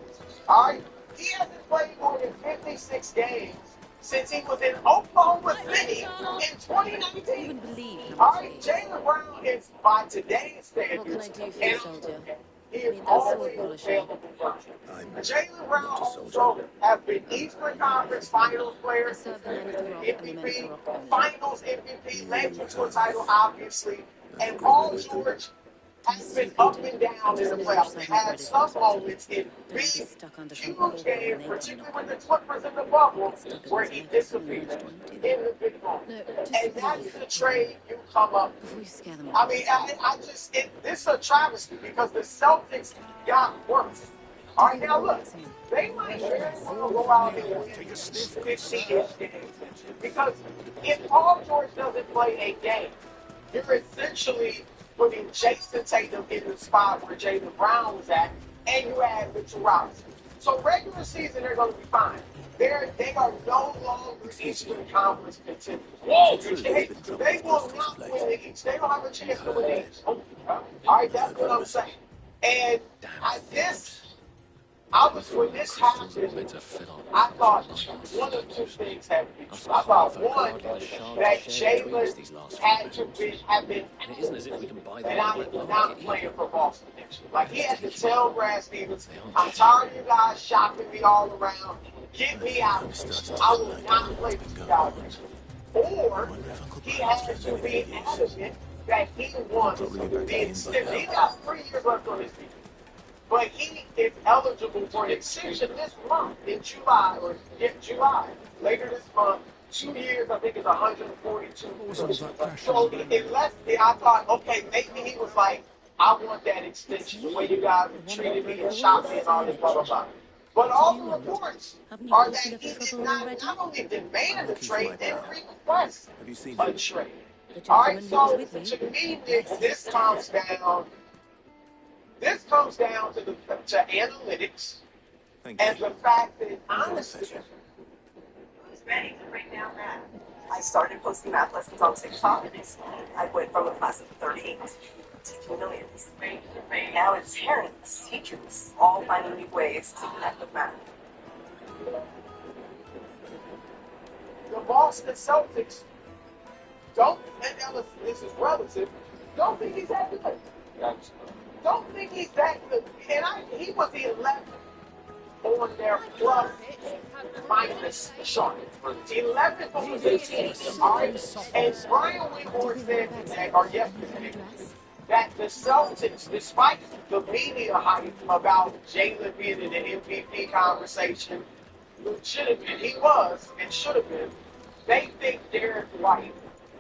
All right? He hasn't played more than 56 games since he was in Oklahoma City in 2019. All right, Jaylen Brown is, by today's standards, he is always available version. Jaylen Brown also has been Eastern Conference Finals player, MVP, Finals MVP, led you to a title, obviously. And Paul George has been up and down in the playoffs. They had some moments in big, huge games, particularly with the Clippers in the bubble, where he disappeared in the big moment. And that's the trade you come up with. I mean, this is a travesty because the Celtics got worse. All right, now look, they might very well go out and win 15-ish games. Because if Paul George doesn't play a game, you're essentially putting Jason Tatum in the spot where Jaylen Brown was at, and you add Mitchell Robinson. So regular season, they're going to be fine. They are no longer Eastern Conference contenders. Whoa, they will not win the East. They don't have a chance to win the East. All right, that's what I'm saying. And when this happened, I thought one of two things had to be true. I thought, one, that Jaylen had to have been not playing for Boston next year. Like, he had to tell Brad Stevens, I'm tired of you guys shopping me all around. Get me out. I will not play for you guys next year. Or he had to be adamant that he wants the extension. He got 3 years left on his deal. But he is eligible for an extension this month in July, later this month. 2 years, I think it's 142. So unless I thought, okay, maybe he was like, I want that extension, the way you guys have treated me and shot me and all this, blah, blah, blah. But all the reports are that he did not only demand a trade, then request a trade. All right, so to me, this comes down to analytics and the fact that, honestly, who's ready to break down math? I started posting math lessons on TikTok. I went from a class of 38 to millions. Now it's parents, teachers, all finding new ways to connect with math. The Boston Celtics don't, and this is relative, don't think he's that good. Don't think he's that good. And he was the 11th on their plus minus chart. 11th on the 15th. All right? And Brian Windhorst said today, or yesterday, that the Celtics, despite the media hype about Jaylen being in the MVP conversation, which should have been, he was and should have been, they think Derek White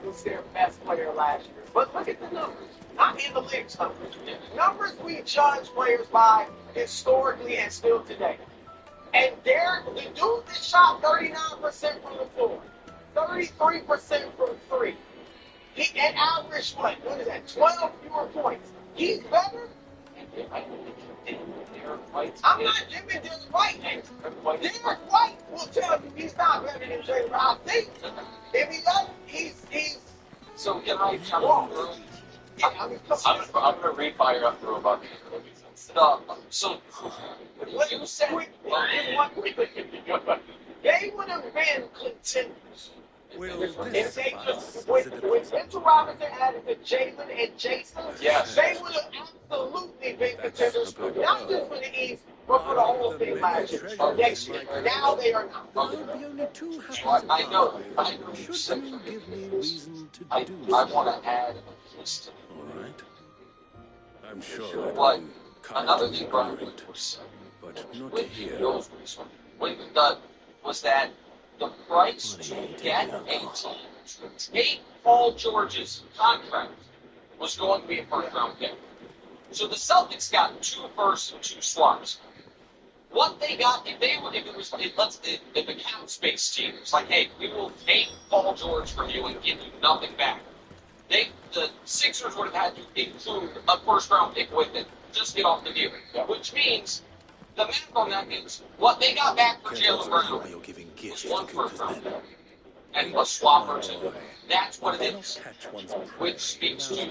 was their best player last year. But look at the numbers. Not analytics numbers. Numbers we judge players by historically and still today. And the dude that shot 39% from the floor, 33% from three. He averaged what is that? 12 fewer points. He's better. I'm not giving Derek White names. Derek White will tell you he's not better than Jaylen Brown. I think if he doesn't, he's. So can I challenge Brew? I'm going to refire up Brew about these. So, what you said, they would have been contenders. If they just, with Mitchell Robinson added to Jaylen and Jason, yes, they would have absolutely been contenders, not just for the East, but for the whole thing last year, or next year. Now they are not. I know you said I want to add a piece to it. All right. I'm sure. But another thing Brian was was that the price to get a team to take Paul George's contract was going to be a first-round pick. So the Celtics got 2 firsts and 2 swaps. What they got, if the cap space team was like, hey, we will take Paul George from you and give you nothing back. The Sixers would have had to include a first-round pick with it, just get off the deal. Which means the math on that is what they got back for Jaylen Brown was 1 first-round pick and a swap or 2. That's what it is. Which speaks to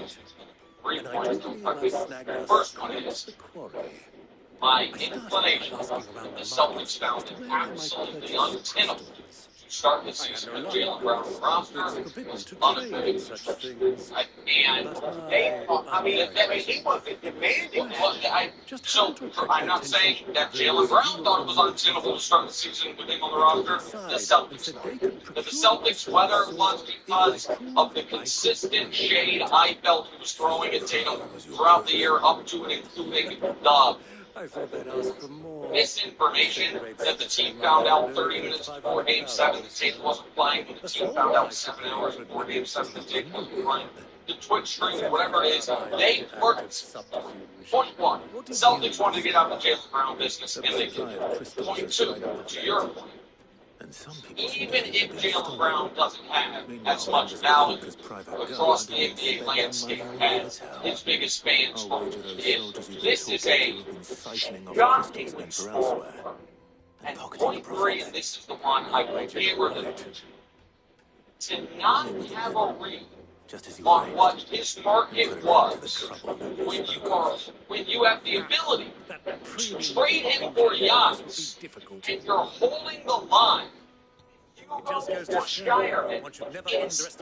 3 points. The first one is my inclination that the Celtics found it absolutely untenable to start the season with Jaylen Brown on the roster was unaffected. And he wasn't demanding that. I'm not saying that Jaylen Brown thought it was untenable to start the season with him on the roster. The Celtics thought. The Celtics, whether it was because of the consistent shade I felt he was throwing at Tatum throughout the year, up to and including the misinformation that the team found out 30 minutes before Game 7 that Tatum wasn't playing, when the team found out 7 hours before Game 7 that Tatum wasn't playing, the Twitch stream, whatever it is, they worked. Point one, Celtics wanted to get out of the Jaylen Brown business, and they did. Point two, to your point, even if Jaylen Brown doesn't have as much value across the NBA landscape as his biggest fans hold, this is a shockingly strong. And point three, and this is the one I will hammer the to not have a read on what his market was when you have the ability to trade him for Giannis and you're holding the line. Hugo or Shireman is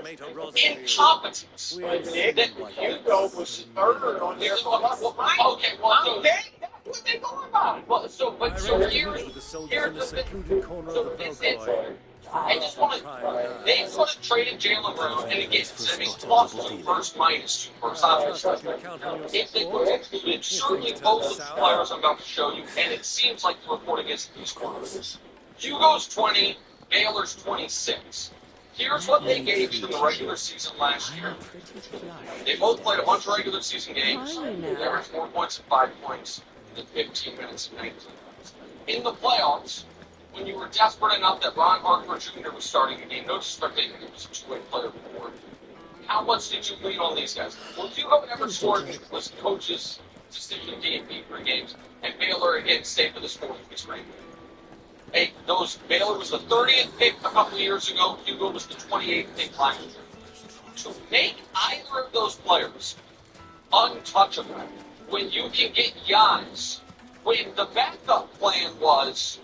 incompetence. Hugo was third on their okay, well, that's what they go about. Well, so here's the thing. So this is. I just want to. They could have traded Jaylen Brown and again, plus 2 first, minus 2 first, obviously. If they would have included certainly both of the players I'm about to show you, and it seems like the reporting is these quantities. Hugo's 20, Baylor's 26. Here's what they gave from the regular season last year. They both played a bunch of regular season games. They averaged 4 points and 5 points in 15 minutes and 19 minutes. In the playoffs, when you were desperate enough that Ron Harper Jr. was starting the game, no disrespect, he was a two-way player before. How much did you lean on these guys? Well, Hugo never scored was coach's decision DNP for games, and Baylor again stayed for the scoring screen. Hey, Baylor was the 30th pick a couple of years ago. Hugo was the 28th pick last year. To make either of those players untouchable, when you can get Giannis, when the backup plan was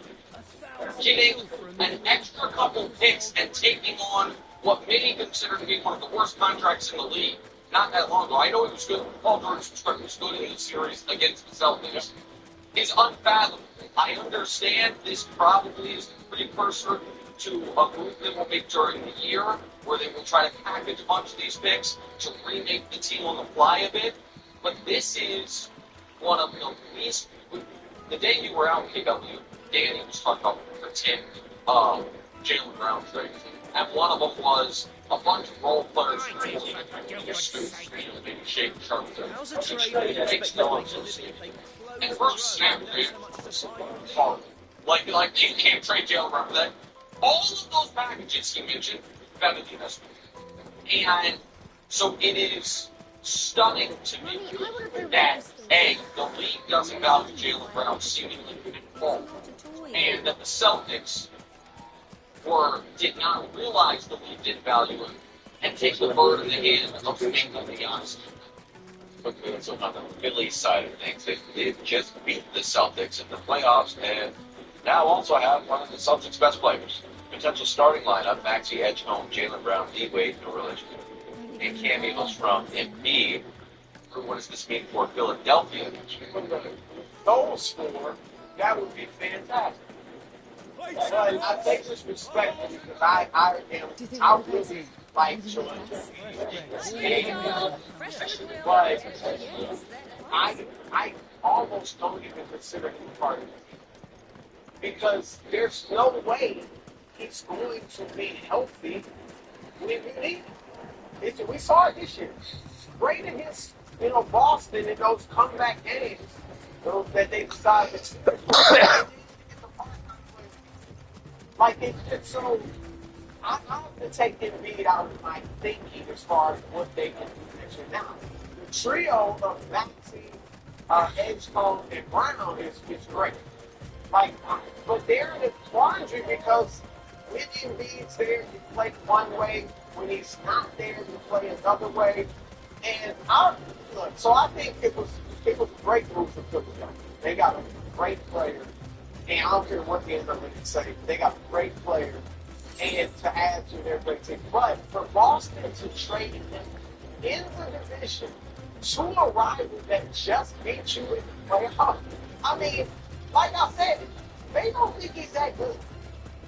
getting an extra couple picks and taking on what many consider to be one of the worst contracts in the league not that long ago. I know he was good. Paul George was good in the series against the Celtics. Is unfathomable. I understand this probably is a precursor to a move they will make during the year where they will try to package a bunch of these picks to remake the team on the fly a bit. But this is one of the least. The day you were out, KW, Danny was talking about pretend Jaylen Brown trades, and one of them was a bunch of role players maybe Shake Charlton. It makes no sense. And Bruce snapped it hard. Like you can't trade Jaylen Brown for that. All of those packages he mentioned, better than this one. And so it is stunning to me that A, the league doesn't value Jaylen Brown seemingly in full, and that the Celtics did not realize the league didn't value him and take the bird in the hand of making the honest. Quickly, so on the Middle East side of things, they did just beat the Celtics in the playoffs, and now also have one of the Celtics' best players. Potential starting lineup: Maxey Edgecombe, Jaylen Brown, D Wade, no relation, and cameos from Embiid. What does this mean for Philadelphia? Goal scorer, that would be fantastic. But I take this respect because I really like George. But I almost don't even consider him part of it. Because there's no way he's going to be healthy when you need him. We saw it this year. Great in his, Boston in those comeback games that they decided to like it's just so. I have to take Embiid out of my thinking as far as what they can do now. The trio of Maxey, Edgecombe, and Brown is great. But they're in a quandary because when Embiid's there, you play one way. When he's not there, you play another way. And so I think it was a great move for Philadelphia. They got a great player. And I don't care what the analytics say, they got a great player and to add to their great team. But for Boston to trade him in the division two rivals that just beat you in the playoffs. I mean, like I said, they don't think he's that good.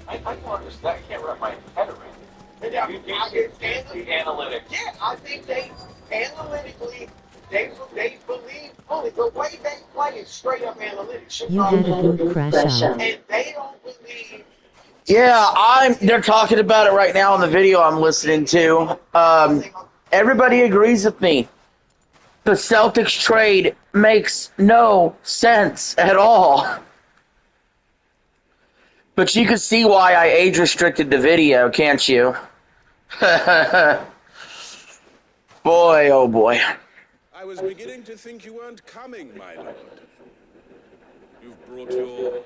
I don't understand. I can't wrap my head around it. The analytics. Yeah, I think they analytically they believe fully. The way they play is straight up analytics. You had a good crash out. And they don't believe. Yeah, they're talking about it right now in the video I'm listening to. Everybody agrees with me. The Celtics trade makes no sense at all. But you can see why I age-restricted the video, can't you? Boy, oh boy. I was beginning to think you weren't coming, my lord. You've brought your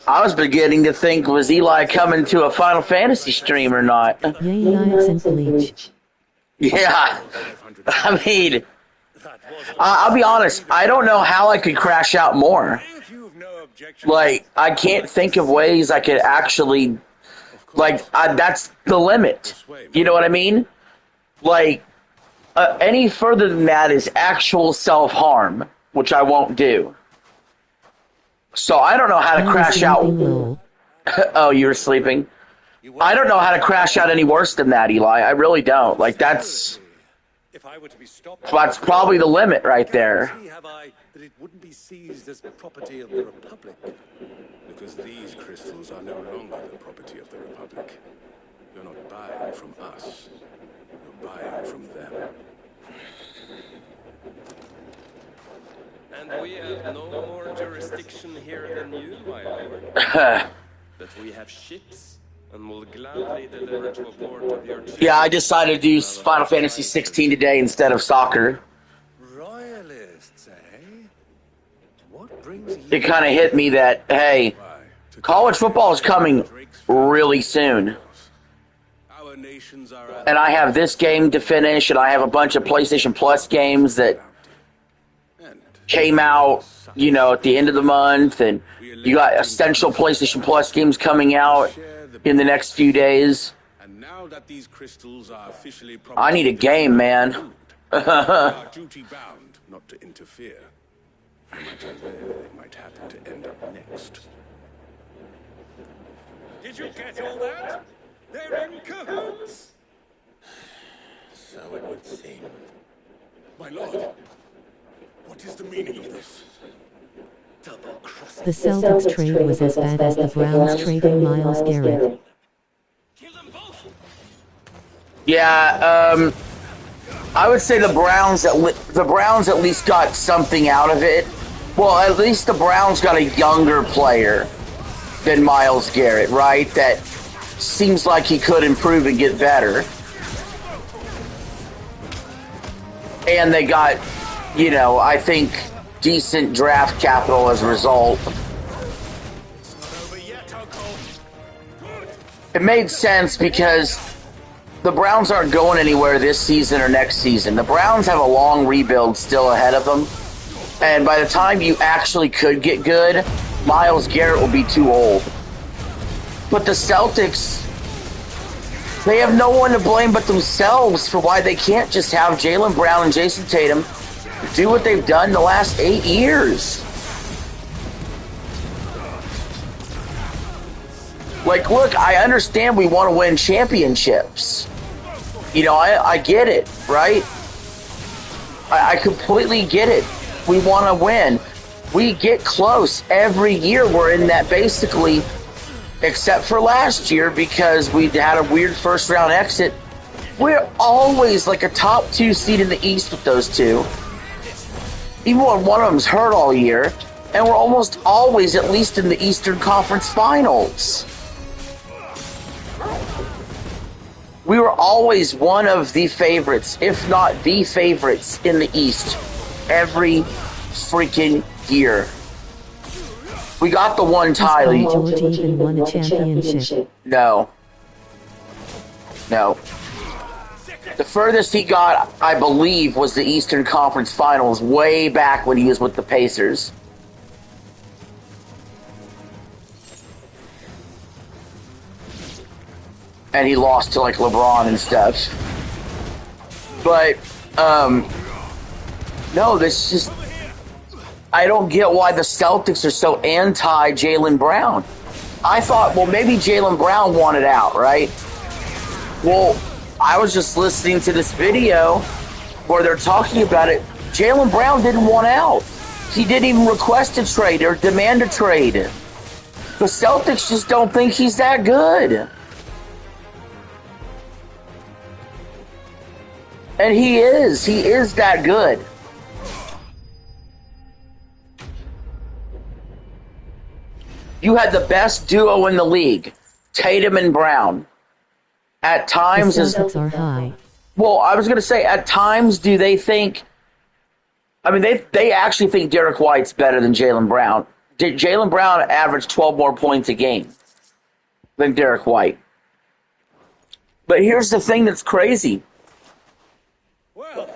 I was beginning to think, was Eli coming to a Final Fantasy stream or not? Yay, knives and bleach. Yeah. I mean, I'll be honest, I don't know how I could crash out more. Like, I can't think of ways I could actually, like, that's the limit. You know what I mean? Like, any further than that is actual self-harm, which I won't do. So I don't know how to crash out. Oh, you were sleeping? I don't know how to crash out any worse than that, Eli. I really don't. Like, that's probably the limit right there. that it wouldn't be seized as property of the Republic. Because these crystals are no longer the property of the Republic. You're not buying from us. You're buying from them. And we have no more jurisdiction here than you, my lord. But we have ships, and will gladly deliver to a port of your choice. Yeah, I decided to use Final Fantasy 16 today instead of soccer. Royalists, eh? What brings you... It kind of hit me that, hey, college football is coming really soon. And I have this game to finish, and I have a bunch of PlayStation Plus games that came out, you know, at the end of the month, and you got essential PlayStation Plus games coming out in the next few days. I need a game, man. Duty bound not to interfere. No matter where they might happen to end up next. Did you get all that? They're in cahoots. So it would seem. My lord, what is the meaning of this? The Celtics trade was as bad as the Browns trading Myles Garrett. Yeah, I would say the Browns at least got something out of it. Well, at least the Browns got a younger player than Myles Garrett, right? That seems like he could improve and get better. And they got, you know, I think decent draft capital as a result. It made sense because the Browns aren't going anywhere this season or next season. The Browns have a long rebuild still ahead of them. And by the time you actually could get good, Myles Garrett will be too old. But the Celtics, they have no one to blame but themselves for why they can't just have Jaylen Brown and Jason Tatum do what they've done the last 8 years. Like, look, I understand we want to win championships. You know, I get it, right? I completely get it. We want to win. We get close every year. We're in that basically, except for last year because we had a weird first round exit. We're always like a top 2 seed in the East with those two. Even when one of them's hurt all year. And we're almost always at least in the Eastern Conference Finals. We were always one of the favorites, if not the favorites, in the East. Every freaking year. We got the one title. George even won a championship. No. No. The furthest he got, I believe, was the Eastern Conference Finals way back when he was with the Pacers. And he lost to, like, LeBron and stuff. But, No, this just... I don't get why the Celtics are so anti-Jaylen Brown. I thought, well, maybe Jaylen Brown wanted out, right? Well, I was just listening to this video where they're talking about it. Jaylen Brown didn't want out. He didn't even request a trade or demand a trade. The Celtics just don't think he's that good. And he is. He is that good. You had the best duo in the league, Tatum and Brown. At times, the Celtics are high. Well, I was going to say, at times, do they think? I mean, they actually think Derek White's better than Jaylen Brown. Jaylen Brown averaged 12 more points a game than Derek White. But here's the thing that's crazy. Well,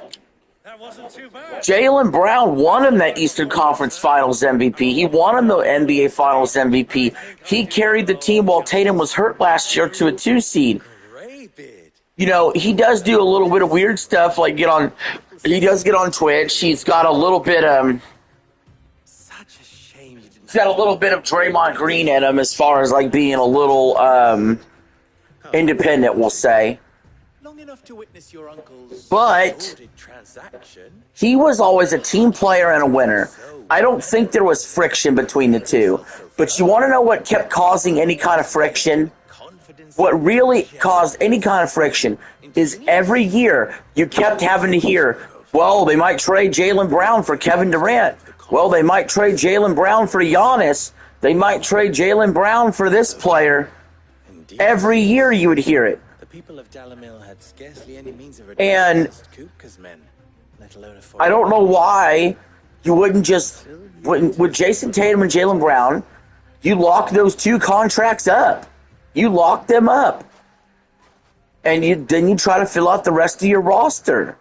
that wasn't too bad. Jaylen Brown won him that Eastern Conference Finals MVP. He won him the NBA Finals MVP. He carried the team while Tatum was hurt last year to a 2 seed. You know, he does do a little bit of weird stuff, like he does get on Twitch. He's got a little bit he's got a little bit of Draymond Green in him as far as like being a little independent, we'll say. To witness your uncle's But transaction. He was always a team player and a winner. I don't think there was friction between the two. But you want to know what kept causing any kind of friction? What really caused any kind of friction is every year you kept having to hear, well, they might trade Jaylen Brown for Kevin Durant. Well, they might trade Jaylen Brown for Giannis. They might trade Jaylen Brown for this player. Every year you would hear it. People of Dalamil had scarcely any means of And men, let alone I don't know why you wouldn't just, with Jason Tatum and Jaylen Brown, you lock those 2 contracts up. You lock them up. And then you try to fill out the rest of your roster.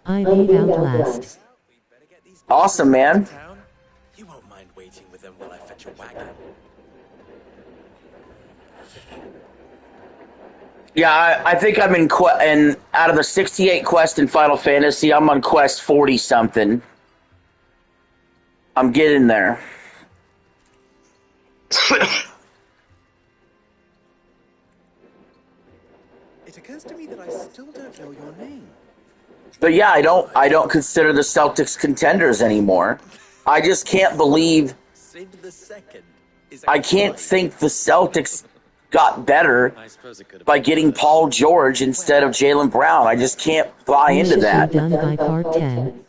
I made out last. Awesome, man. You won't mind waiting with them while I fetch a wagon. Yeah, I think I'm in out of the 68 quests in Final Fantasy, I'm on quest 40-something. I'm getting there. It occurs to me that I still don't know your name. But yeah, I don't consider the Celtics contenders anymore. I just can't believe I can't think the Celtics got better by getting Paul George instead of Jaylen Brown. I just can't buy into that. Done by part 10.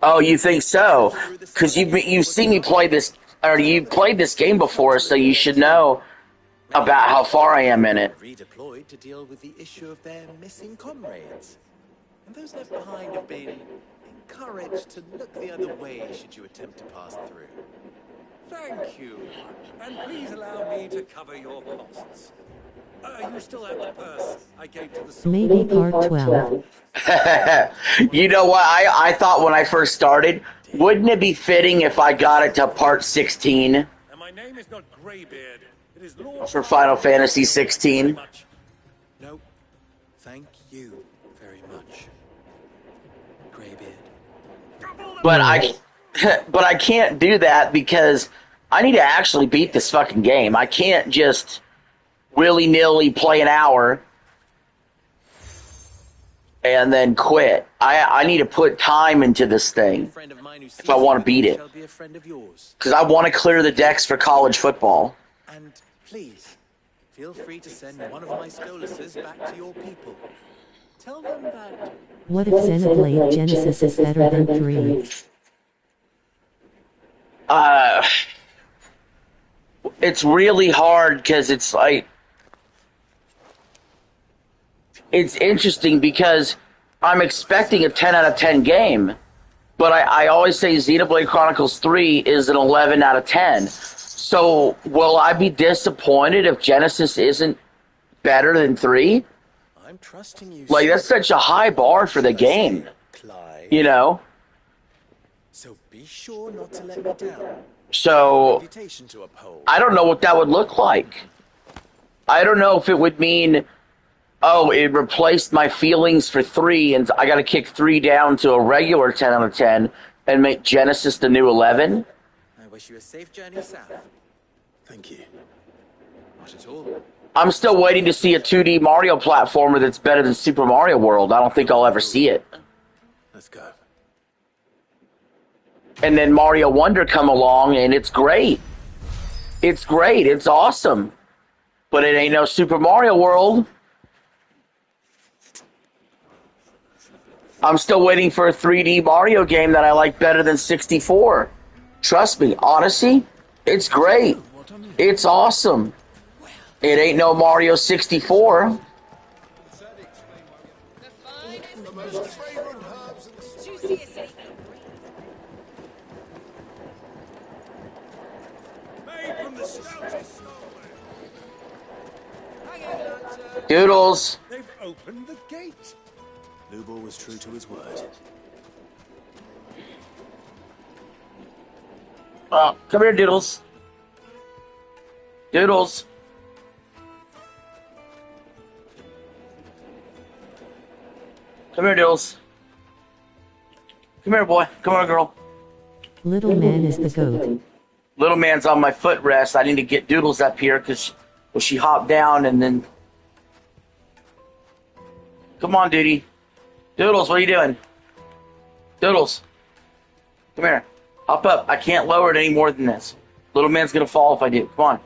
Oh, you think so? Because you've seen me play this, or you played this game before, so you should know about how far I am in it. Redeployed to deal with the issue of their missing comrades. And those left behind have been encouraged to look the other way should you attempt to pass through. Thank you. And please allow me to cover your costs. You still have the purse I gave to the Maybe part 12. You know what? I thought when I first started, wouldn't it be fitting if I got it to part 16? And my name is not Greybeard. It is Lord For Final Fantasy 16. No, thank you very much, Greybeard. But I can't do that because I need to actually beat this fucking game. I can't just willy-nilly play an hour and then quit. I need to put time into this thing if I want to beat it. Because I want to clear the decks for college football. And please, feel free to send one of my Stoluses back to your people. Tell them that... What if Xenoblade Genesis is better than 3? It's really hard because it's like... It's interesting because I'm expecting a 10 out of 10 game, but I always say Xenoblade Chronicles 3 is an 11 out of 10. So will I be disappointed if Genesis isn't better than 3? I'm trusting you. Like, that's such a high bar for the game, you know? So be sure not to let me down. So I don't know what that would look like. I don't know if it would mean oh, it replaced my feelings for 3, and I got to kick 3 down to a regular 10 out of 10 and make Genesis the new 11. I wish you a safe journey south. Thank you. Not at all. I'm still waiting to see a 2D Mario platformer that's better than Super Mario World. I don't think I'll ever see it. Let's go. And then Mario Wonder come along, and it's great. It's great. It's awesome. But it ain't no Super Mario World. I'm still waiting for a 3D Mario game that I like better than 64. Trust me, Odyssey, it's great. It's awesome. It ain't no Mario 64. Doodles. They've opened the gate. Lubor was true to his word. Oh, come here, Doodles. Doodles. Come here, Doodles. Come here, boy. Come on, girl. Little man is the goat. Little man's on my footrest. I need to get Doodles up here because she hopped down and then... Come on, Duty. Doodles, what are you doing? Doodles. Come here. Hop up. I can't lower it any more than this. Little man's going to fall if I do. Come on.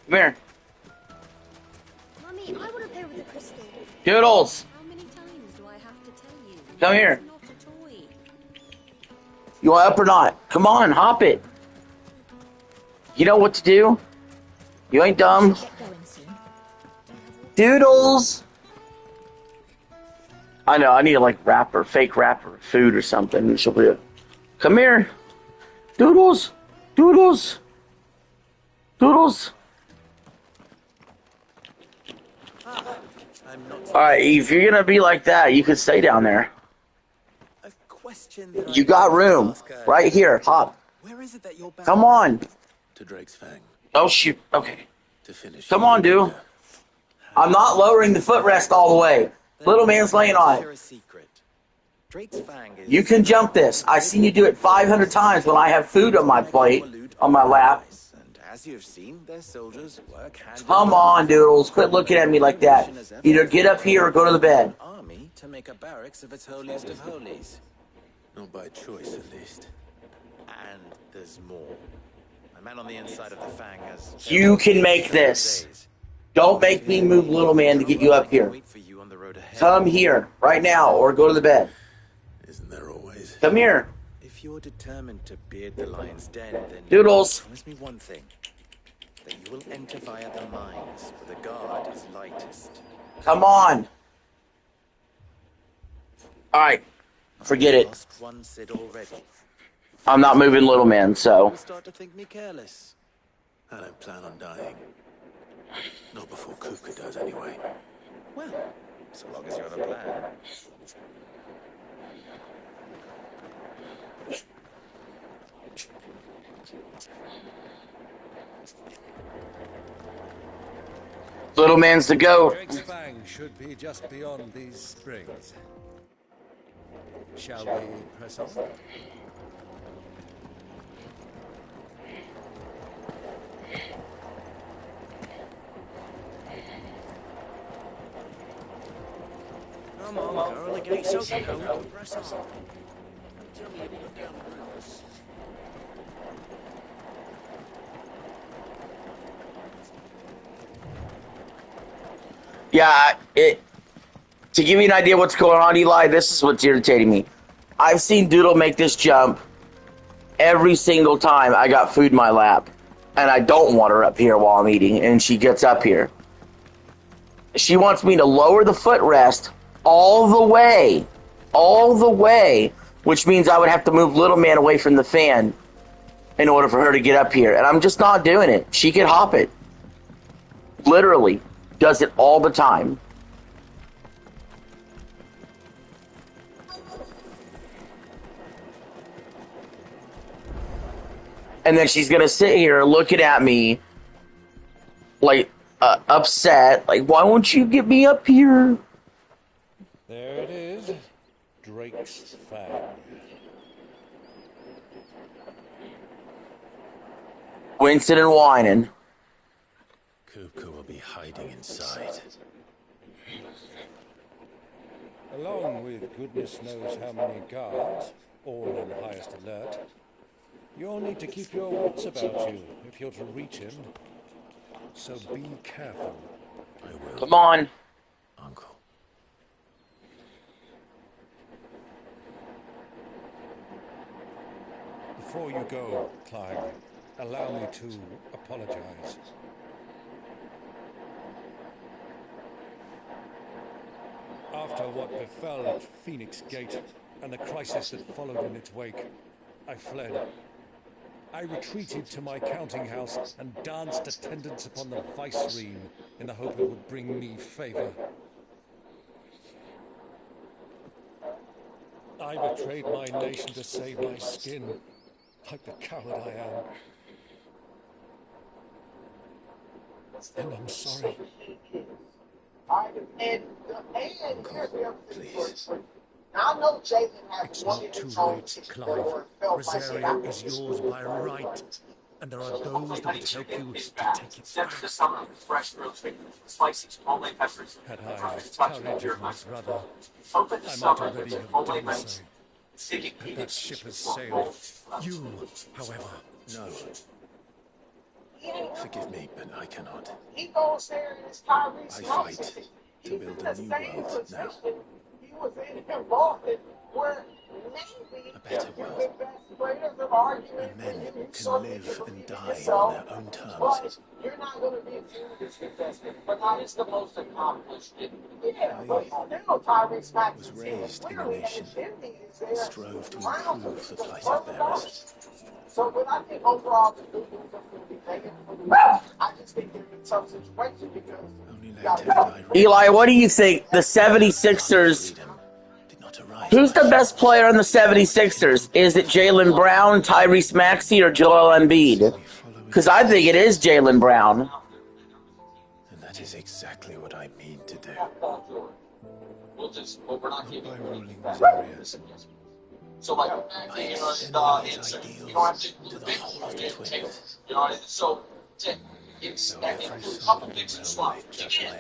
Come here. Mummy, I want to play with the crystal. Doodles. How many times do I have to tell you? Come here. It's not a toy. You want up or not? Come on, hop it. You know what to do? You ain't dumb. Get going soon. Doodles. I know, I need a like wrapper, fake wrapper, food or something. She'll be a, come here. Doodles. Doodles. Doodles. Alright, if you're gonna be like that, you could stay down there. You got room. Right here. Hop. Where is it that you're bound? Come on. To Drake's Fang. Oh shoot. Okay. To finish. Come on, dude. I'm not lowering the footrest all the way. Little man's laying on it. Drake's Fang is... You can jump this. I've seen you do it 500 times when I have food on my plate, on my lap. And as you've seen, their soldiers work hand Come on, Doodles. Quit looking at me like that. Either get up here or go to the bed. army to make a barracks of its holiest of holies. Not by choice, at least. And there's more. A man on the inside of the Fang has... You can make this. Don't make me move Little Man to get you up here. Come here, right now, or go to the bed. Isn't there always? Come here. If you're determined to beard the lion's den, then... Doodles. Promise me one thing. That you will enter via the mines, where the guard is lightest. Come on. Alright. Forget it. Lost one Sid already. I'm not moving Little Man, so... You start to think me careless. I don't plan on dying. Not before Kuka does, anyway. Well, so long as you have a plan. Little Man's the goat. Drake's Fang should be just beyond these springs. Shall we press on? Come on, girl, the gate's open now. Press on. Tell me you put down roots. Yeah, to give you an idea what's going on, Eli, this is what's irritating me. I've seen Doodle make this jump every single time I got food in my lap. And I don't want her up here while I'm eating, and she gets up here. She wants me to lower the footrest all the way, which means I would have to move Little Man away from the fan in order for her to get up here. And I'm just not doing it. She can hop it. Literally. Does it all the time. And then she's going to sit here looking at me like upset. Like, why won't you get me up here? There it is. Drake's Fang. Winston and whining. Kupka will be hiding inside. Along with goodness knows how many guards, all on highest alert. You'll need to keep your wits about you if you're to reach him. So be careful. I will. Come on. Uncle. Before you go, Clive, allow me to apologize. After what befell at Phoenix Gate and the crisis that followed in its wake, I fled. I retreated to my counting house and danced attendance upon the vicereine in the hope it would bring me favor. I betrayed my nation to save my skin, like the coward I am. And I'm sorry. Please. Now, I know Jalen has It's one not too control late, Clive. Rosaria is yours by right, and there are those that will help you to take it back. The summer with fresh grilled chicken, spicy chipotle peppers, Had I the courage of my brother, open the I might summer already with have chipotle done ranch, so. sticky But that peanuts, ship has sailed. You, however, No. Forgive me, but I cannot. He goes there and it's Tyrese I fight to build a new world now. He was involved in where maybe A better the world. best players of argument Where men you can live and die yourself, on their own terms. but you're not going to be a serious contestant. But now he's the most accomplished. Yeah, but still Tyrese Maxey was raised in a clearly nation is that there. strove to improve the plight of bearers. So when I think overall the good news is going to be negative, I just think they're in some situation because Only you let got Teddy Eli, what do you think? The 76ers, did not arrive. who's the best player on the 76ers? Is it Jaylen Brown, Tyrese Maxey, or Joel Embiid? Because I think it is Jaylen Brown. And that is exactly what I mean to do. We're not keeping By ruling Rosaria, So like, you know, you don't have to to the whole of the twins. you know, so it's a couple things in swap. Again,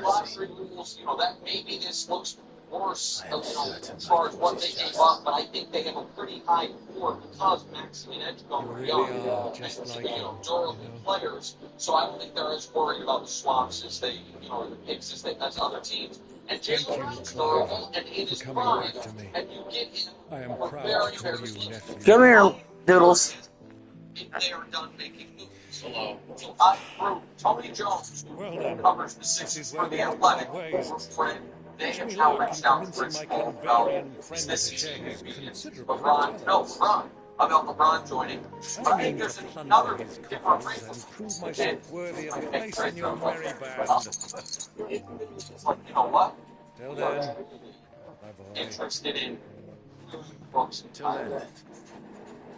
lottery rules, you know, that maybe this looks worse, you know, as far as what they gave up, but I think they have a pretty high floor because Maxey and Edgecombe are young, and, you know, durable players. So I don't think they're as worried about the swaps as they, you know, or the picks as other teams. And Jalen Brown's durable and in his prime, and you get him I am for proud very, to call very you little. nephew. Come here, Doodles. If they are done making moves. Hello. So I wrote Tony Jones, who covers the Sixers for the Athletic, friend. They have now reached out to Chris Paul about is this LeBron? No, LeBron. About LeBron joining. But I think there's another different reason. Again, I think Chris it's like, you know what? Till then, Interested in books and time.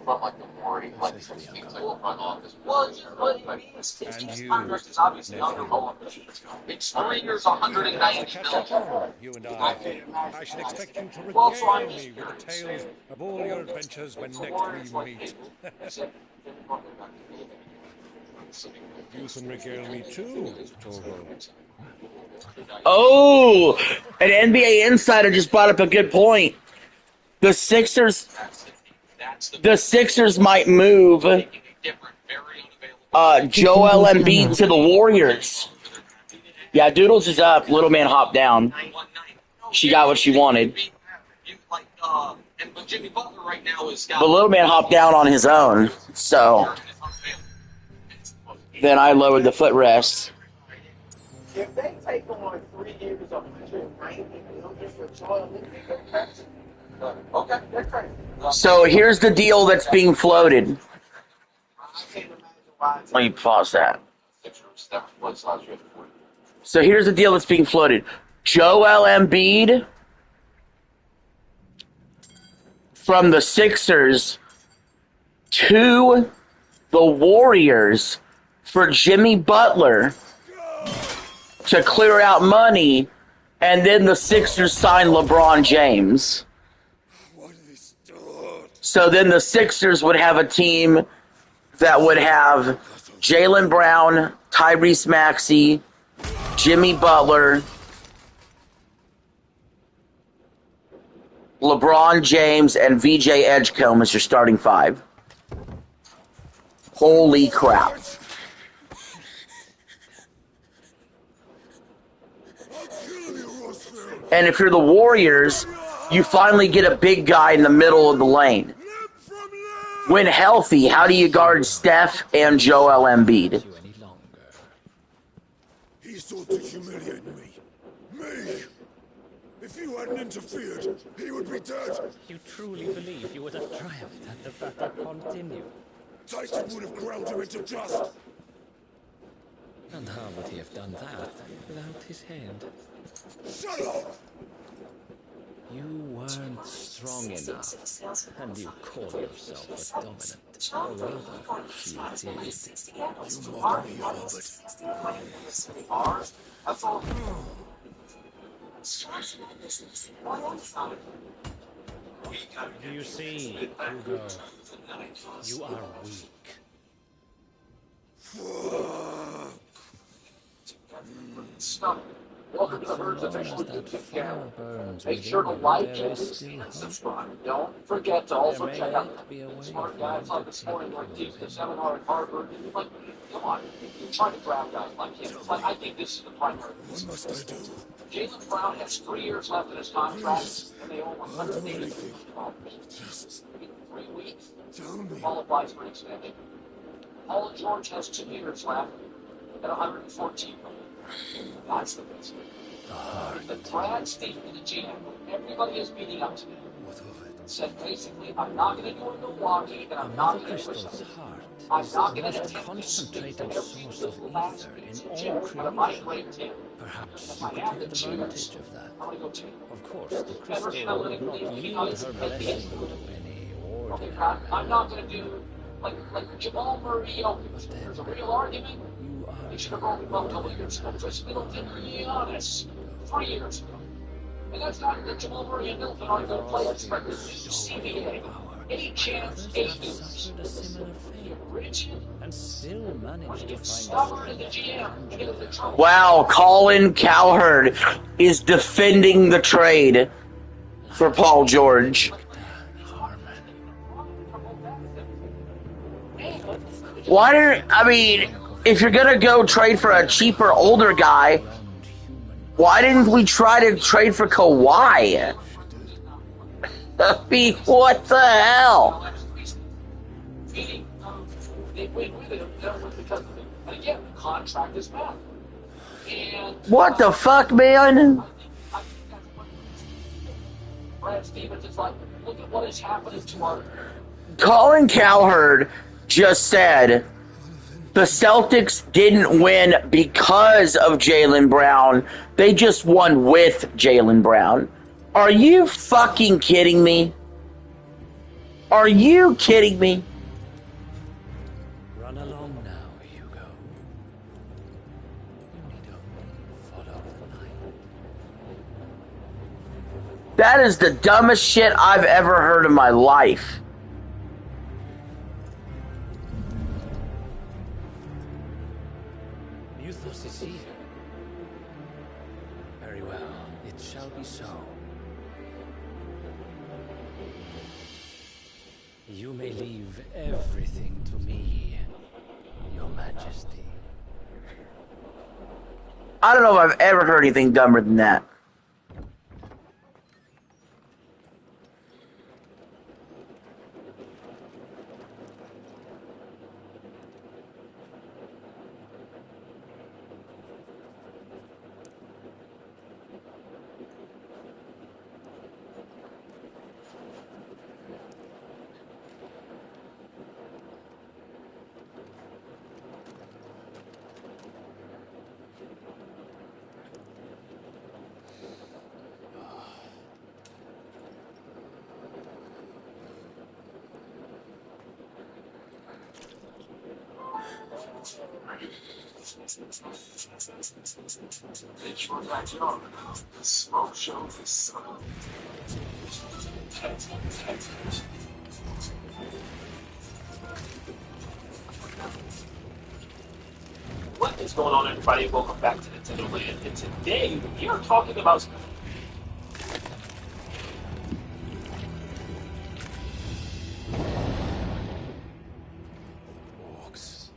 But like the more like things like will run off as well. His contract is obviously undergoing. It's 3 years, 190 million. you and I should expect you to regale me with the tales of all your adventures when next we meet. You can regale me too, Togo. Oh, an NBA insider just brought up a good point. The Sixers might move Joel Embiid to the Warriors. Yeah, Doodles is up. Little man hopped down. She got what she wanted. But Little man hopped down on his own. So then I lowered the footrest. If they take on 3 years of 190 million for Joel Embiid, they're crazy. Okay, they're crazy. So here's the deal that's being floated. Let me pause that. So here's the deal that's being floated. Joel Embiid from the Sixers to the Warriors for Jimmy Butler to clear out money, and then the Sixers signed LeBron James. So then the Sixers would have a team that would have Jaylen Brown, Tyrese Maxey, Jimmy Butler, LeBron James, and VJ Edgecombe as your starting five. Holy crap. And if you're the Warriors, you finally get a big guy in the middle of the lane. When healthy, how do you guard Steph and Joel Embiid? He sought to humiliate me. Me! If you hadn't interfered, he would be dead. You truly believe you would have triumphed had the battle continued? Tyson would have ground him into dust. And how would he have done that without his hand? Shut up! You weren't strong enough, and you call yourself a dominant. Or rather, you did. You mock me, Albert. That's all. You see, Hugo, you are weak. Stop. Welcome to Herd's official YouTube channel. Make sure to like and subscribe. Don't forget to also check out smart guys like this morning, like teaching the seminar at Harvard. Like, come on, you're trying to grab guys like him. But I think this is the primary. What must I do? Jaylen Brown has 3 years left in his contract, and they owe $180 million. Jesus. 3 weeks qualifies for an extension. Paul George has 2 years left at $114 million. That's the best. The Brad Stevens, the GM, everybody is beating up to him. Said basically, I'm not going to do it in Milwaukee, and I'm not going to do it. I'm not going to attempt to speak to every single last piece of Jim, but I might break Tim. Perhaps If you I could have the take advantage choose, of that. I'm going to go Tim. Of course, the Never crystal analytically would not believe yield because her he made the blessing extra. to any Okay, ordinary. I'm not going to do like Jamal Murray Jokic. There's a real argument. They should have brought him up a couple years ago. Chris Middleton or Giannis 3 years ago. And that's not that Jamal Murray and Middleton aren't going to play. It's like the CBA. Any chance, 8 years. Rigid And still managed to find stubborn in the GM to get him in trouble. Wow, Colin Cowherd is defending the trade for Paul George. Why don't, I mean, if you're going to go trade for a cheaper, older guy, why didn't we try to trade for Kawhi? I mean, what the hell? They win with it because of it. And again, the contract is math. And What the fuck, man? Brad Stevens is like, look at what is happening to our. Colin Cowherd just said the Celtics didn't win because of Jaylen Brown. They just won with Jaylen Brown. Are you fucking kidding me? Are you kidding me? Run along now, Hugo. You need only follow the light. That is the dumbest shit I've ever heard in my life. Muthos is here. Very well, it shall be so. You may leave everything to me, Your Majesty. I don't know if I've ever heard anything dumber than that. Bitch, we're back on. The smoke show is son. What is going on, everybody? Welcome back to Nintendo Land. And today we are talking about Orcs.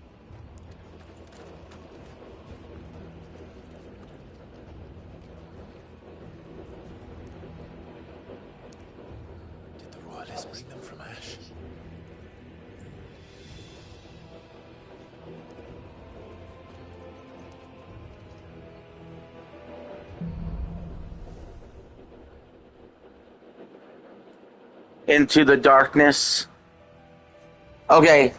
Did the royalists bring them from Ash? Into the darkness. Okay,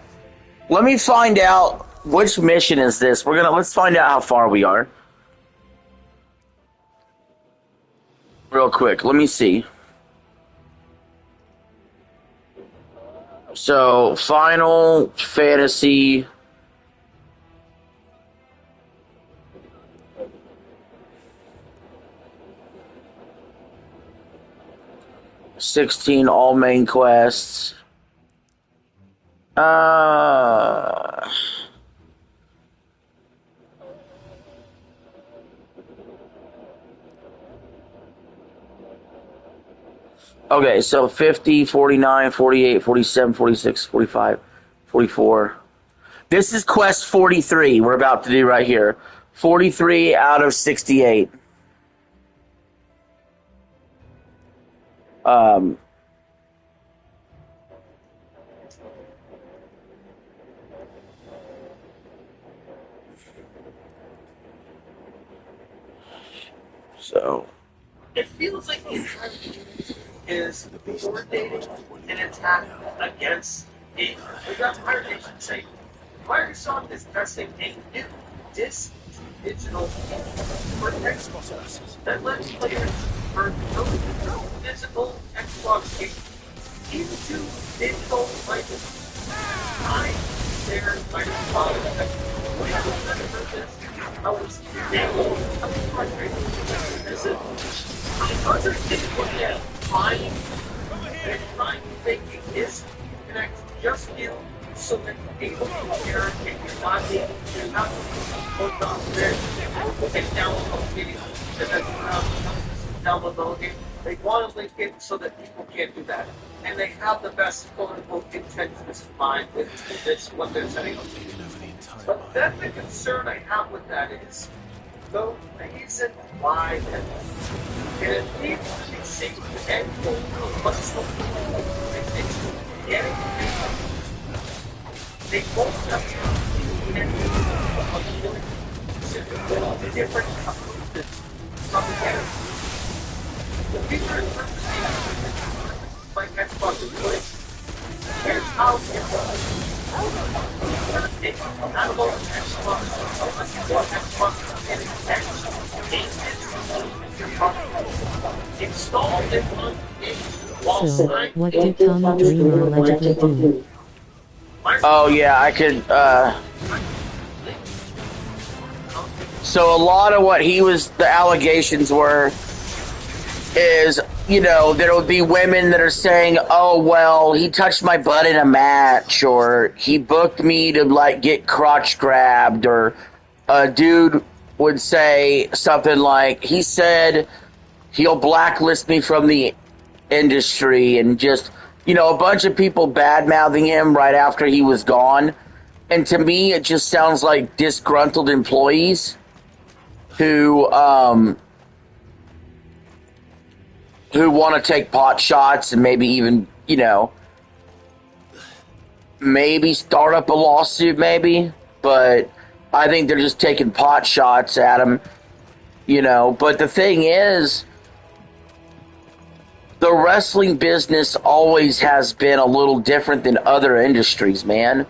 let me find out which mission is this. Let's find out how far we are. Real quick, let me see. So, Final Fantasy. $16 all main quests. Okay, so 50, 49, 48, 47, 46, 45, 44. This is quest 43 we're about to do right here. 43 out of 68. So It feels like he's trying to use his coordinated an attack against a Fire Nation say Microsoft is testing a new disc digital protect that lets players turn physical Xbox games into digital items. I their Microsoft we haven't heard this. I was frustrated. I understand what they're trying. They're trying to make a disconnect just feel so that you're able to compare and you're not able to not put on there and download video. And that's download the game. They want to link it so that people can't do that. And they have the best quote-unquote intentions in mind with this, what they're setting up. But then the concern I have with that is the reason why that and it needs to be seen and what's the it's getting they both have to and different movements from the enemy. The future is like Xbox is good. Here's how it was. It's not about Xbox, Xbox, and installed it on So, what did Tommy Dreamer allegedly do? oh yeah, I could so a lot of what the allegations were is, you know, there would be women that are saying, oh, well, he touched my butt in a match, or he booked me to, like, get crotch grabbed, or a dude would say something like, he said he'll blacklist me from the industry, and just, you know, a bunch of people bad-mouthing him right after he was gone. And to me, it just sounds like disgruntled employees who want to take pot shots and maybe even, you know, maybe start up a lawsuit, maybe. But I think they're just taking pot shots at him, you know. But the thing is, the wrestling business always has been a little different than other industries, man.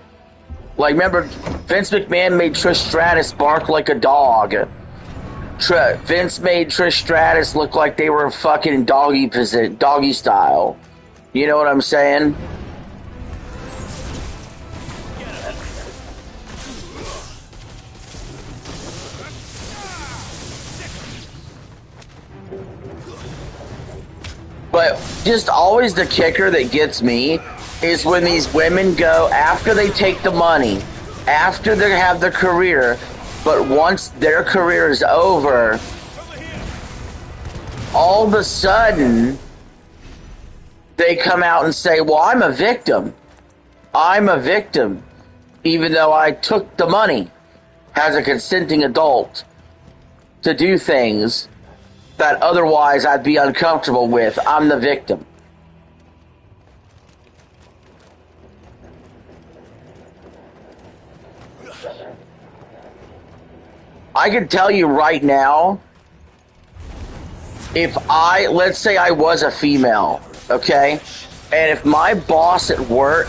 Like, remember, Vince McMahon made Trish Stratus bark like a dog. Vince made Trish Stratus look like they were fucking doggy style. You know what I'm saying? just always the kicker that gets me is when these women go after they take the money, after they have their career, but once their career is over, all of a sudden they come out and say, well, I'm a victim. I'm a victim, even though I took the money as a consenting adult to do things that otherwise I'd be uncomfortable with. I'm the victim. I can tell you right now, let's say I was a female, okay? And if my boss at work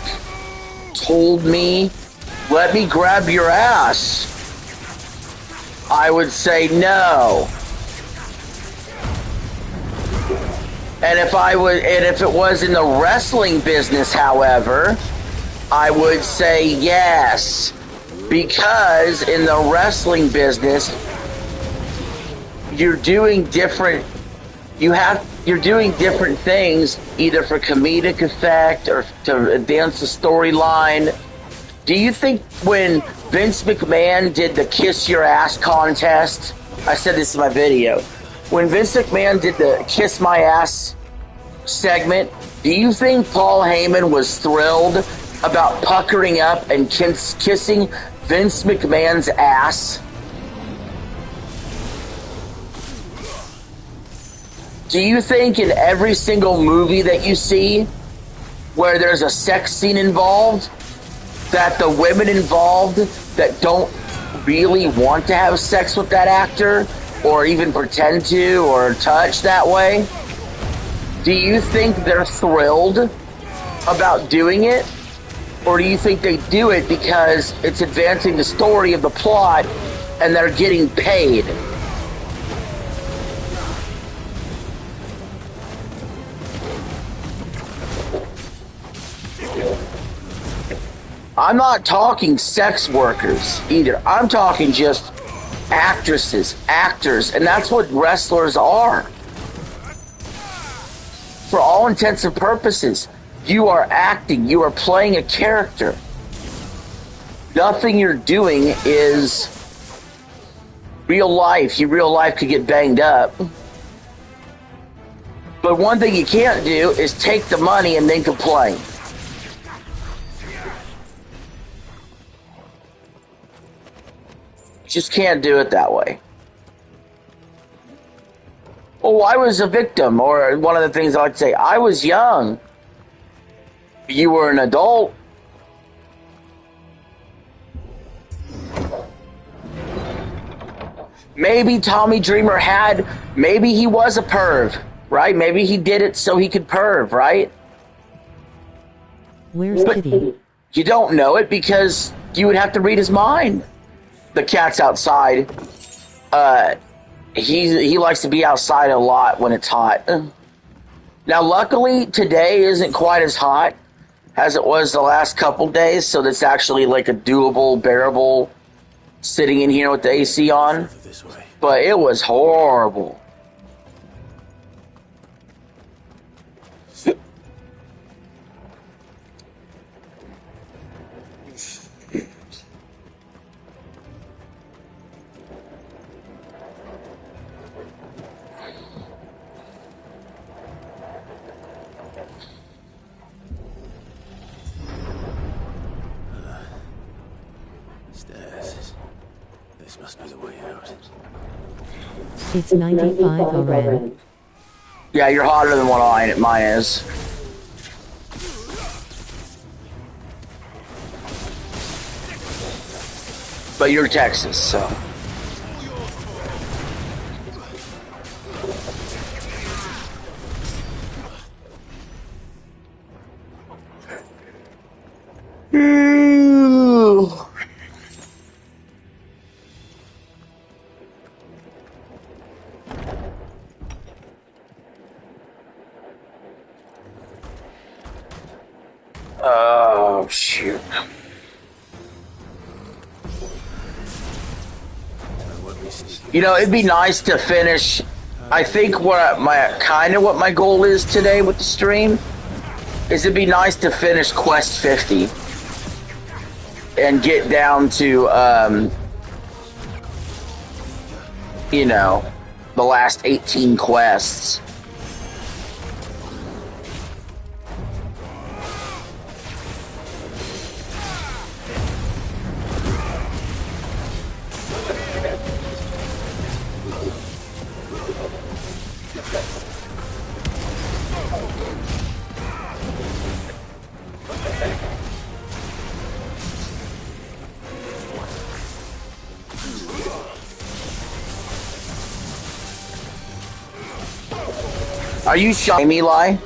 told me, let me grab your ass, I would say no. And if it was in the wrestling business, however, I would say yes. Because in the wrestling business, you're doing different things either for comedic effect or to advance the storyline. Do you think when Vince McMahon did the Kiss Your Ass contest, I said this in my video, when Vince McMahon did the Kiss My Ass segment, do you think Paul Heyman was thrilled about puckering up and kissing Vince McMahon's ass? Do you think in every single movie that you see where there's a sex scene involved, that the women involved that don't really want to have sex with that actor or even pretend to or touch that way, do you think they're thrilled about doing it? Or do you think they do it because it's advancing the story of the plot and they're getting paid? I'm not talking sex workers either. I'm talking just actresses, actors, and that's what wrestlers are. For all intents and purposes, you are acting, you are playing a character. Nothing you're doing is real life. Your real life could get banged up. But one thing you can't do is take the money and then complain. You just can't do it that way. Well, I was a victim, or one of the things I like to say, I was young. You were an adult. Maybe Tommy Dreamer maybe he was a perv, right? Maybe he did it so he could perv, right? Where's Kitty? You don't know it because you would have to read his mind. The cat's outside. He likes to be outside a lot when it's hot. Now, luckily, today isn't quite as hot as it was the last couple days, so that's actually like a doable, bearable sitting in here with the AC on. But it was horrible. Stairs. This must be the way out. It's 95 already. Yeah, you're hotter than what mine is. But you're Texas, so. Oh, shoot. You know, it'd be nice to finish I think what my goal is today with the stream is it'd be nice to finish Quest 50 and get down to you know, the last 18 quests. Are you showing me, Eli?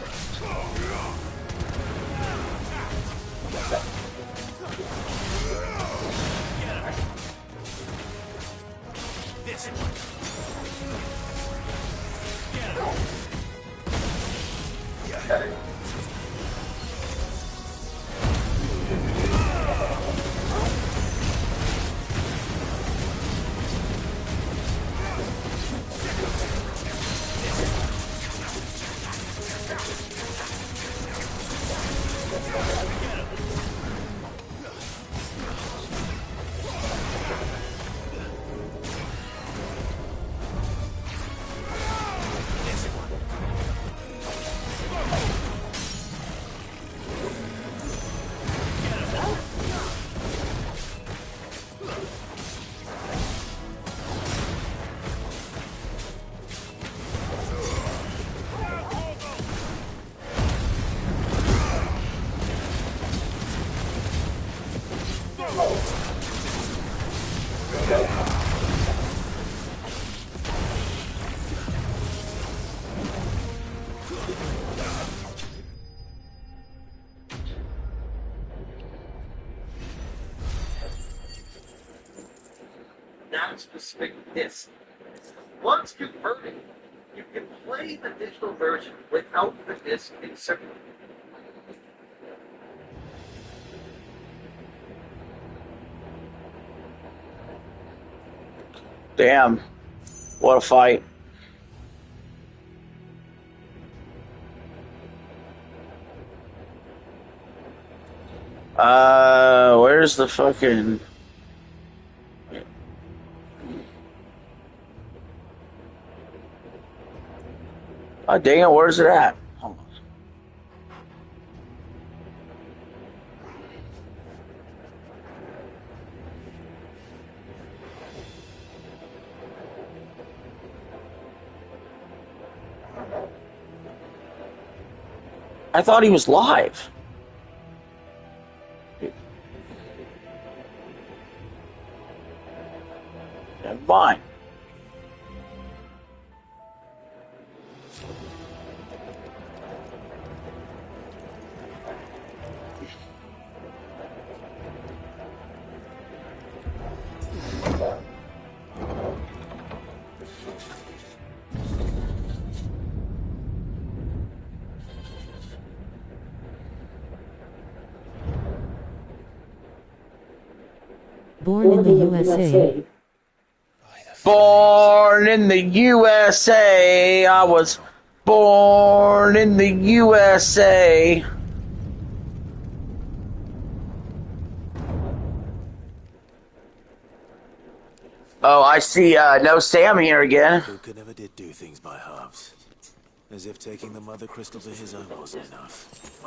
Specific disc. Once converted, you can play the digital version without the disc inserted. Damn. What a fight. Where's the fucking... Oh, dang it, where's it at? Hold on. I thought he was live. Never mind. Born in the USA. Born in the USA. I was born in the USA. Oh, I see. No Sam here again. Luca never did do things by halves. As if taking the mother crystal to his own wasn't enough.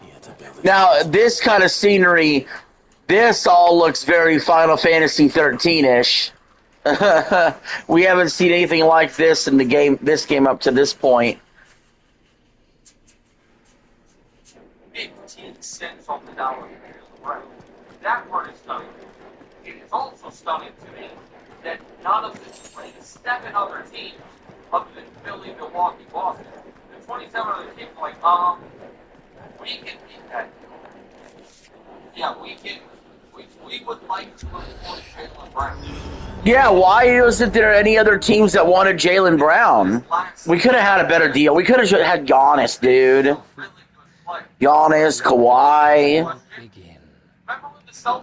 He had to build it. Now, this kind of scenery, this all looks very Final Fantasy 13-ish. We haven't seen anything like this in the game. This game up to this point. 15 cents on the dollar. Right. That part is stunning. It is also stunning to me that none of the 27 other teams, other than Philly, Milwaukee, Boston, the 27 other teams are like, we can beat that. Yeah, we can. We would like to report Jaylen Brown. Yeah, why wasn't there any other teams that wanted Jaylen Brown? We could have had a better deal. We could have had Giannis, dude. Giannis, Kawhi.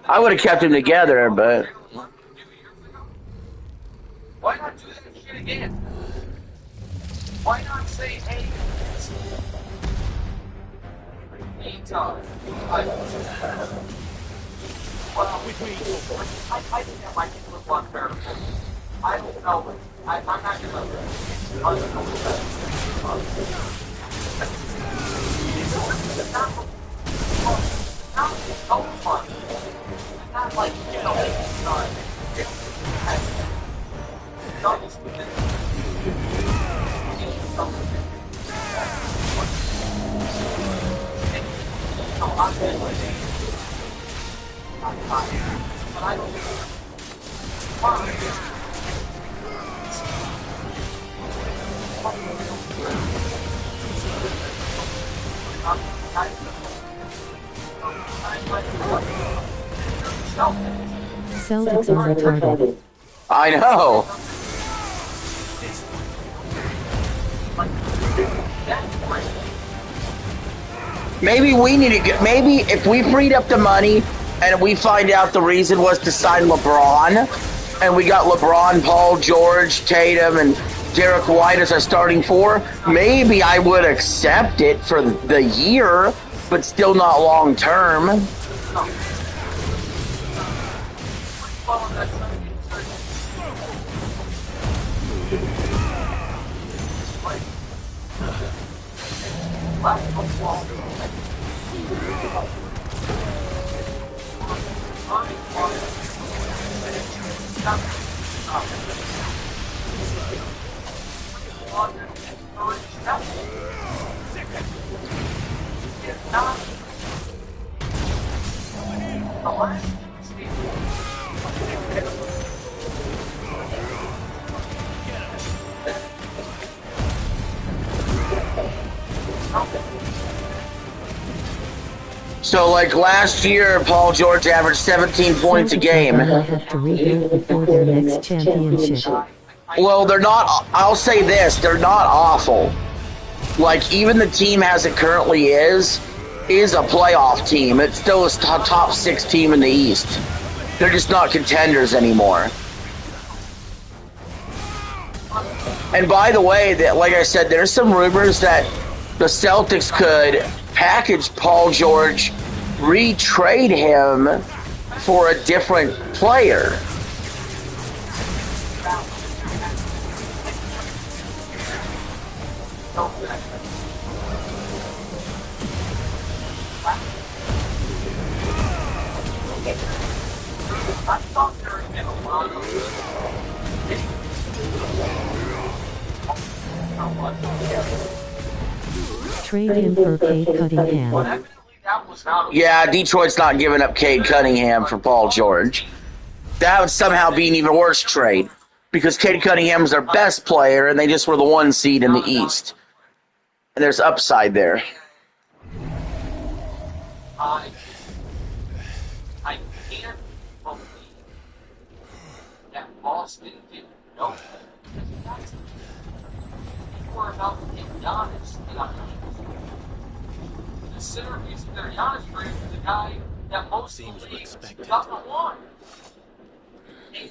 I would have kept him together, but... Why not do that shit again? Why not say, hey, anytime? Well, I think that might be a little unfair. I don't know. I'm not going to not so fun. Not like, you know, it's not. Celtics are retarded. I know. Maybe we need to get, maybe if we freed up the money and we find out the reason was to sign LeBron and we got LeBron, Paul George, Tatum, and Derek White as our starting four, maybe I would accept it for the year, but still not long term. So, like last year, Paul George averaged 17 points a game. They have to rebuild before their next championship. Well, they're not. I'll say this: they're not awful. Like even the team as it currently is a playoff team. It's still a top 6 team in the East. They're just not contenders anymore. And by the way, that like I said, there's some rumors that the Celtics could package Paul George, retrade him for a different player. Trade him for Cade Cunningham. Yeah, Detroit's not giving up Cade Cunningham for Paul George. That would somehow be an even worse trade because Cade Cunningham's their best player and they just were the 1 seed in the East. And there's upside there. I can't believe that Boston didn't know that. People are about to get Giannis in a the centerpiece of their Giannis trade is the guy that most seems doesn't want. And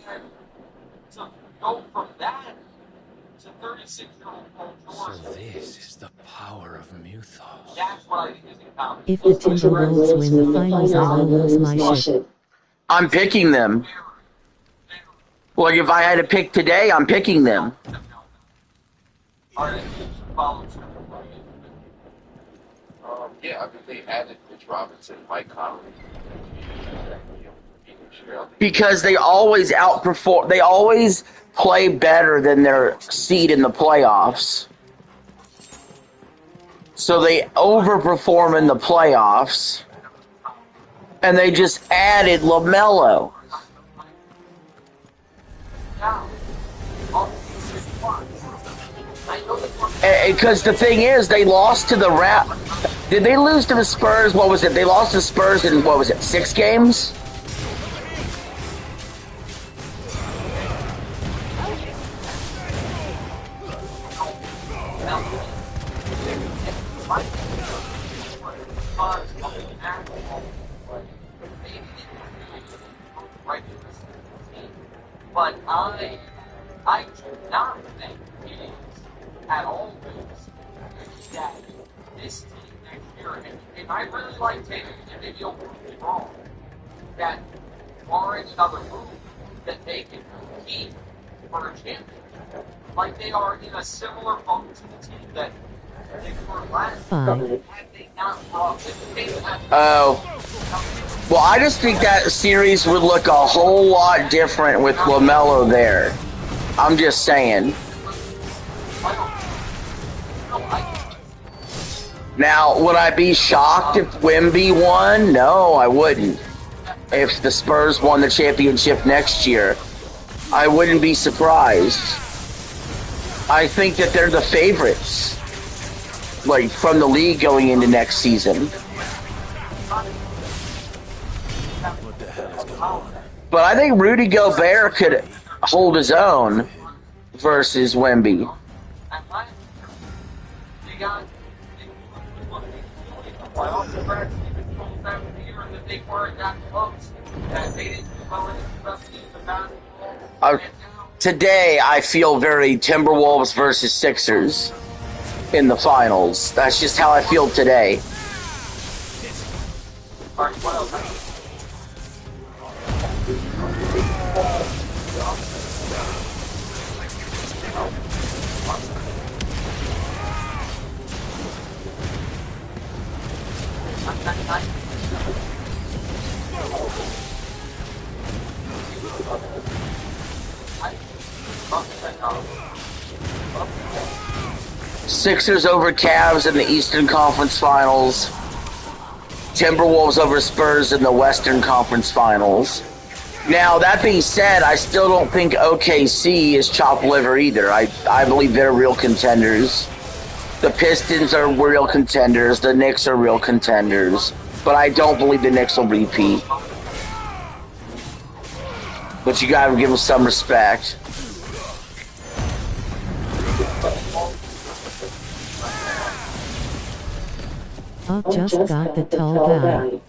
to go from that to 36-year-old Paul George. So this is the power of Muthos. That's what I think is incompetent. If the Timberwolves win the finals, I will lose my shit. I'm picking them. Like if I had to pick today, I'm picking them. Yeah, I mean, they added Mitch Robinson, Mike Conley. Because they always outperform. They always play better than their seed in the playoffs. So they overperform in the playoffs. And they just added LaMelo. Because the thing is, they lost to the Did they lose to the Spurs? What was it? They lost to the Spurs in, what was it, 6 games? But I do not think it is at all is that this team next year, and I really like Tatum, and maybe you'll prove me wrong, that barring another move, that they can compete for a championship. Like they are in a similar boat to the team that they were last year. Had they not brought Oh. Well, I just think that series would look a whole lot different with LaMelo there. I'm just saying. Now, would I be shocked if Wemby won? No, I wouldn't. If the Spurs won the championship next year, I wouldn't be surprised. I think that they're the favorites, like, from the league going into next season. But I think Rudy Gobert could hold his own versus Wemby. Today, I feel very Timberwolves versus Sixers in the finals. That's just how I feel today. Sixers over Cavs in the Eastern Conference Finals. Timberwolves over Spurs in the Western Conference Finals. Now, that being said, I still don't think OKC is chopped liver either. I believe they're real contenders. The Pistons are real contenders. The Knicks are real contenders. But I don't believe the Knicks will repeat. But you gotta give them some respect. I just got the tall guy.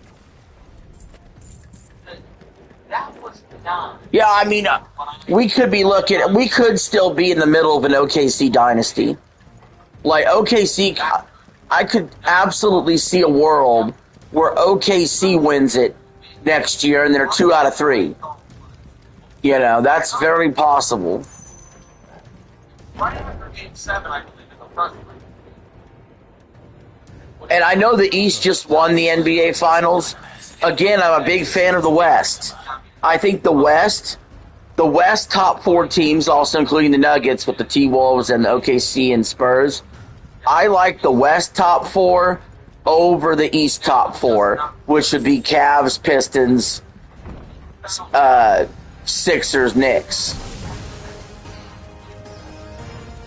Yeah, I mean, we could still be in the middle of an OKC dynasty. Like, OKC, I could absolutely see a world where OKC wins it next year and they're 2 out of 3. You know, that's very possible. Right after Game 7, I believe, in the first. And I know the East just won the NBA Finals. Again, I'm a big fan of the West. I think the West top 4 teams, also including the Nuggets with the T-Wolves and the OKC and Spurs, I like the West top 4 over the East top 4, which would be Cavs, Pistons, Sixers, Knicks.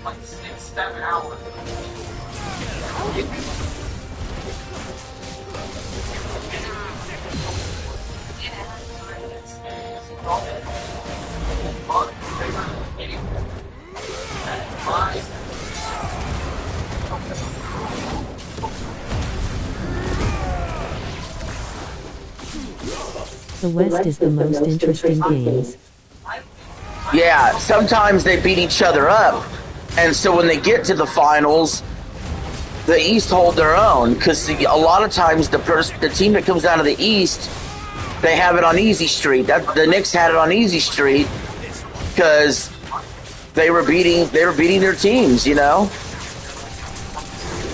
Like 6-7 hours. The West is the most interesting games. Yeah, sometimes they beat each other up. And so when they get to the finals, the East hold their own. Because a lot of times the team that comes out of the East, they have it on easy street. The Knicks had it on easy street because they were beating their teams, you know?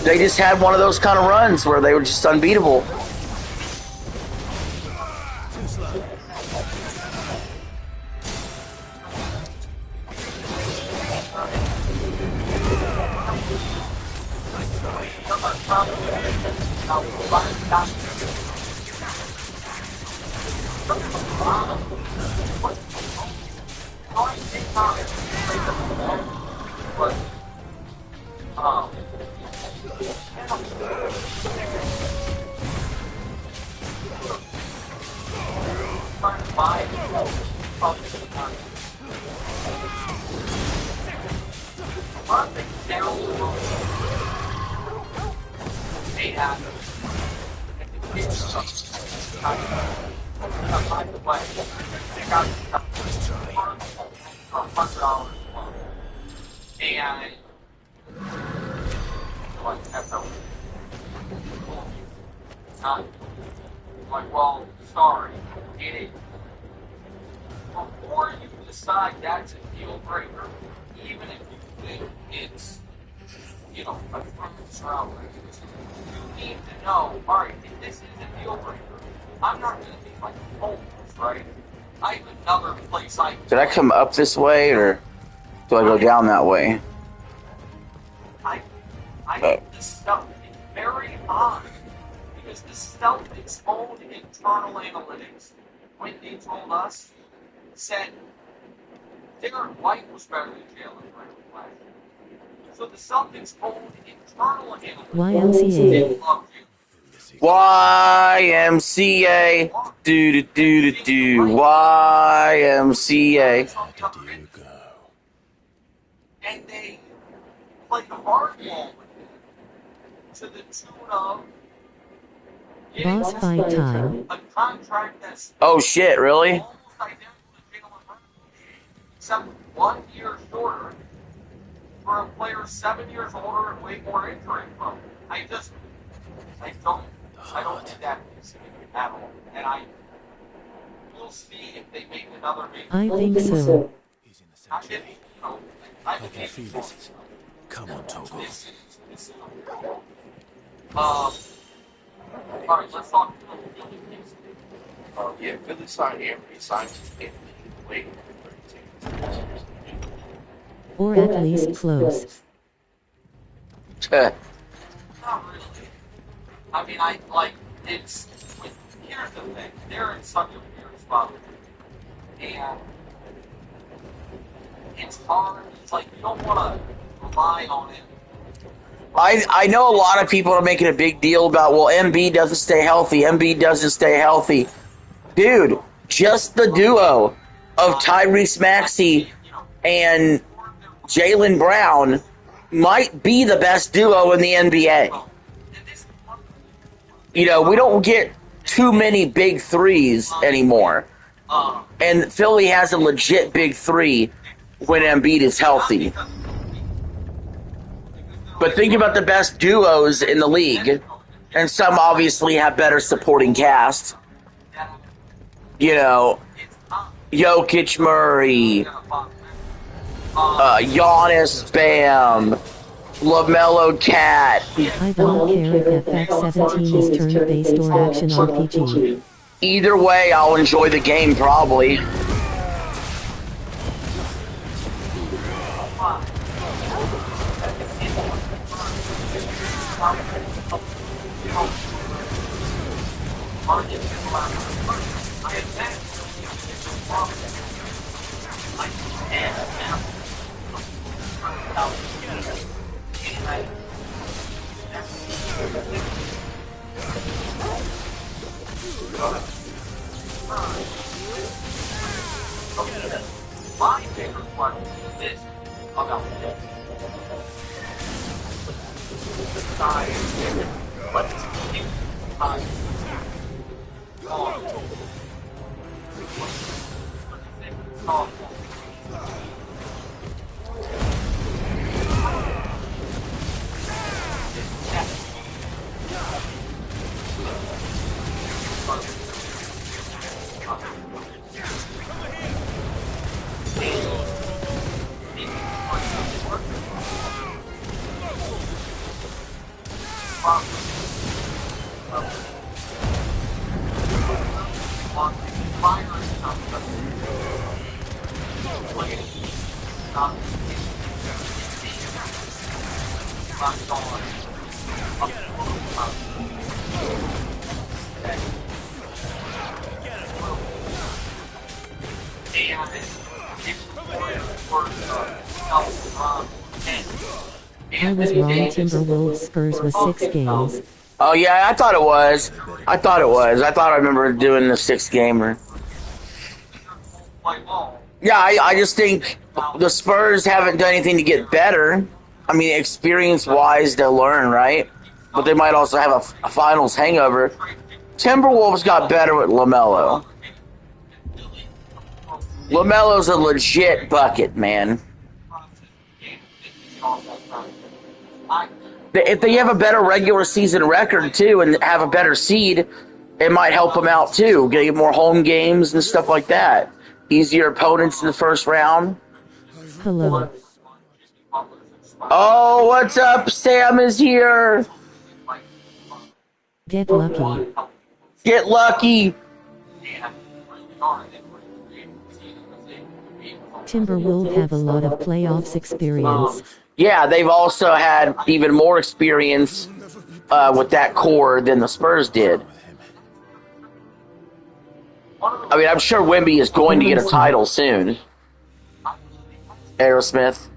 They just had one of those kind of runs where they were just unbeatable. like, not like, well, sorry, it is. Before you decide that's a deal breaker, even if you think it's, you know, a friend's outrageous, you need to know, alright, if this is a deal breaker, I'm not going to be like homeless, right? I have another place I can Did I come up this way, or do I go down that way? I think the stuff is very odd, because the Celtics' own internal analytics, when they told us, said Derek White was better than Jalen Brown last year. So the Celtics' own internal analytics, YMCA. they loved you. YMCA. Do do do do do. YMCA. And they played hardball with him to the tune of Boss fight time. a contract that's Oh shit! Really? almost identical to Jalen Brown, except 1 year shorter for a player 7 years older and way more injury prone. I don't think that is significant at all. And we'll see if they make another big I think so. I can feel it. Come on, Togo. Alright, let's talk about the Philly case. Yeah, Philly signed Anthony Simons and wait. Or at least close. Not really. I mean, here's the thing. They're in such a weird spot. And it's hard. It's like, you don't want to rely on it. I know a lot of people are making a big deal about, well, Embiid doesn't stay healthy. Embiid doesn't stay healthy. Dude, just the duo of Tyrese Maxey and Jalen Brown might be the best duo in the NBA. You know, we don't get too many big threes anymore. And Philly has a legit big three when Embiid is healthy. But think about the best duos in the league, and some obviously have better supporting cast. You know, Jokic, Murray, Giannis, Bam, LaMelo, Cat. I don't care if FX17 is turn-based or action RPG. Either way, I'll enjoy the game probably. My favorite one is this about this. The size, but it's high. I was wrong. Timberwolves Spurs was 6 games. Oh yeah, I thought it was. I thought I remember doing the 6th gamer. Yeah, I just think the Spurs haven't done anything to get better. I mean, experience-wise, they'll learn, right? But they might also have a finals hangover. Timberwolves got better with LaMelo. LaMelo's a legit bucket, man. If they have a better regular season record too and have a better seed, it might help them out too. Getting more home games and stuff like that. Easier opponents in the first round. Hello. Oh, what's up? Sam is here. Get lucky. Get lucky. Timberwolves have a lot of playoffs experience. Yeah, they've also had even more experience with that core than the Spurs did. I mean, I'm sure Wemby is going to get a title soon. Aerosmith.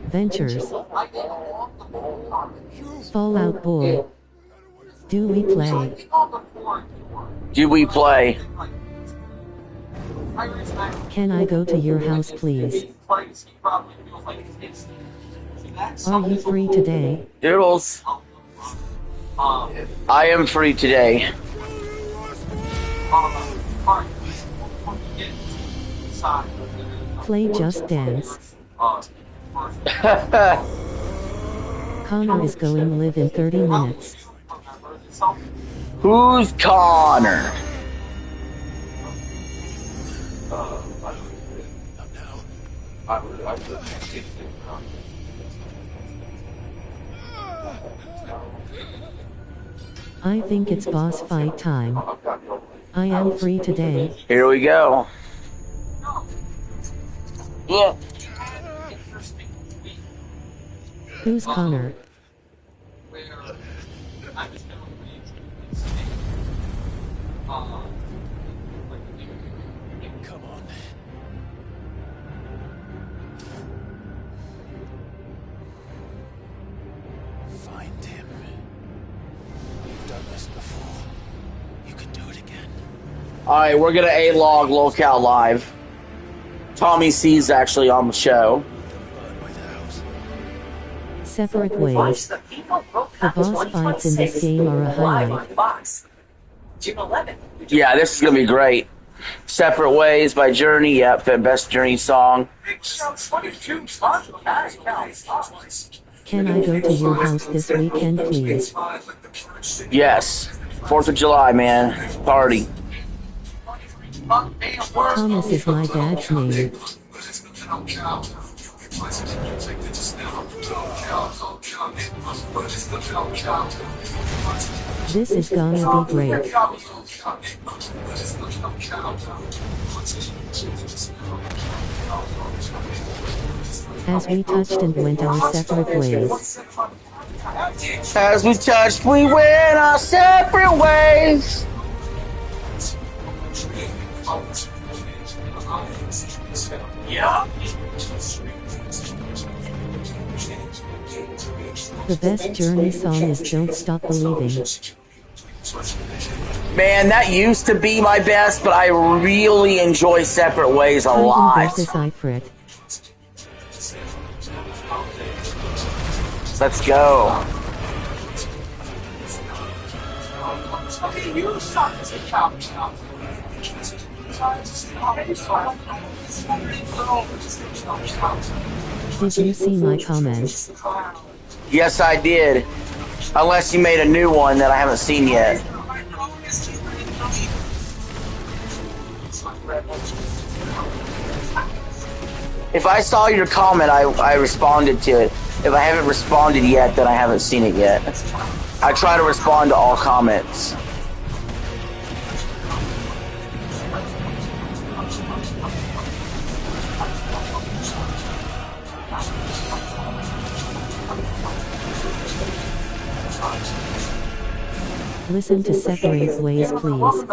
Ventures. Fallout Boy. Do we play? Do we play? Can I go to your house, please? Are you free today? Doodles. I am free today. Play Just Dance. Connor is going live in 30 minutes. Who's Connor? I think it's boss fight time. I am free today. Here we go. Yeah. Who's Connor? Come on. Find him. You've done this before. You can do it again. Alright, we're gonna A-Log Locale Live. Tommy C's actually on the show. Separate ways. The boss fights in this game are a highlight. Yeah, this is gonna be great. Separate Ways by Journey. Yep, the best Journey song. Can I go to your house this weekend, please? Yes. 4th of July, man. Party. Thomas is my dad's name. This is gonna be great. As we touched and went our separate ways. As we touched, we went our separate ways. Yeah. The best Journey song is Don't Stop Believing. Man, that used to be my best, but I really enjoy Separate Ways a lot. Versus Ifrit. Let's go. Did you see my comment? Yes, I did. Unless you made a new one that I haven't seen yet. If I saw your comment, I responded to it. If I haven't responded yet, then I haven't seen it yet. I try to respond to all comments. Listen to Separate Ways, please.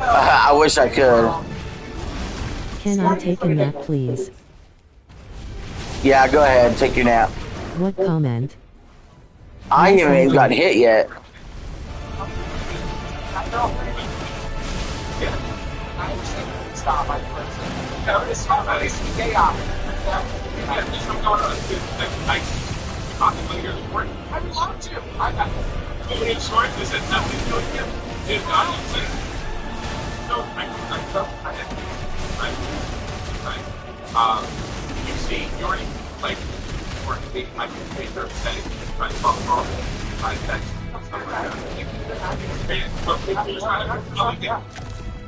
I wish I could. Can I take a nap, please? Yeah, go ahead. Take your nap. What comment? I haven't even gotten hit yet. I'm allowed to. I got. Is it nothing to do with you? Dude, I'm saying. So, I you see, you already, like, working, I can take their setting, try to follow wrong. I text, stuff like that. But people just kind of probably get,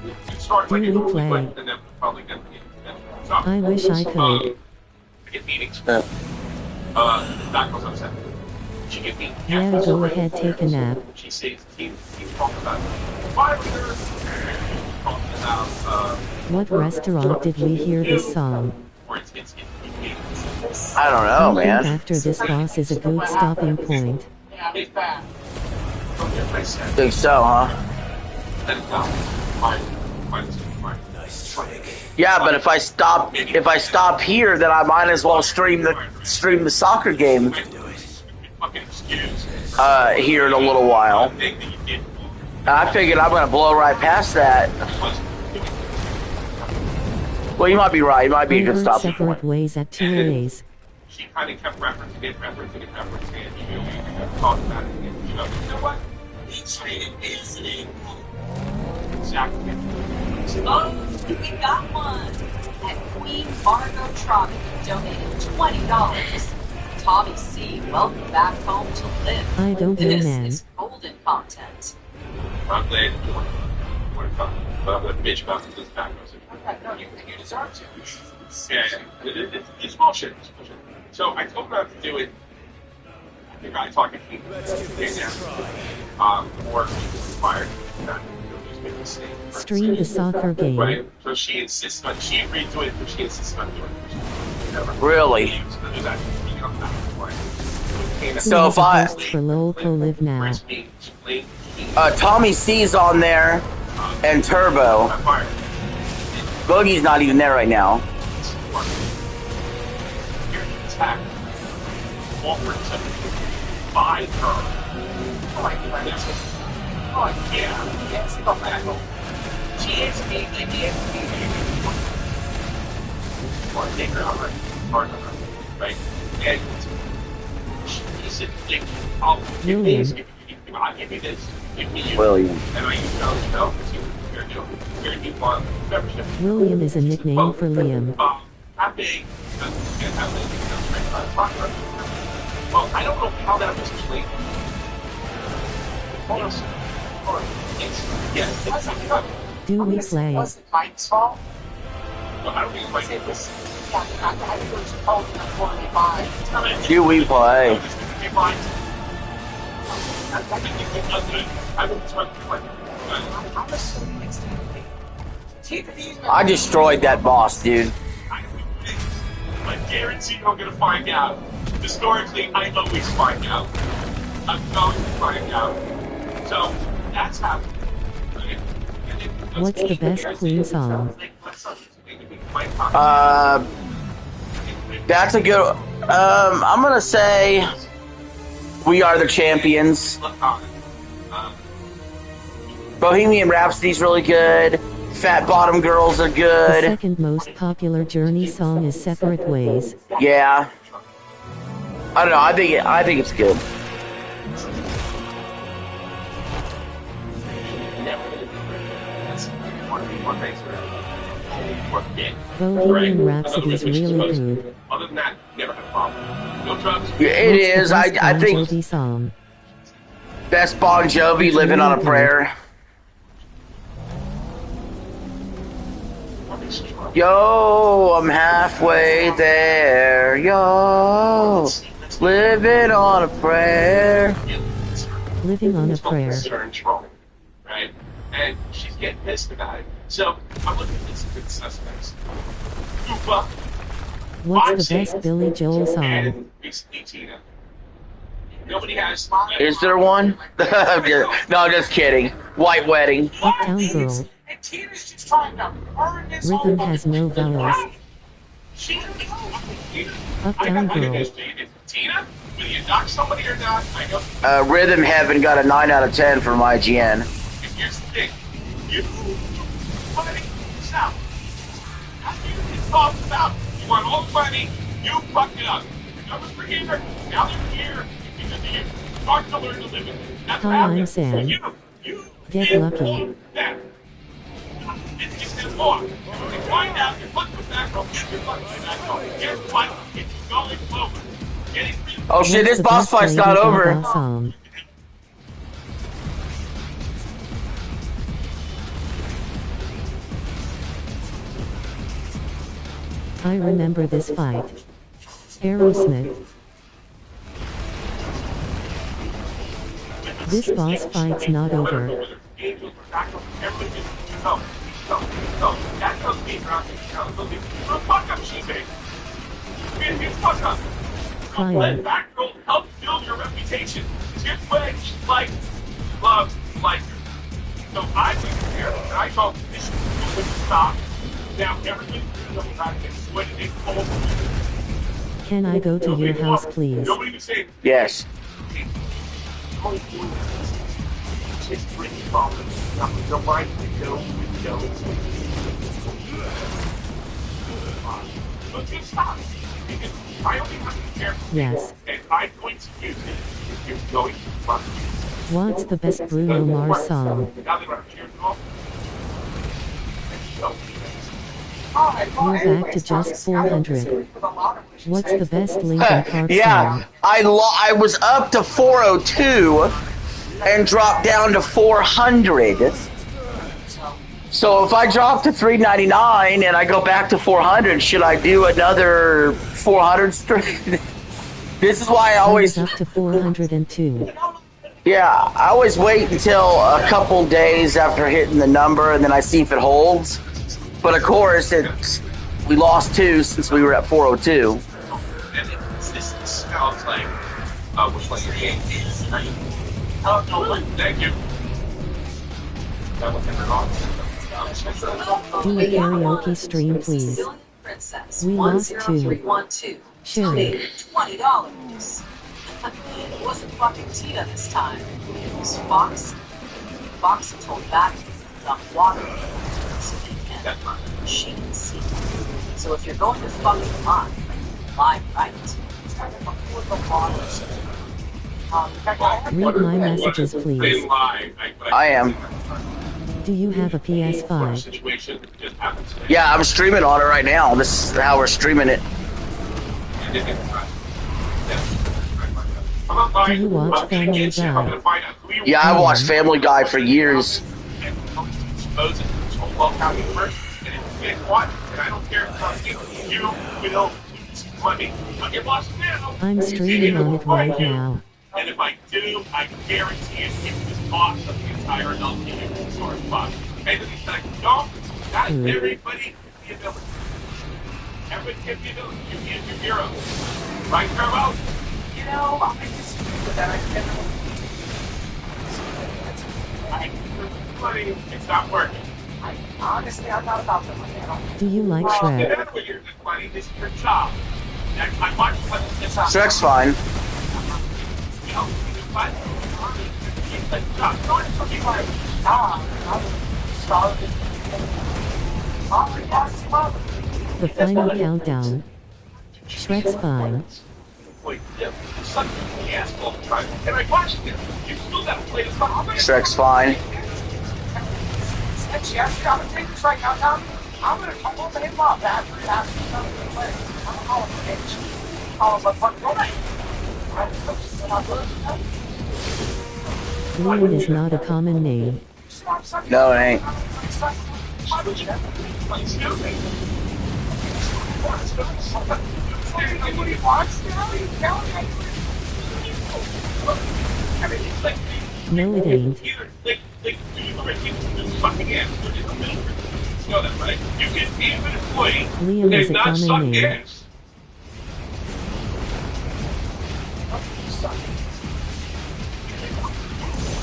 you start like it really quick, and then probably get the I wish I could. Get meetings. That goes upset. She get me. Yeah, go ahead, take a nap. She says, he's talking about fire. What restaurant did we hear this song? I don't know, man. After this boss is a good stopping point. Think so, huh? Yeah, but if I stop here, then I might as well stream the soccer game here in a little while. I figured I'm gonna blow right past that. Well, you might be right. It might be a good stopping point. Separate ways at 2 A's. She kind of kept referencing it, and you talked about it, and you know what? It's exactly. Oh, we got one. And Queen Margot Trotter donated $20. Tommy C, welcome back home to live. I don't know, man. This is golden content. I'm glad you want to come. But I'm going to bitch about this back. No, you deserve to. Yeah, it's bullshit. It's bullshit. So I told her not to do it. I think I talked to Keith. Or required. Stream the soccer game. Right. So she insists on. She agreed to it, but she insists on doing it. Really? So if I for Lolco live now. Tommy C's on there and Turbo. Boogie's not even there right now. Offered to buy her. Oh yeah, yes, come back. She is being like or take her on her partner, right? And he said, "I'll give me this, I'll give me this, give me you." William. And I used to know because he was very new membership. William is a nickname for Liam. How big? Well, I don't know how that was played. Do we play? Was it Mike's fault? Well, I don't think Mike was. I think it was told in 45. Do we play? I destroyed that boss, dude. I guarantee I'm gonna find out. Historically, I always find out. I'm going to find out. So, that's happening. What's the best Queen song? That's a good. I'm gonna say, "We Are the Champions." Bohemian Rhapsody's really good. Fat Bottom Girls are The good. second most popular Journey song is Separate Ways. Yeah. I don't know. I think it's good. Bohemian Rhapsody's really good. Other than that, never had a problem. No drugs. Yeah, it is. I think Bon Jovi song. best Bon Jovi, "Living on a Prayer." Yo, I'm halfway there. Yo, living on a prayer. Living on a Prayer. Right? And she's getting pissed about it. So I'm looking at this good suspects. Tupac, What's the best Billy Joel song? and recently Tina. Nobody has. Is there one? No, just kidding. White Wedding. Uptown Girl. And Tina's just trying to earn this Rhythm whole has no vowels. Uptown Girl. Tina, whether you knock somebody or not, I know. Rhythm Heaven got a 9 out of 10 from IGN. Here's the thing. You money south. After you get talked about, you want all the money, you fuck it up. The numbers were here, now they're here, because you start to learn to live it. That's what Hi, I'm happens. Sam. You Get lucky. Yeah. It's that long. You wind out, you look back, you're back. Guess what? It's going over. Oh shit, this boss fight's not over. I remember this fight. Aerosmith. This boss fight's not over. Crying. Let Batgirl help build your reputation. Here's what like, love, like. So I went here and I thought this would stop. Now everything's going to back and when it falls. Can I go to your house, please? Yes. It's pretty problem. The right to go. But just stop. Because I only have to be careful. Yes. And I'm going to use it if you're going to trust me. What's the best Bruno Mars song? You're back to just 400. What's the best Linkin Park yeah, song? I was up to 402 and dropped down to 400. So if I drop to 399 and I go back to 400, should I do another 400 stream? This is why I always up to 402. Yeah, I always wait until a couple days after hitting the number and then I see if it holds. But of course, we lost 2 since we were at 402. This sounds like which one your game is. Oh no, thank you. Do a karaoke stream, please. We lost 2. Sure. $20. It wasn't fucking Tina this time. It was Fox. Fox told that to dump water so they can. She can see. So if you're going to fucking lie right. Start to record the water. Read my messages, please. I am. Do you have a PS5? Yeah, I'm streaming on it right now. This is how we're streaming it. Do you watch Family Guy? Yeah, I watched Family Guy for years. I'm streaming on it right now. And if I do, I guarantee it was cost of the entire adult game source box. And then he's like, no, not everybody can be a villain. Everybody can be a villain. You can't do heroes. Right, Carlo? You know, I disagree with that. It's not working. Honestly, I'm not about the money. Do you like Shrek? This is your job. Shrek's fine. The final countdown. Shrek's fine. Shrek's fine. I'm gonna take this right now, Tom. I'm gonna open him up after something play. I'm gonna call him a bitch. Call him a fucking Liam is not a common name. No, it ain't. No, it ain't. Liam is a common name.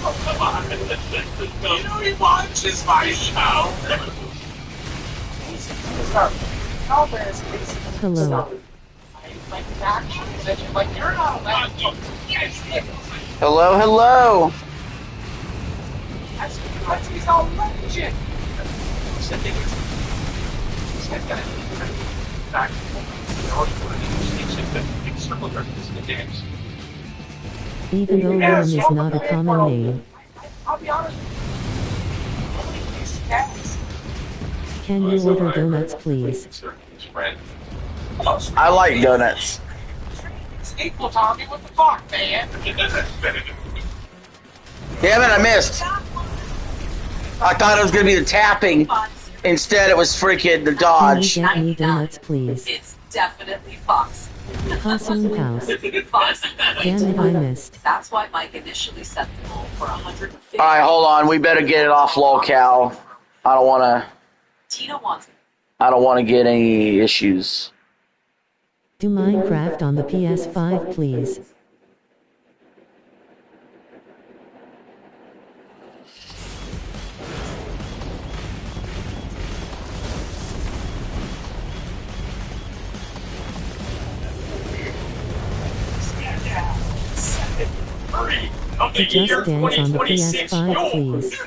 Oh, come on. You know he watches my show. Hello. Hello, hello. He's all legend. Even though Liam is not a common name. I'll be honest. Can you order donuts, please? I like donuts. It's equal, Tommy. What the fuck, man? Damn it, I missed. I thought it was going to be the tapping. Instead, it was freaking the dodge. Can you get me donuts, please? It's definitely Fox. Awesome house. Fox. Damn it, I missed. That's why Mike initially set the goal for 150. All right, hold on. We better get it off locale. I don't want to. Tina wants it. I don't want to get any issues. Do Minecraft on the PS5, please. The Just Dance on the PS5, please.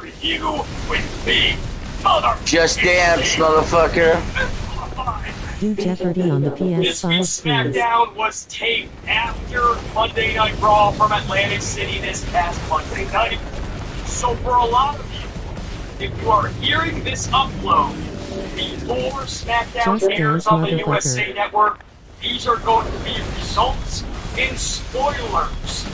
Review with me, mother. Just Dance, motherfucker. Do Jeopardy on the This PS5, please. SmackDown was taped after Monday Night Raw from Atlantic City this past Monday night. So for a lot of you, if you are hearing this upload before SmackDown Just airs Dance, on the motherfucker. USA Network, these are going to be results and spoilers.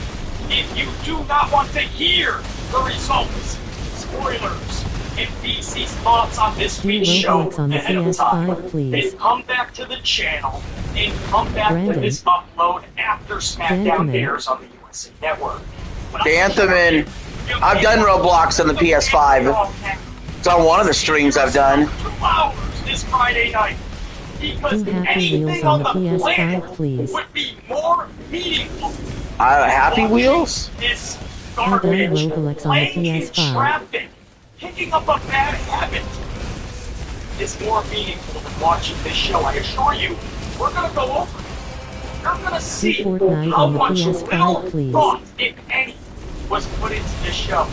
If you do not want to hear the results, spoilers, and DC's thoughts on this Do week's show Roblox on the ahead of time, PS5, please. then come back to the channel and come back to Brandon. this upload after SmackDown Brandon. airs on the USA Network. But The Anthem and I've done Roblox on the PS5. It's on one of the streams I've done. 2 hours this Friday night. Because Do Happy anything Wheels on on the the planet PS5, please. would be more meaningful. Happy Wheels? This I done garbage, Roblox on the playing in PS5. traffic, picking up a bad habit is more meaningful than watching this show. I assure you, we're gonna go over it. You're gonna see Fortnite how on the much PS5, real please. thought, if any, was put into this show.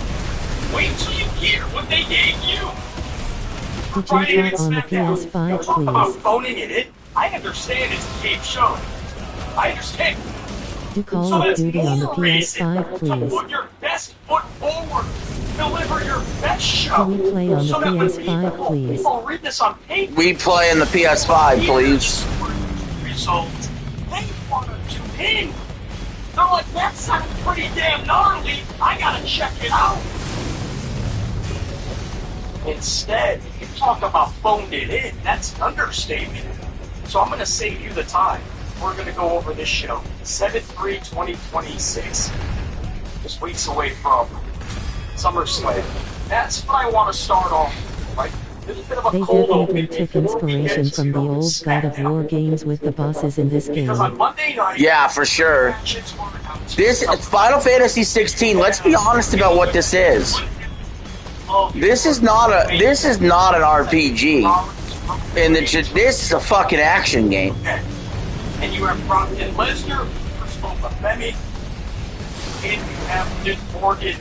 Wait till you hear what they gave you. Do Friday Night J-Pop on the SmackDown. PS5, Talk about please. phoning it in. I understand it's a game show. I understand. Do Call So of that's Duty on the more reason PS5, to please. put your best foot forward. Deliver your best show. Can we play on the so that when PS5, please? people read this on paper, We play in the PS5, please. results, they want to tune in. They're like, that sounds pretty damn gnarly. I gotta check it out. Instead, you talk about phoned it in. That's an understatement. So I'm gonna save you the time. We're gonna go over this show. 7/3/2026. Just weeks away from SummerSlam. That's what I want to start off with, right? A little bit of a They cold definitely open took before we inspiration get from the to old God of War games with the bosses in this game. Because on Monday night, Yeah, for sure. This Final Fantasy 16. Let's be honest about what this is. This is not an RPG. And this is a fucking action game. and you have Brockton Lesnar versus Boba Fett, and you have Liv Morgan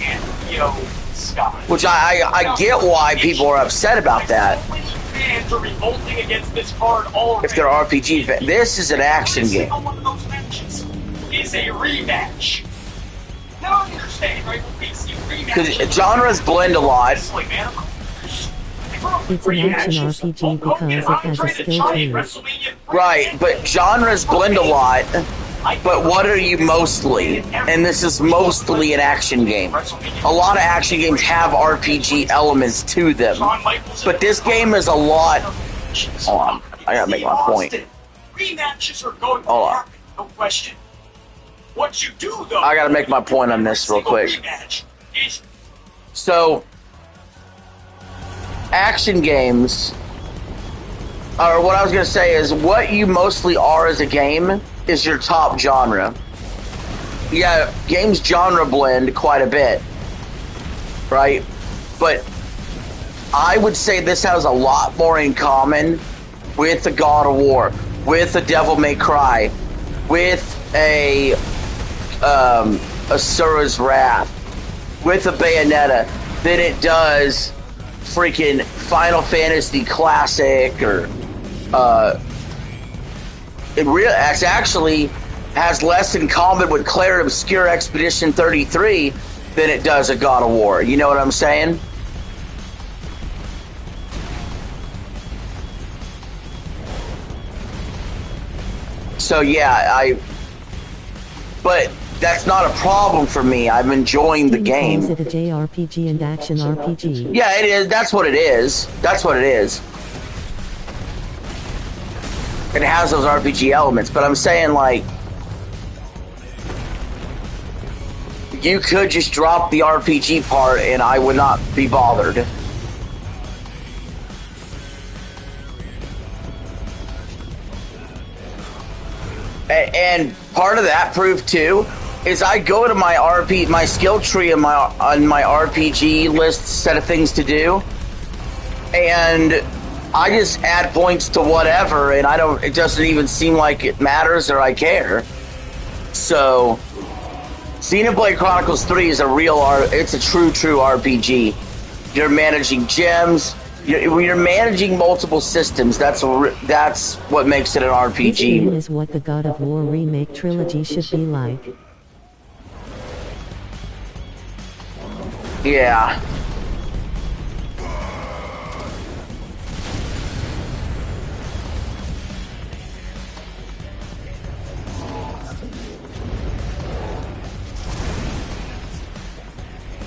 and Io Scott. Which I get why people are upset about that. Fans are revolting against this card already. If they're RPG fans. This is an action game. One of those matches is a rematch. Now I understand, right? We see rematches. Because genres blend a lot. It's an action RPG because it has a skill tree. Right, but genres blend a lot. But what are you mostly? And this is mostly an action game. A lot of action games have RPG elements to them. But this game is a lot... Hold on, I gotta make my point. Rematches are going to Hold on. happen, no question. What you do, though... I gotta make my point on this real quick. Rematch is So, action games, or what I was going to say is, what you mostly are as a game is your top genre. Yeah, games genre blend quite a bit, right? But I would say this has a lot more in common with the God of War, with the Devil May Cry, with a Asura's Wrath, with a Bayonetta than it does freaking Final Fantasy Classic or it actually has less in common with Clair Obscure Expedition 33 than it does a God of War. You know what I'm saying? So yeah, but that's not a problem for me. I'm enjoying the game. Is it a JRPG and action RPG? Yeah, it is. That's what it is. That's what it is. It has those RPG elements, but I'm saying, like, you could just drop the RPG part and I would not be bothered. And part of that proof too is I go to my skill tree on my RPG list set of things to do, and I just add points to whatever, and it doesn't even seem like it matters or I care. So Xenoblade Chronicles 3 is it's a true RPG. You're managing gems. You're managing multiple systems. That's what makes it an RPG. This game is what the God of War remake trilogy should be like. Yeah.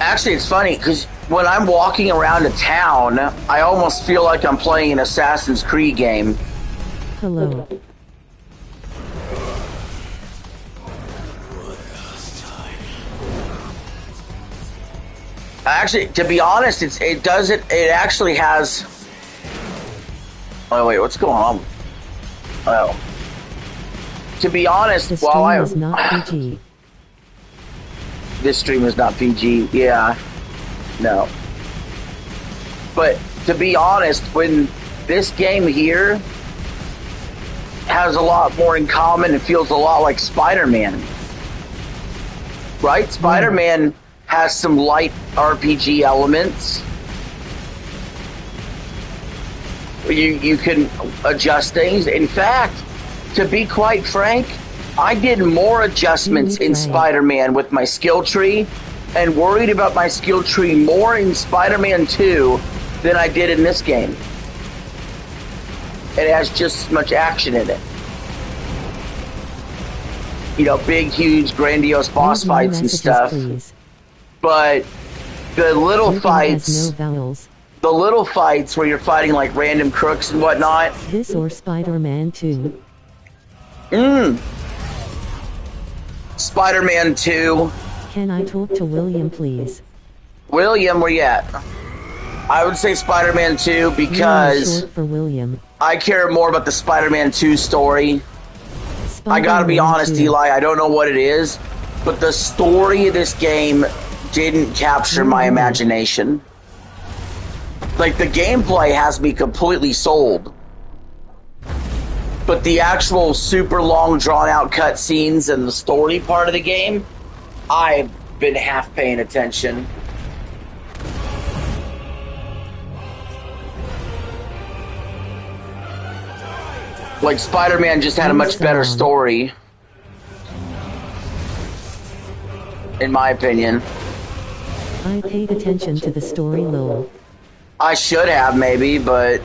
Actually, it's funny because when I'm walking around a town, I almost feel like I'm playing an Assassin's Creed game. Hello. Actually, to be honest, it actually has. Oh wait, what's going on? Oh. To be honest, This stream is not PG. This stream is not PG. Yeah. No. But to be honest, when this game here has a lot more in common, it feels a lot like Spider-Man. Right? Spider-Man has some light RPG elements. You can adjust things. In fact, to be quite frank, I did more adjustments in Spider-Man with my skill tree and worried about my skill tree more in Spider-Man 2 than I did in this game. It has just as much action in it. You know, big, huge, grandiose boss fights and stuff. Please. But the little fights... No vowels. The little fights where you're fighting like random crooks and whatnot. This or Spider-Man 2. Spider-Man 2. Can I talk to William, please? William, where you at? I would say Spider-Man 2 because short for William. I care more about the Spider-Man 2 story. I gotta be honest, 2. Eli, I don't know what it is, but the story of this game didn't capture my imagination. Like, the gameplay has me completely sold. But the actual super long, drawn-out cutscenes and the story part of the game, I've been half paying attention. Like, Spider-Man just had a much better story. In my opinion. I paid attention to the story, lol. I should have, maybe, but...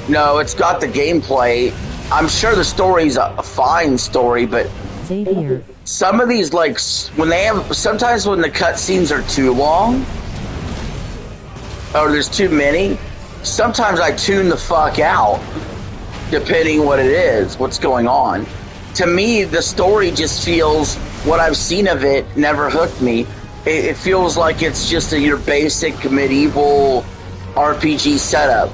No, it's got the gameplay. I'm sure the story's a fine story, but... Xavier. Some of these, like, sometimes when the cutscenes are too long, or there's too many, sometimes I tune the fuck out, depending what it is, what's going on. To me, the story just feels, what I've seen of it never hooked me. It feels like it's just your basic medieval RPG setup.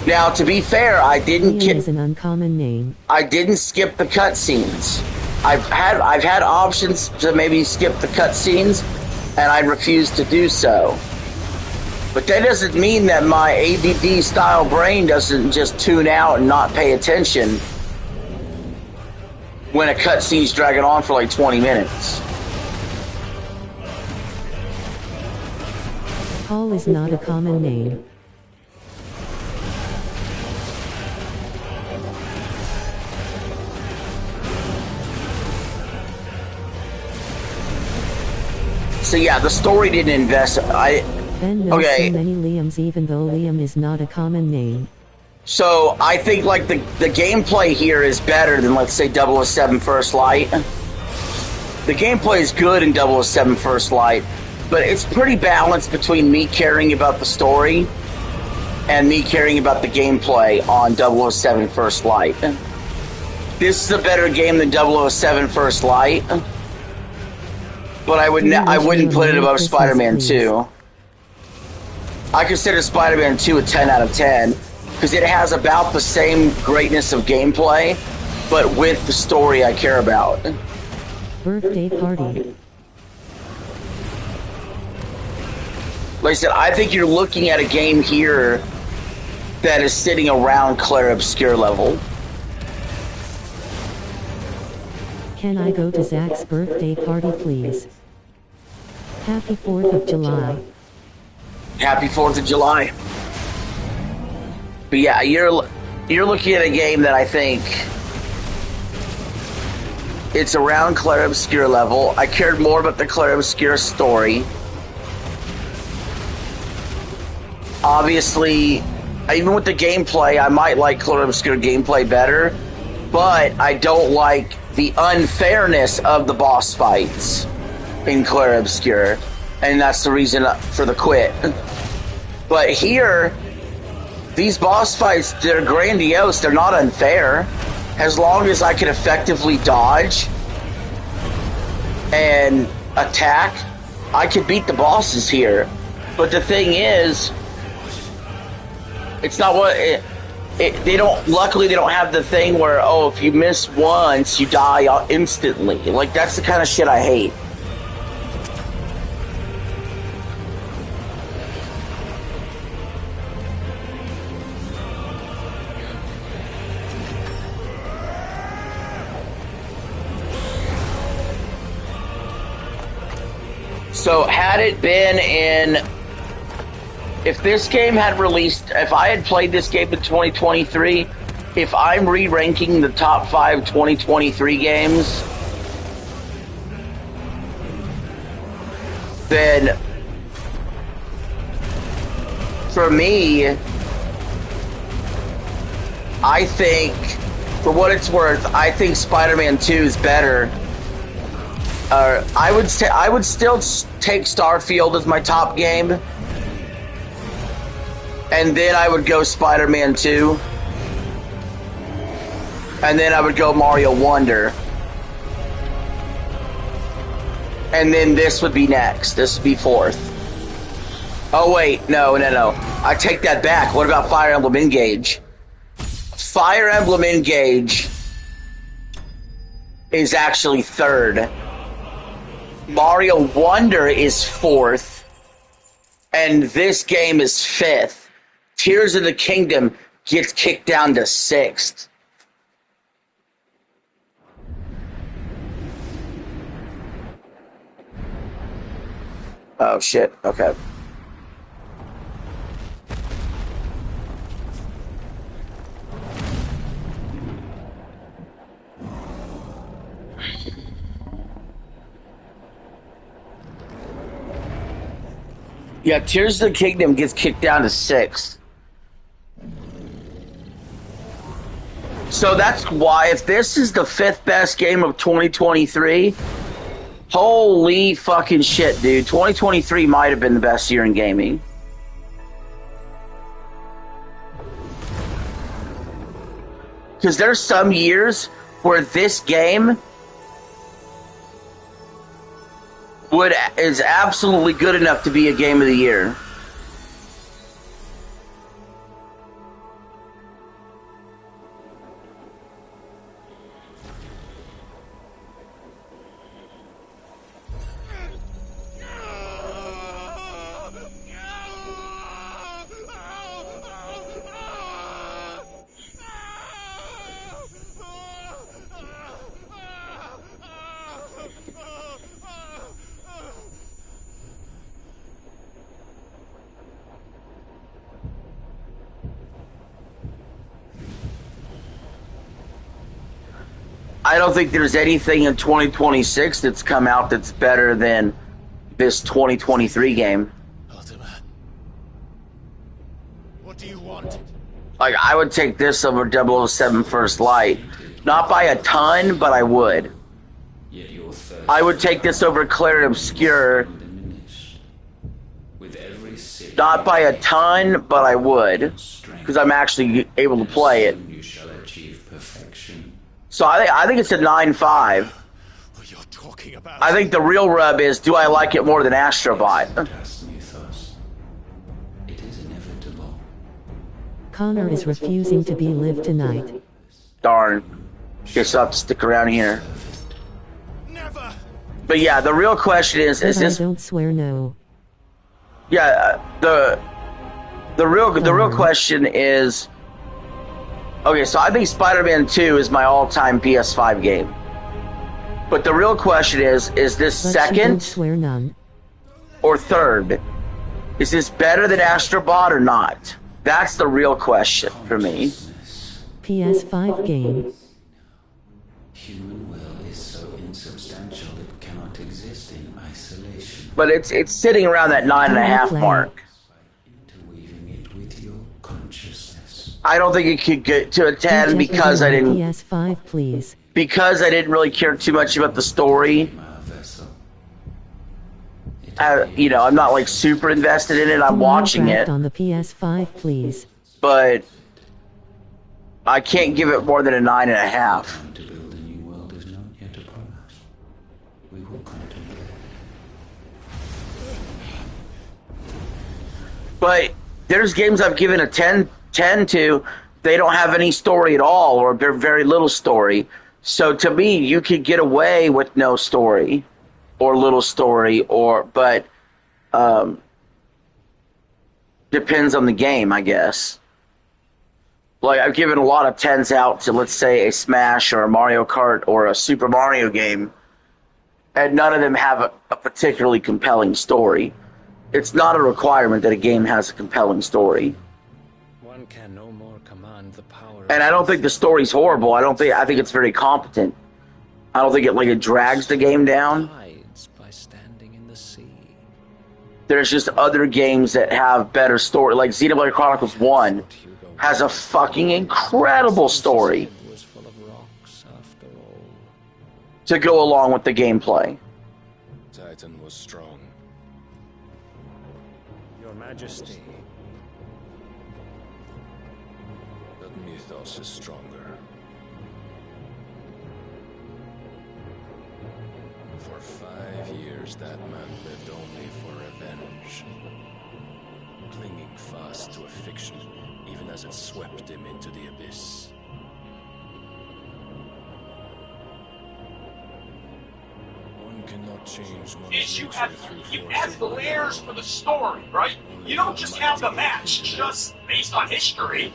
Now, to be fair, I didn't is an uncommon name. I didn't skip the cutscenes. I've had options to maybe skip the cutscenes, and I refused to do so. But that doesn't mean that my ADD style brain doesn't just tune out and not pay attention when a cutscene's dragging on for like 20 minutes. Paul is not a common name. So yeah, the story didn't invest. Ben knows Okay. so many Liams even though Liam is not a common name. So I think like the gameplay here is better than, let's say, 007 First Light. The gameplay is good in 007 First Light, but it's pretty balanced between me caring about the story and me caring about the gameplay on 007 First Light. This is a better game than 007 First Light, but I wouldn't put it above Spider-Man 2. I consider Spider-Man 2 a 10 out of 10 because it has about the same greatness of gameplay, but with the story I care about. Birthday party. Like I said, I think you're looking at a game here that is sitting around Clair Obscur level. Can I go to Zach's birthday party, please? Happy 4th of July. Happy 4th of July. But yeah, you're looking at a game that I think it's around Clair Obscur level. I cared more about the Clair Obscur story. Obviously, even with the gameplay, I might like Clair Obscur gameplay better, but I don't like the unfairness of the boss fights in Clair Obscur, and that's the reason for the quit. But here, these boss fights, they're grandiose, they're not unfair. As long as I can effectively dodge and attack, I can beat the bosses here. But the thing is, it's not what they don't. Luckily, they don't have the thing where, oh, if you miss once, you die instantly. Like, that's the kind of shit I hate. So, had it been in... If this game had released... If I had played this game in 2023, if I'm re-ranking the top 5 2023 games, then... For me, I think, for what it's worth, I think Spider-Man 2 is better. I would still take Starfield as my top game, and then I would go Spider-Man 2, and then I would go Mario Wonder, and then this would be next. This would be 4th. Oh wait, no. I take that back. What about Fire Emblem Engage? Fire Emblem Engage is actually 3rd. Mario Wonder is 4th, and this game is 5th. Tears of the Kingdom gets kicked down to 6th. Oh shit, okay. Yeah, Tears of the Kingdom gets kicked down to 6th. So that's why, if this is the 5th best game of 2023, holy fucking shit, dude. 2023 might have been the best year in gaming. Because there's some years where this game is absolutely good enough to be a game of the year. I don't think there's anything in 2026 that's come out that's better than this 2023 game. What do you want? Like, I would take this over 007 First Light. Not by a ton, but I would. I would take this over Clear and Obscure. Not by a ton, but I would. Because I'm actually able to play it. So I think it's a 9.5. I think the real rub is, do I like it more than Astrobot? Connor is refusing to be live tonight. Darn. Guess I'll have to stick around here. But yeah, the real question is this... I don't swear no. Yeah, the real question is... Okay, so I think Spider-Man 2 is my all-time PS5 game. But the real question is this But second swear none. or third? Is this better than Astrobot or not? That's the real question for me. PS5 game. Human will is so insubstantial it cannot exist in isolation. But it's sitting around that 9.5 mark. I don't think it could get to a 10 because I didn't. PS5, please. Because I didn't really care too much about the story. You know, I'm not like super invested in it. I'm watching it, On the PS5, please. but I can't give it more than a 9.5. But there's games I've given a 10 to. They don't have any story at all, or very little story. So to me, you could get away with no story, or little story, but depends on the game, I guess. Like, I've given a lot of 10s out to, let's say, a Smash or a Mario Kart or a Super Mario game, and none of them have a particularly compelling story. It's not a requirement that a game has a compelling story. One can no more command the power. And I don't think the story's horrible. I think it's very competent. I don't think it drags the game down. By standing in the sea. There's just other games that have better story. Like Xenoblade Chronicles 1 has a fucking incredible story to go along with the gameplay. Titan was strong. Your Majesty. But Mythos is stronger. For 5 years, that man lived only for revenge. Clinging fast to a fiction, even as it swept him into the abyss. One cannot change one's Is you nature through force add of the layers for the story, right? You don't just have the match just based on history.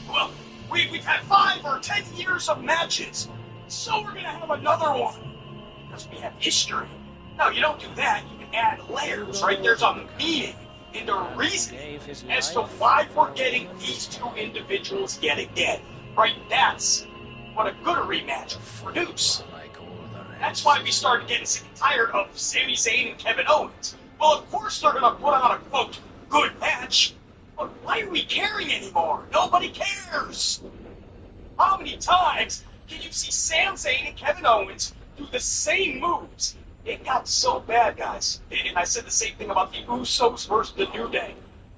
Well, we've had 5 or 10 years of matches, so we're gonna have another one because we have history. No, you don't do that. You can add layers, right? There's a meaning and a reason as to why we're getting these two individuals yet again, right? That's what a good rematch would produce. That's why we started getting sick and tired of Sami Zayn and Kevin Owens. Well, of course they're going to put on a, quote, good match. But why are we caring anymore? Nobody cares. How many times can you see Sami Zayn and Kevin Owens do the same moves? It got so bad, guys. And I said the same thing about the Usos versus the New Day.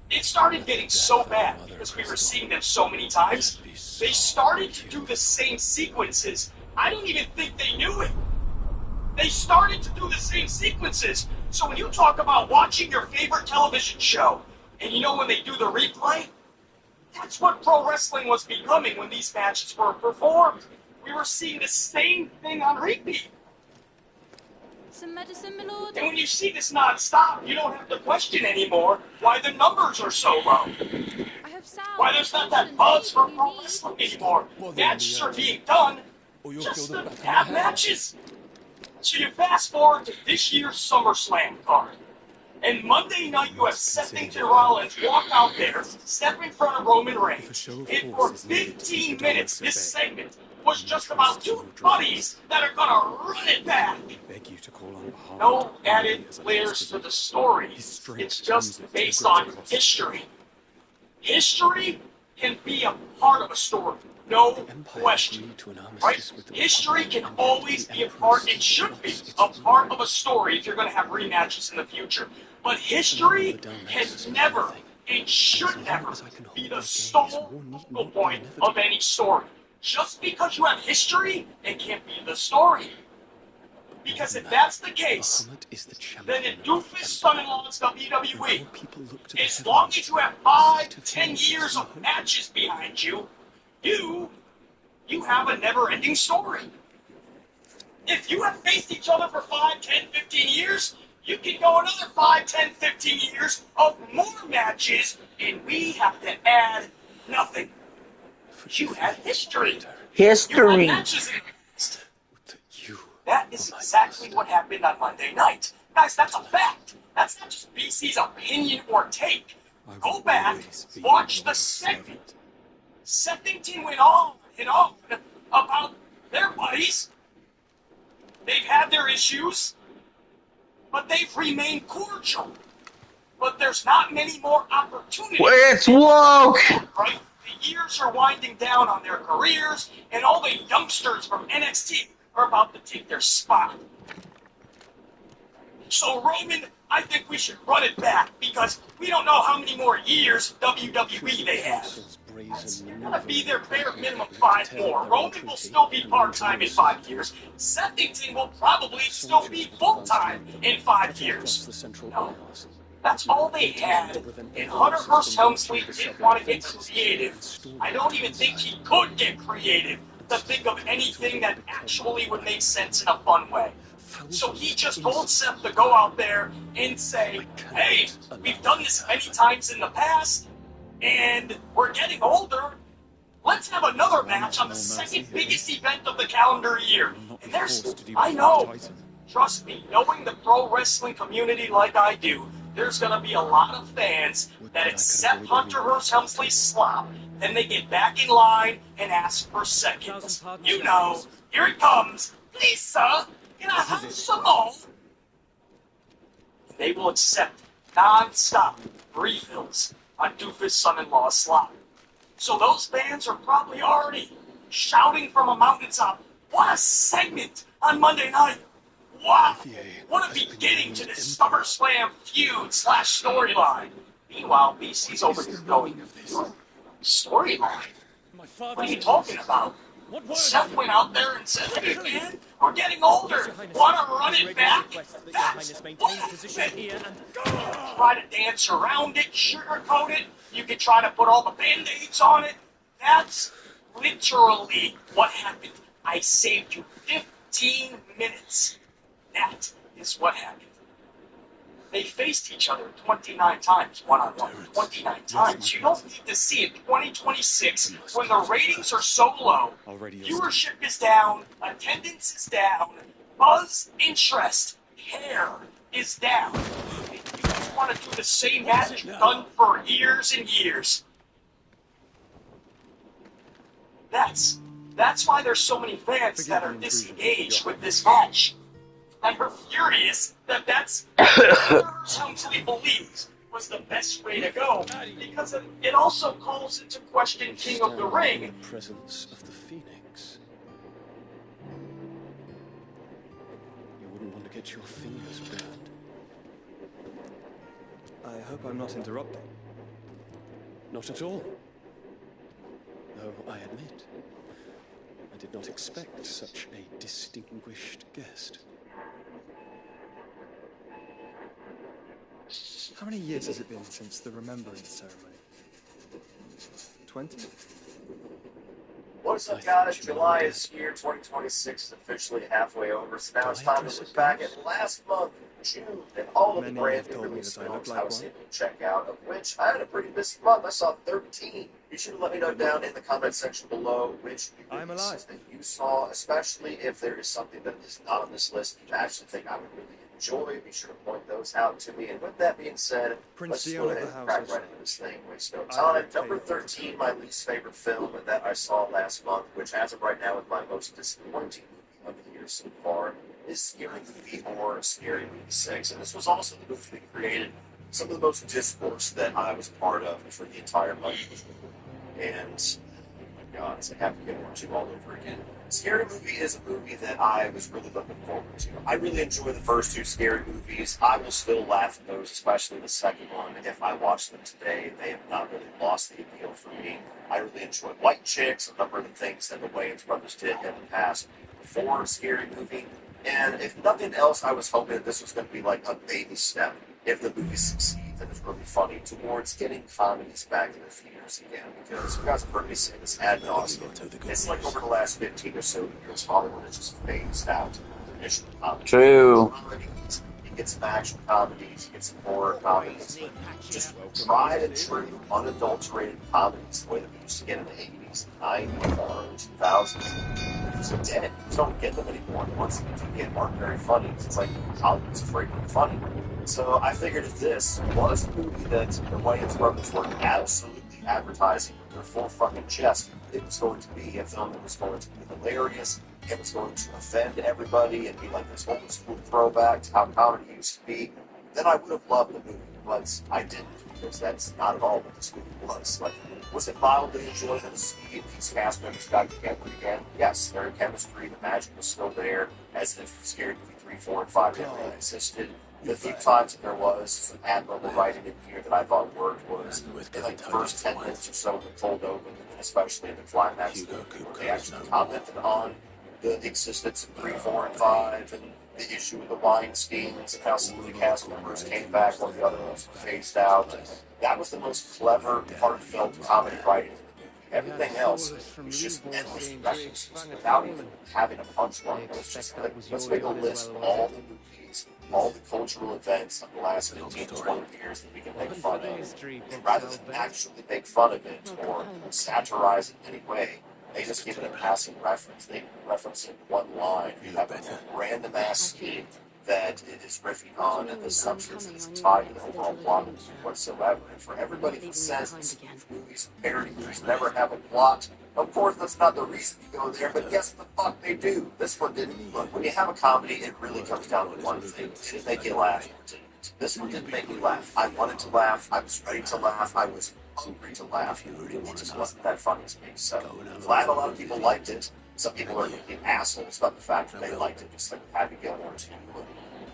It started getting so bad because we were seeing them so many times. They started to do the same sequences. I don't even think they knew it. They started to do the same sequences. So when you talk about watching your favorite television show, and you know when they do the replay, that's what pro wrestling was becoming when these matches were performed. We were seeing the same thing on repeat. Some medicine, my lord. And when you see this non-stop, you don't have to question anymore why the numbers are so low. Why there's not that buzz for pro wrestling anymore. Matches are being done just to have matches. So you fast forward to this year's SummerSlam card. And Monday night you have Seth Rollins walk out there, step in front of Roman Reigns. And for 15 minutes, this segment was just about two buddies that are gonna run it back. No added layers to the story. It's just based on history. History can be a part of a story, no question. Right? History can always be a part, it should be a part of a story if you're going to have rematches in the future. But history can never and should never be the sole focal point of any story. Just because you have history, it can't be the story. Because if that's the case, then in Doofus Son-in-Law's WWE, as long as you have 5 to 10 years of matches behind you, you have a never-ending story. If you have faced each other for 5, 10, 15 years, you can go another 5, 10, 15 years of more matches, and we have to add nothing. You have history. History. You have matches in the past. That is exactly what happened on Monday night. Guys, that's a fact. That's not just BC's opinion or take. Go back, watch the segment. Sethington went on and on about their buddies. They've had their issues, but they've remained cordial. But there's not many more opportunities. It's woke! Right? The years are winding down on their careers, and all the youngsters from NXT are about to take their spot. So, Roman, I think we should run it back, because we don't know how many more years WWE they have. It's gonna be their bare minimum 5 more. Roman will still be part-time in 5 years. Sethington will probably still be full-time in 5 years. No. That's all they had, and Hunter Hearst Helmsley didn't want to get creative. I don't even think he could get creative to think of anything that actually would make sense in a fun way. So he just told Seth to go out there and say, hey, we've done this many times in the past, and we're getting older. Let's have another match on the second biggest event of the calendar year. And I know, trust me, knowing the pro wrestling community like I do, there's going to be a lot of fans that accept Hunter Hearst Helmsley's slop, then they get back in line and ask for seconds. You know, here it comes. Please, sir, can I have some more? They will accept non-stop refills on Doofus Son-in-Law's slop. So those fans are probably already shouting from a mountaintop, what a segment on Monday night. Wow, what a beginning to this SummerSlam feud/storyline. Meanwhile, BC's over here going, storyline? What are you talking about? Seth went out there and said, hey man, we're getting older. Want to run it back? That's what happened. Try to dance around it, sugarcoat it. You can try to put all the band-aids on it. That's literally what happened. I saved you 15 minutes. That is what happened. They faced each other 29 times, one-on-one. 29 times. You don't need to see it. 2026, when the ratings are so low, viewership is down, attendance is down, buzz, interest, care is down. And you just want to do the same match you've done for years and years. That's why there's so many fans that are disengaged with this match. And are furious that that's what Helmsley believes was the best way to go, because it also calls into question King of the Ring. In the presence of the Phoenix. You wouldn't want to get your fingers burned. I hope I'm not interrupting. Not at all. Though I admit, I did not expect such a distinguished guest. How many years has it been since the Remembrance ceremony? 20? What's up, guys? July is here. 2026 is officially halfway over. So now it's time to look back at last month, June, and all of the brand new release films I was able to check out, of which I had a pretty busy month. I saw 13. Be sure to let me know down in the comment section below which releases that you saw, especially if there is something that is not on this list that you actually think I would really enjoy. Be sure to point those out to me. And with that being said, let's go ahead and crack right into this thing. Waste no time. Number 13, my least favorite film that I saw last month, which as of right now is my most disappointing movie of the year so far, is Scary Movie or Scary Movie 6. And this was also the movie that created some of the most discourse that I was part of for the entire month. And, oh my God, it's like having to get War 2 all over again. Scary Movie is a movie that I was really looking forward to. I really enjoy the first two Scary Movies. I will still laugh at those, especially the second one. If I watch them today, they have not really lost the appeal for me. I really enjoyed White Chicks, a number of the things that the Wayans brothers did in the past before Scary Movie. And if nothing else, I was hoping that this was going to be like a baby step, if the movie succeeds and is really funny, towards getting comedies back in the theaters again. Because you guys have heard me say this ad nauseum. It's like over the last 15 or so years, Hollywood has just phased out traditional comedy. True. You get some action comedies, you get some horror comedies, just tried and true, unadulterated comedies, the way that we used to get in the 80s, 90s, or 2000s. Just dead. You don't get them anymore. Once you do get aren't very funny, it's like Hollywood's afraid to be funny. So I figured if this was a movie that the Wayans brothers were absolutely advertising with their full fucking chest, it was going to be a film that was going to be hilarious. It was going to offend everybody and be like this old school throwback to how comedy used to be. Then I would have loved the movie, but I didn't, because that's not at all what this movie was. Like, was it mildly enjoyable to see these cast members got together again? Yes, their chemistry, the magic was still there, as if Scary Movie 3, 4, and 5 never really existed. The few times that there was some admirable writing in here that I thought worked was in like the first 10 minutes or so of the cold open, and especially in the climax, where they actually commented on the existence of 3, 4, and 5, and the issue with the Weinsteins, and how some of the cast members came back while the other ones were phased out. That was the most clever, heartfelt comedy writing. Everything else was just endless references without even having a punchline. It was just like, let's make a list of all the movies, all the cultural events of the last 15, 20 years that we can make fun of. And rather than actually make fun of it or satirize it in any way, they just give it a passing reference. They reference it in one line. You have a random ass scheme that it is riffing on, and the substance is tied to the overall plot whatsoever. And for everybody that says these movies and parody movies never have a plot, of course that's not the reason you go there, but guess what the fuck they do. This one didn't. Look, when you have a comedy, it really comes down to one thing. Did it make you laugh or didn't? This one didn't make me laugh. I wanted to laugh. I was ready to laugh. I was hungry to laugh. It just wasn't that funny to me. So I'm glad a lot of people liked it. Some people are being assholes about the fact that they liked it, just like Happy Gilmore 2 and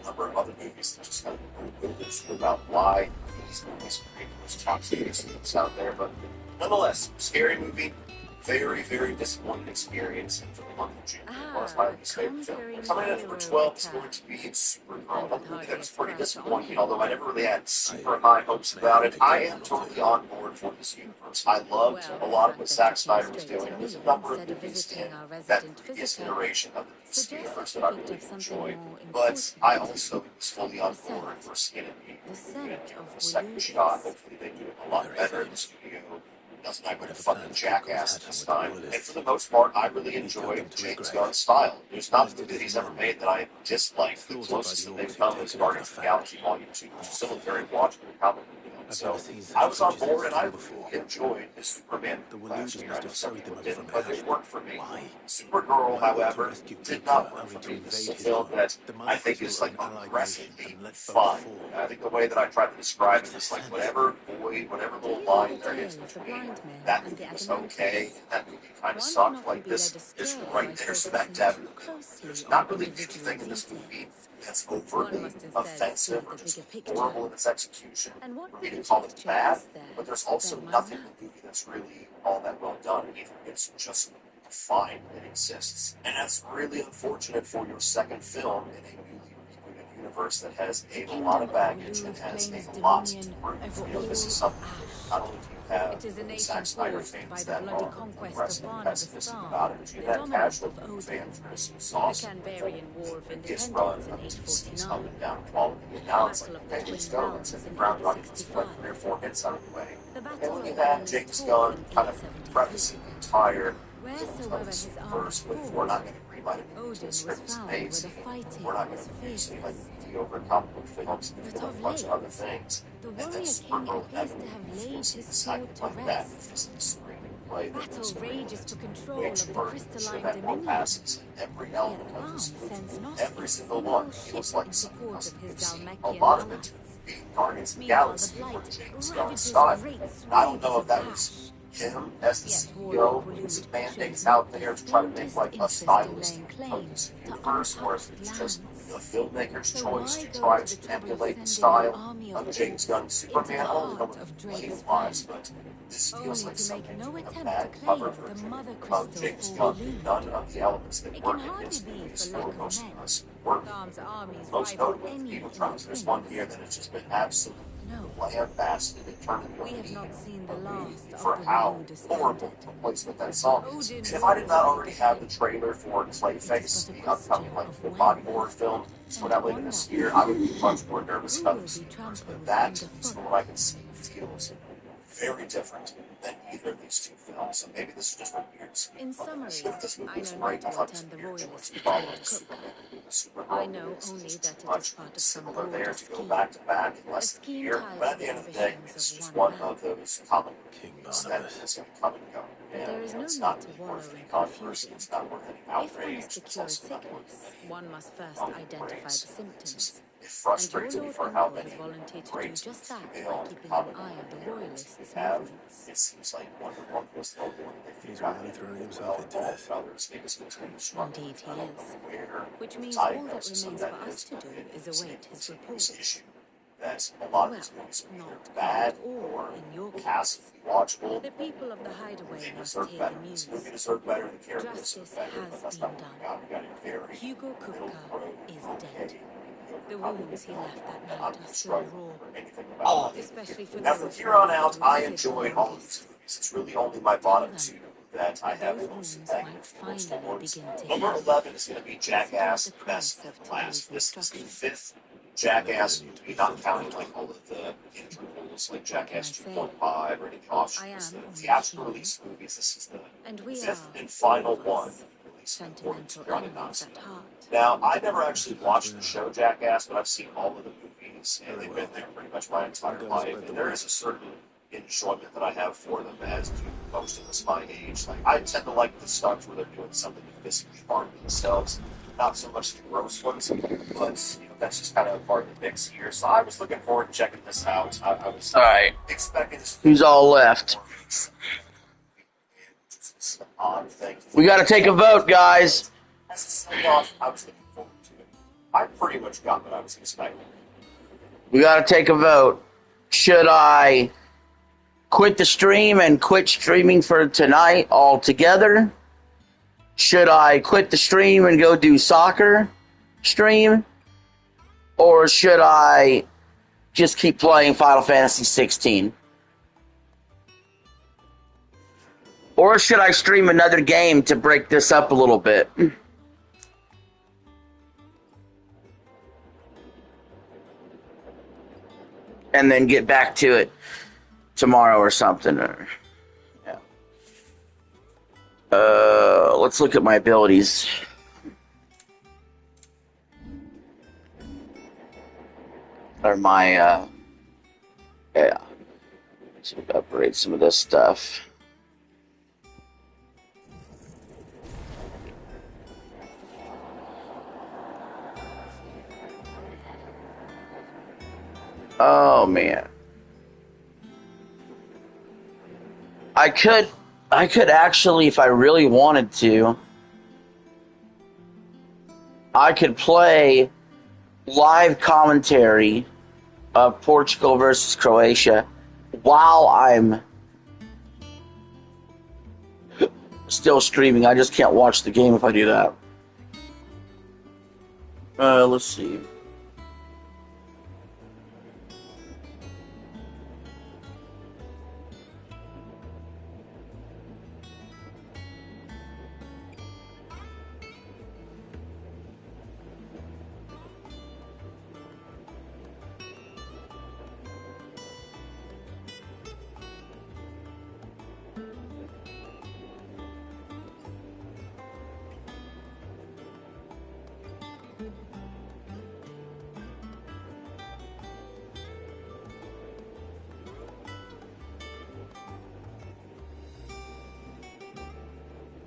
a number of other movies that just kind of about why these movies create those toxic things out there. But nonetheless, Scary Movie. Very, very disappointing experience for the month of June. It was my least favorite film. Coming in at number 12 is going to be Supergirl, a movie that was pretty disappointing, although I never really had super high hopes about it. I am totally on board for this universe. I loved a lot of what Zack Snyder was doing. There's a number of movies in that previous iteration of the DC universe that I really enjoyed, but I also was fully on board for Skin and Beat. We're going to give it a second shot. Hopefully they do it a lot better in the studio. Doesn't act like a fucking jackass this time. And for the most part, I really enjoyed James Gunn's style. There's not a movie he's ever made that I disliked. The closest that they've come is Guardians of the Galaxy Volume 2, which is still a very watchable comic book. So I was on board, and I really enjoyed the Superman last year. I know some people didn't, but it worked for me. Supergirl, however, did not work for me. This is a film that I think is like aggressively fun. I think the way that I tried to describe it is like whatever void, whatever little line there is between that movie was okay, and that movie kind of sucked. Like this is right there, smack dab in the middle. There's not really anything in this movie that's overtly offensive or just horrible in its execution. We can call it bad, but there's also nothing in the movie that's really all that well done either. It's just fine, it exists. And that's really unfortunate for your second film in a newly rebooted universe that has a lot of baggage and has a lot to prove. You know, this is something not only do you have Zack Snyder fans that are aggressive and pessimistic about it, but you have casual fans that are so awesome. Previous run of DC's up and down quality, and now it's like, okay, let's go. Let's hit the ground running. Let's put 3 or 4 hits out of the way. And when you have James Gunn kind of prefacing the entire of this universe with, we're not going to greenlight a movie to script is amazing, we're not going to use any like mediocre comic book films and a bunch of other things, and then Supergirl inevitably feels exactly like that. It's a screenplay that was way too early. It should have had more passes in every element of this movie. Every single one feels like something else that we've seen. A lot of it being Guardians of the Galaxy for James Gunn's style. And I don't know if that was him as the CEO whose mandates out there to try to make like a stylistic of this universe, or if it's just the filmmaker's choice to try to emulate the style of James Gunn's Superman. I don't know what play-wise, but this feels like something a bad cover version of James Gunn. None of the elements that work in his movies for most of us work. Most notably, Eviltrons. There's one here that has just been absolutely lambasted and turned into a meme for how horrible the placement that song is. And if I did not already have the trailer for Clayface, the upcoming like body horror film, coming out later this year, I would be much more nervous about this. But that is what I can see feels very different than either of these two films. So maybe this is just a weird scheme. In summary, If this movie was I know great, I not thought to it was attend the weird royalist choice to follow Victoria the Cook. Superman. I know only that it is part of some Similar broader there to go scheme. back to back in less than a year. But at the end of the day, it's just one of those comic movies that is going to come and go. There is no it's need not to really wallow worth any in controversy. confusion. It's not worth any If one outrage. is to It's cure a also not worth sickness, one must first identify the symptoms. It And frustrates your me Lord for how Uncle many has volunteered to do great just that by female keeping an comic eye on the characters royalists' we have. movements. It seems like Wonder Woman was the only one that He's figured out really that throwing well himself into all this. the others. Maybe it's going to struggle. Indeed he I don't is. know where Which the means all that diagnosis of remains that for us is, to do but is it's await a his continuous report. issue that a lot of these movies are either bad or passively watchable. The people of the Hideaway They must deserve hear better. the This news. movie deserved better. The characters Justice deserve better. But has that's been not what we done. got. We got a very Hugo middle Kupka road, is okay, dead. The wounds he left that I'm night are not still struggling raw, for anything about it. especially for Now, those from who here on lived out, to I sit the enjoyed all of longest. these movies. It's really only my bottom Tell two that I that have those the most wounds negative might feelings finally towards. begin to Number heal. 11 is going to be Jackass Consider it the Best price of of Last. today's This is the instruction. fifth Jackass movie, not counting like all of the intervals like Jackass 2.5 or any offshoots. The theatrical release movies, this is the And we fifth are, and final all of one us, released in accordance sentimental with Johnny animals Knoxville. at heart. Now, I never actually watched the show Jackass, but I've seen all of the movies, and they've been there pretty much my entire life. And there is a certain enjoyment that I have for them, as do most of us my age. Like, I tend to like the stunts where they're doing something to physically harm themselves, not so much the gross ones, but you know, that's just kind of part of the mix here. So I was looking forward to checking this out. I was expecting this. Who's all left? It's an odd thing. We got to take a vote, guys. As a send-off, I was looking forward to it. I pretty much got what I was expecting. We got to take a vote. Should I quit the stream and quit streaming for tonight altogether? Should I quit the stream and go do soccer stream? Or should I just keep playing Final Fantasy 16? Or should I stream another game to break this up a little bit? And then get back to it tomorrow or something. Let's look at my abilities. Or my, yeah. Let's upgrade some of this stuff. Oh, man. I could actually, if I really wanted to, I could play live commentary of Portugal versus Croatia while I'm still streaming. I just can't watch the game if I do that. Let's see.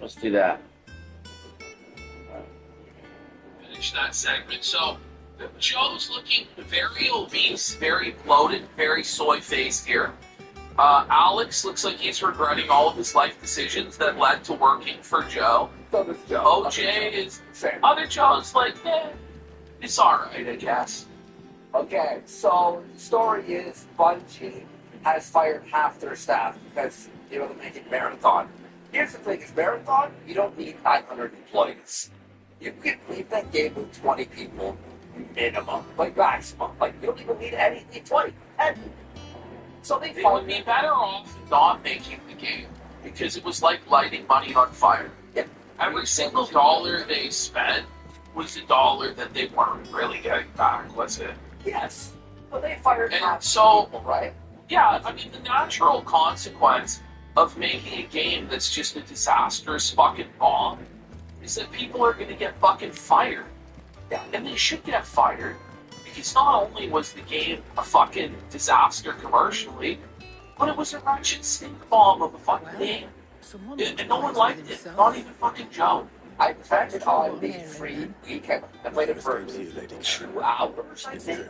Let's do that. Finish that segment. So Joe's looking very obese, very bloated, very soy-faced here. Alex looks like he's regretting all of his life decisions that led to working for Joe. So does Joe. OJ is... Other Joe's like, it's alright, I guess. Okay, so the story is Bungie has fired half their staff because, they're making Marathon. Here's the thing, is Marathon, you don't need 900 employees. You can leave that game with 20 people minimum, like maximum. Like, you don't even need 20. 10. So they would be better off not making the game because it was like lighting money on fire. Yeah. Every single dollar they spent was a dollar that they weren't really getting back, was it? Yes. So they fired half so, people, right? Yeah, I mean, the natural consequence of making a game that's just a disastrous fucking bomb is that people are going to get fucking fired. Yeah. And they should get fired. Because not only was the game a fucking disaster commercially, but it was a wretched stink bomb of a fucking game. And no one liked it. Not even fucking Joe. I played it on the free weekend. I played it for 2 hours, I think.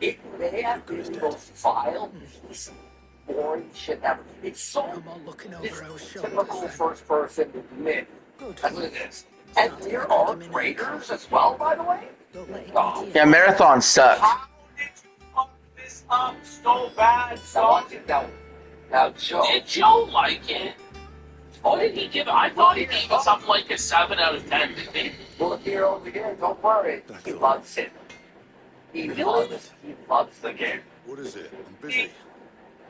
It may have been the most vile, boring shit ever. It's so typical first-person mid. That's what it is. And there are raiders as well, by the way. Yeah, Marathon sucked. How did you fuck this up so bad, son? Now, Joe. Did Joe like it? What did he give it? I thought he gave it something like a 7 out of 10, didn't he? Look here, over here, don't worry. He loves it. He loves the game. What is it? I'm busy.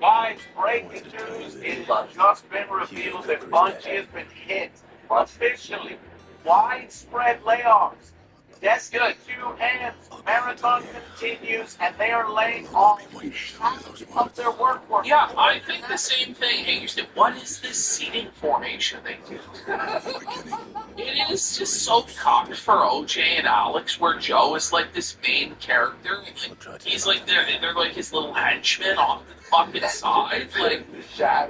Guys, breaking news. It has just been revealed that Bungie has been hit officially. Widespread layoffs. That's good. 2 hands. Marathon continues, and they are laying off half of their workforce. Yeah, I think the same thing. Hey, you said, what is this seating formation they do? It is just so cocked for OJ and Alex, where Joe is like this main character. And he's like, they're like his little henchmen off the fucking side. Like, yeah,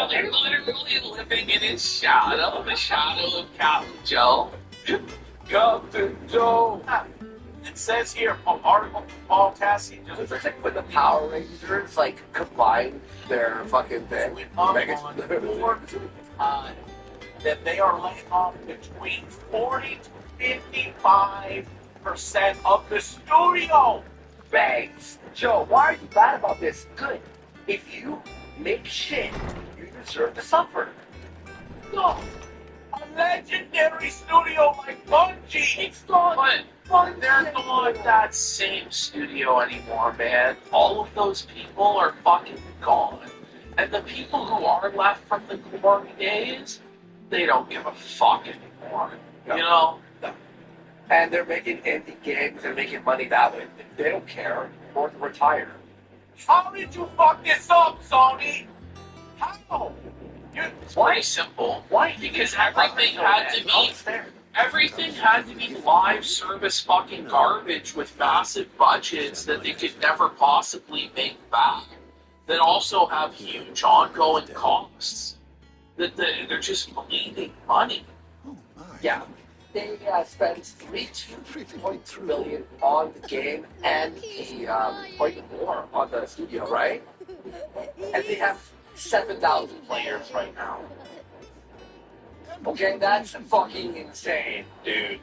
they're literally living in his shadow, the shadow of Captain Joe. Captain Joe. It says here, article from Paul Tassi. It's like when the Power Rangers combine their fucking thing. That they are laying off between 40 to 55% of the studio. Bangs. Joe, why are you bad about this? Good. If you make shit, you deserve to suffer. No. A legendary studio like Bungie. It's not. But they're not that same studio anymore, man. All of those people are fucking gone. And the people who are left from the glory days, they don't give a fuck anymore. You know? And they're making indie games, they're making money that way. They don't care. Or to retire. How did you fuck this up, Sony? How? It's pretty simple. Why? Because everything had to be live service fucking garbage with massive budgets that they could never possibly make back. That also have huge ongoing costs. That they're just bleeding money. Yeah. They spent $3.2 million on the game and or even more on the studio, right? And they have 7,000 players right now. Okay, that's fucking insane, dude.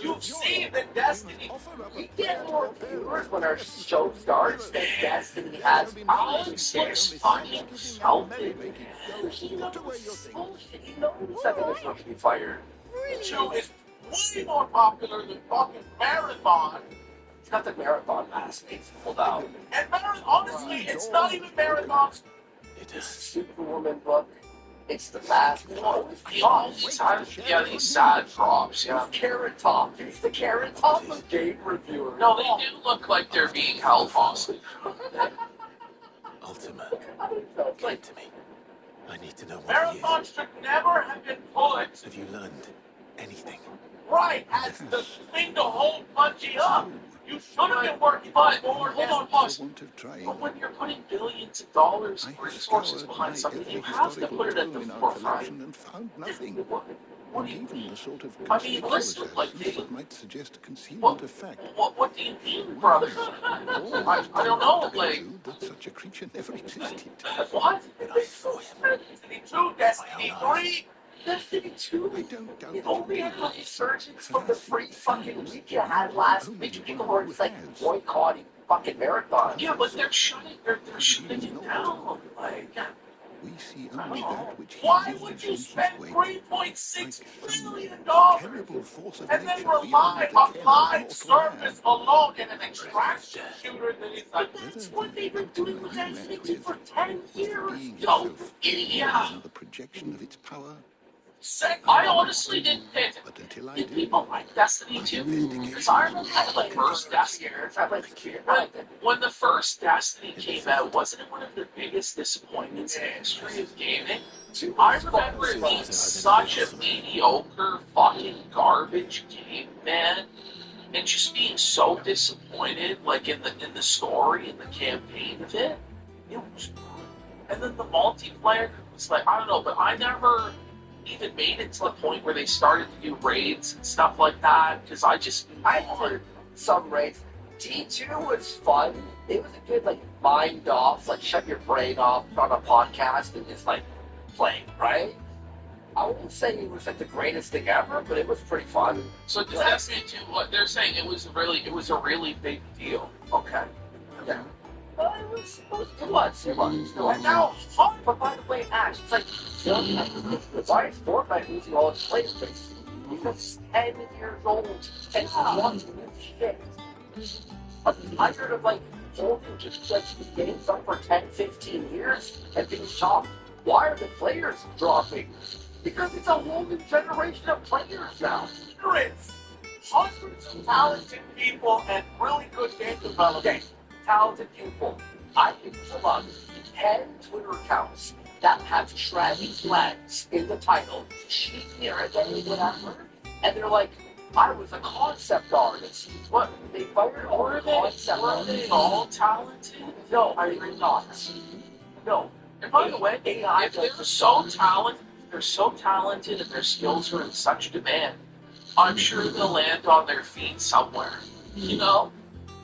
You've seen the Destiny. We get more viewers when our show starts than Destiny has. Alex looks fucking healthy. He knows bullshit. He knows that he's going to be fired. Joe is way more popular than fucking Marathon. It's not the Marathon last week's pulled out. And Marathon, honestly, it's not even Marathon's. It is Superwoman book. It's the last one. Yeah, these sad props, yeah. Carrot Top. It's the Carrot Top of game reviewer. No, they do look like they're being held hostage. Ultima, come to me. I need to know what Marathon should never have been put. Have you learned anything? Right, as the thing to hold Bungie up. You should have been working on more. Hold on, pause. But when you're putting billions of dollars of resources behind something, you have to put it at the forefront. and even the sort of I mean, conspicuous listen, like, absence that might suggest a concealment of fact. What do you mean, brother? I don't know, like... Conclude that such a creature never existed. What? And I saw him. Destiny 2, Destiny 3, Destiny 2. I don't doubt It only had the resurgence from the free fucking week you had last week. People were just like boycotting fucking marathons. Yeah, but they're shutting it down. Like, we see only that which he why would you spend $3.6 million and then rely on live service alone in an extraction shooter that is like, that's what they've been doing with Destiny 2 for 10 years, yo, idiot. Another projection of its power. I honestly didn't pay attention. Did people like Destiny 2? Because I remember the first Destiny. When the first Destiny came out, wasn't it one of the biggest disappointments in the history of gaming? I remember it being such a mediocre fucking garbage game, man. And just being so disappointed, like in the story and the campaign of it. It was, and then the multiplayer was like, I don't know, but I never even made it to the point where they started to do raids and stuff like that, because I did some raids. D2 was fun. It was a good, like, mind off, like, shut your brain off on a podcast and just, like, play, right? I wouldn't say it was, like, the greatest thing ever, but it was pretty fun. So does Destiny 2, what they're saying, it was a really big deal. Okay. Yeah. Well, it was 2 months. And now it's fun. But by the way, Ash, it's like, why is Fortnite losing all its players? Because it's 10 years old and it's wants new shit. I'm tired of, like, holding just, like, games up for 10, 15 years and being shocked. Why are the players dropping? Because it's a whole new generation of players now. Hundreds of talented people and really good game developers. Okay. Talented people. I think there's about 10 Twitter accounts that have tranny flags in the title, cheap near it, whatever, and they're like, I was a concept artist. What? They fired all the concept artists. Were they all talented? No, I mean not. No. And by the way, if they're so talented and their skills are in such demand, I'm sure they'll land on their feet somewhere. You know?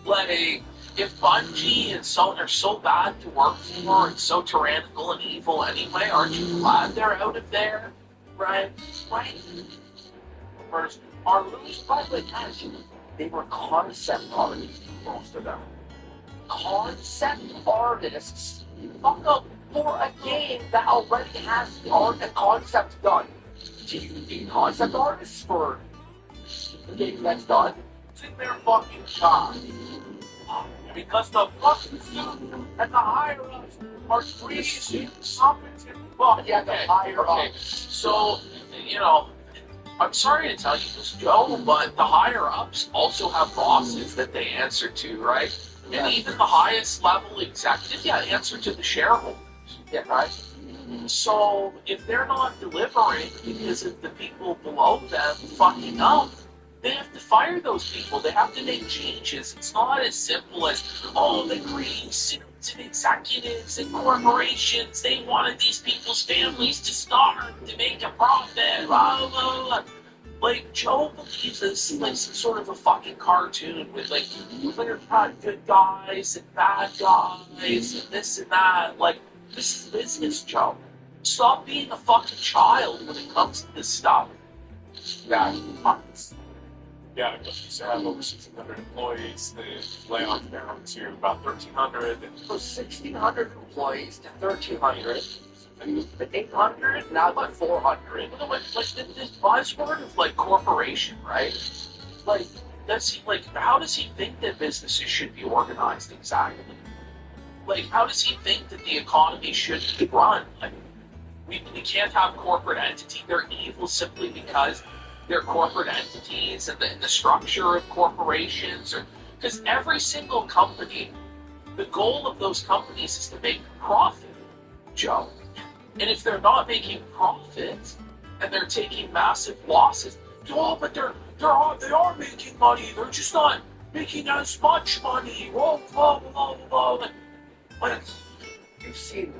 Like, if Bungie and Sony are so bad to work for and so tyrannical and evil anyway, aren't you glad they're out of there? Right? Right? First, our lose by the attention. They were concept artists, most of them. Concept artists. Fuck up for a game that already has the art and concept done. Do you need concept artists for the game that's done? It's in their fucking job. Because the fucking suit and the higher-ups are greasy, competent fuck. Yeah, the higher-ups. So, you know, I'm sorry to tell you this, Joe, but the higher-ups also have bosses that they answer to, right? And even the highest level executive, answer to the shareholders. Yeah, right? So, if they're not delivering because of the people below them fucking up, they have to fire those people. They have to make changes. It's not as simple as, the greedy suits and executives and corporations, they wanted these people's families to starve to make a profit. Blah, blah, blah. Like, Joe believes this is like some sort of a fucking cartoon with, like, clear-cut good guys and bad guys and this and that. Like, this is business, Joe. Stop being a fucking child when it comes to this stuff. Yeah, because you said have over 1,600 employees, the layoff down to about 1,300. So 1,600 employees to 1,300. The 800, now about 400. Like this buzzword of like corporation, right? Like how does he think that businesses should be organized exactly? Like, how does he think that the economy should be run? Like, we can't have corporate entity. They're evil simply because they're corporate entities and the structure of corporations, or because every single company, the goal of those companies is to make profit, Joe. And if they're not making profit and they're taking massive losses, but they are making money. They're just not making as much money. Whoa, blah, blah, blah. But you've seen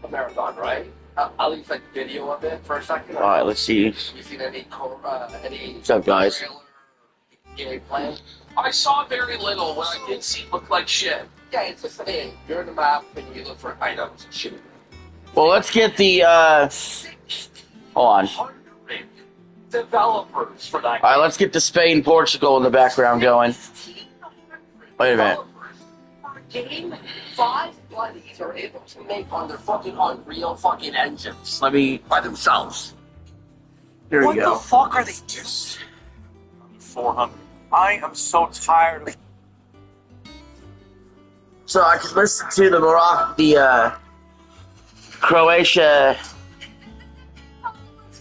a marathon, right? I'll leave like video of it for a second. All right, let's see. You seen any What's up, guys? gameplay? I saw very little. What I did see looked like shit. Yeah, it's just you're in the map and you look for items and shit. Well, let's get the. Hold on. Developers for that. All right, let's get the Spain Portugal in the background going. Wait a minute. Game 5 buddies are able to make on their fucking Unreal fucking engines. Let me by themselves. Here we go. What the fuck are they doing? 400. I am so tired of. So I could listen to the Croatia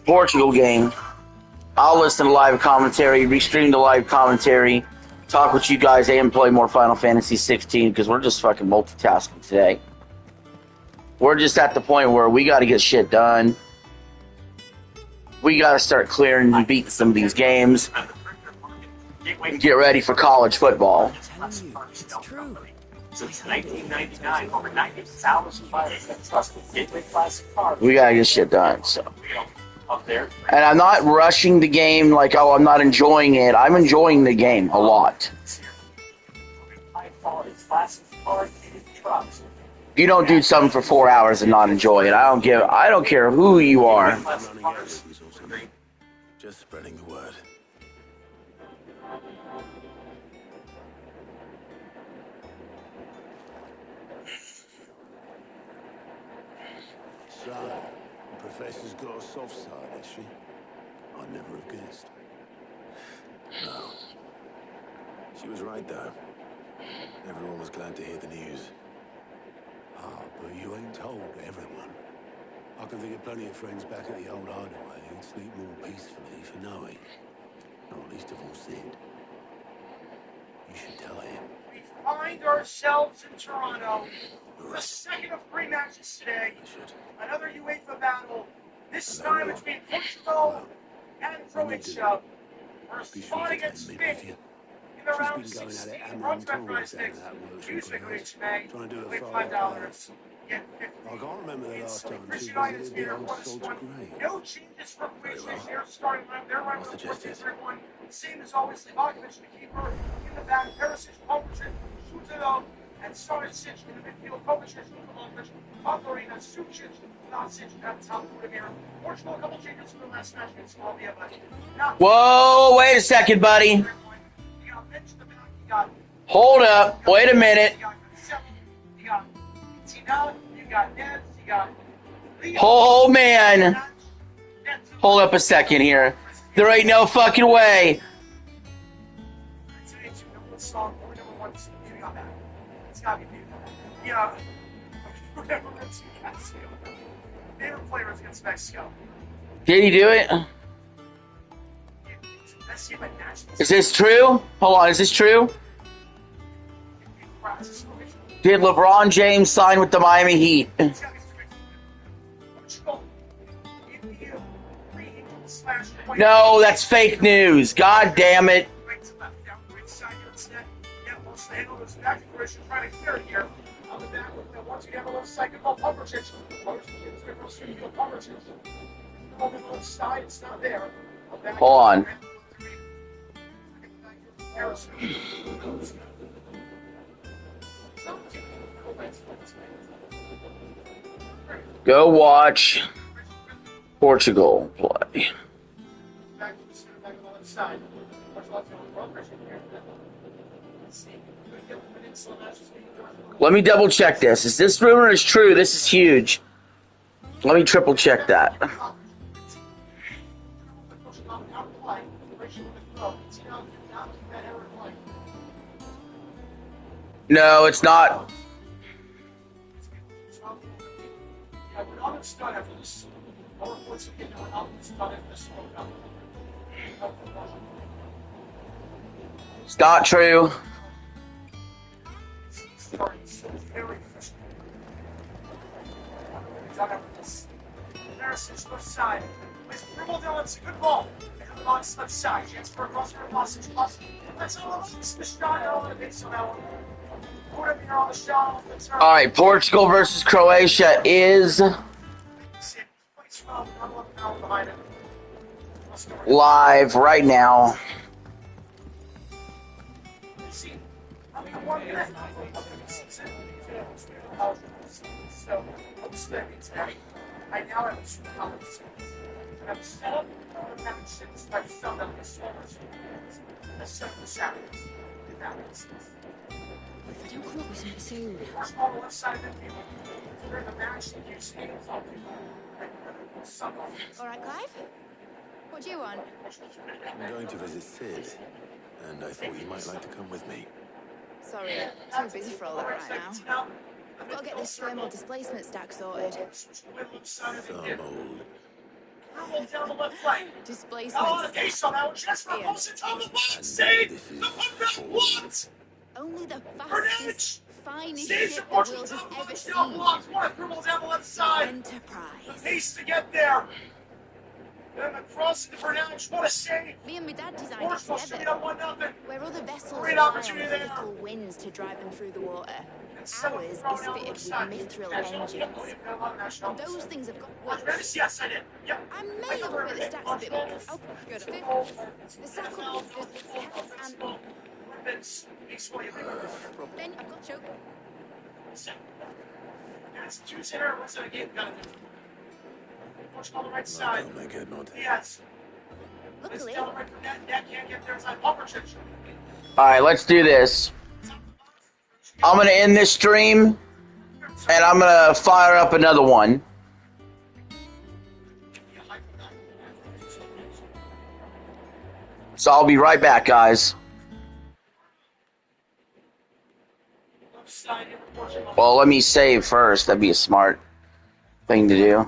Portugal game. I'll listen to live commentary, restream the live commentary, talk with you guys, and play more Final Fantasy 16 because we're just fucking multitasking today. We're just at the point where we got to get shit done. We got to start clearing and beating some of these games. Get ready for college football. It's true. Since 1999, over 90,000 players have trusted Gateway Classic cars. We got to get shit done, so. Up there. And I'm not rushing the game like, oh, I'm not enjoying it. I'm enjoying the game a lot. You don't do something for 4 hours and not enjoy it. I don't care who you are. Just spreading the word. So, the Professor's got a soft side, has she? I'd never have guessed. No. She was right, though. Everyone was glad to hear the news. Ah, but you ain't told everyone. I can think of plenty of friends back at the old hideaway who'd sleep more peacefully for knowing. Not least of all Sid. You should tell him. We find ourselves in Toronto. The second of 3 matches today. Another UEFA battle. This time between Portugal and Croatia. We're spot against Spain in the round 16. Brought to Prize Picks. Use the code HMA. Play $5. Get 50. I can't remember the last time Chris she United visited here. the old Salt's grave. No changes from previous year. Starting line. Their line was 4-3-1. Same as always. Livakovic, the keeper. In the back. Perisic, Popovic, Shutalo, and Sarasic in the midfield. Popovic, Shutalovic, Patorina, Sucic, Nasic at top. Portugal, a couple changes from the last match against Colombia, but not. Whoa, wait a second, buddy. Hold up. Wait a minute. Oh, man. Hold up a second here. There ain't no fucking way. Yeah. Favorite player is against Mexico. Did he do it? Is this true? Hold on, is this true? Did LeBron James sign with the Miami Heat? No, that's fake news. God damn it. Hold on. Go watch Portugal play. Let me double check this. Is this rumor is true? This is huge. Let me triple check that. No, it's not. It's not true. Side. With dribble down, it's a good ball. The box left side. Chance for a crossover pass. That's all. It's the shot. On the shot. All right, Portugal versus Croatia is live right now. See, I mean, one minute. So, I'm spending today. I now have two comments. And I'm set up for having six by some of the servers. A simple challenge. If that makes sense. If they don't come up with something soon. First on the left side of the table. During the match, you see it's all Alright, Clive? What do you want? I'm going to visit Sid, and I thought you might like to come with me. Sorry, too busy for all that right now. I've got to get this thermal displacement stack sorted. Thermal. Down the left flank. Displacement Now on a case on that one, just for opposite on the left. See? The what? Only the fastest, finest ship the approach world the has top ever block, seen. down blocks. One approval down the left side. Enterprise. The pace to get there. Then across the Bernouch, what a save. Me and my dad designed it together. Up 1-0. Where other vessels Great rely on opportunity there. fickle winds to drive them through the water, ours is fitted with mithril engines. And those things have got wings. Yes, I did. Yep. I may have upgraded the stats a bit more. Oh, good. The sack will be and then I've got choke. That's two center. What's that again? Got to do. Push on the right side. Oh my God, not. Yes. Luckily. That can't get there. It's like upper church. Alright, let's do this. I'm gonna end this stream, and I'm gonna fire up another one. So I'll be right back, guys. Well, let me save first. That'd be a smart thing to do.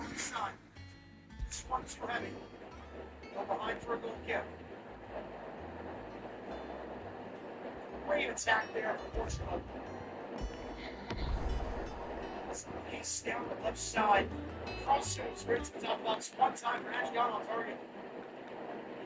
Great attack there, unfortunately. He's down the left side. Crossing straight to the top box one time. Rangiano on target.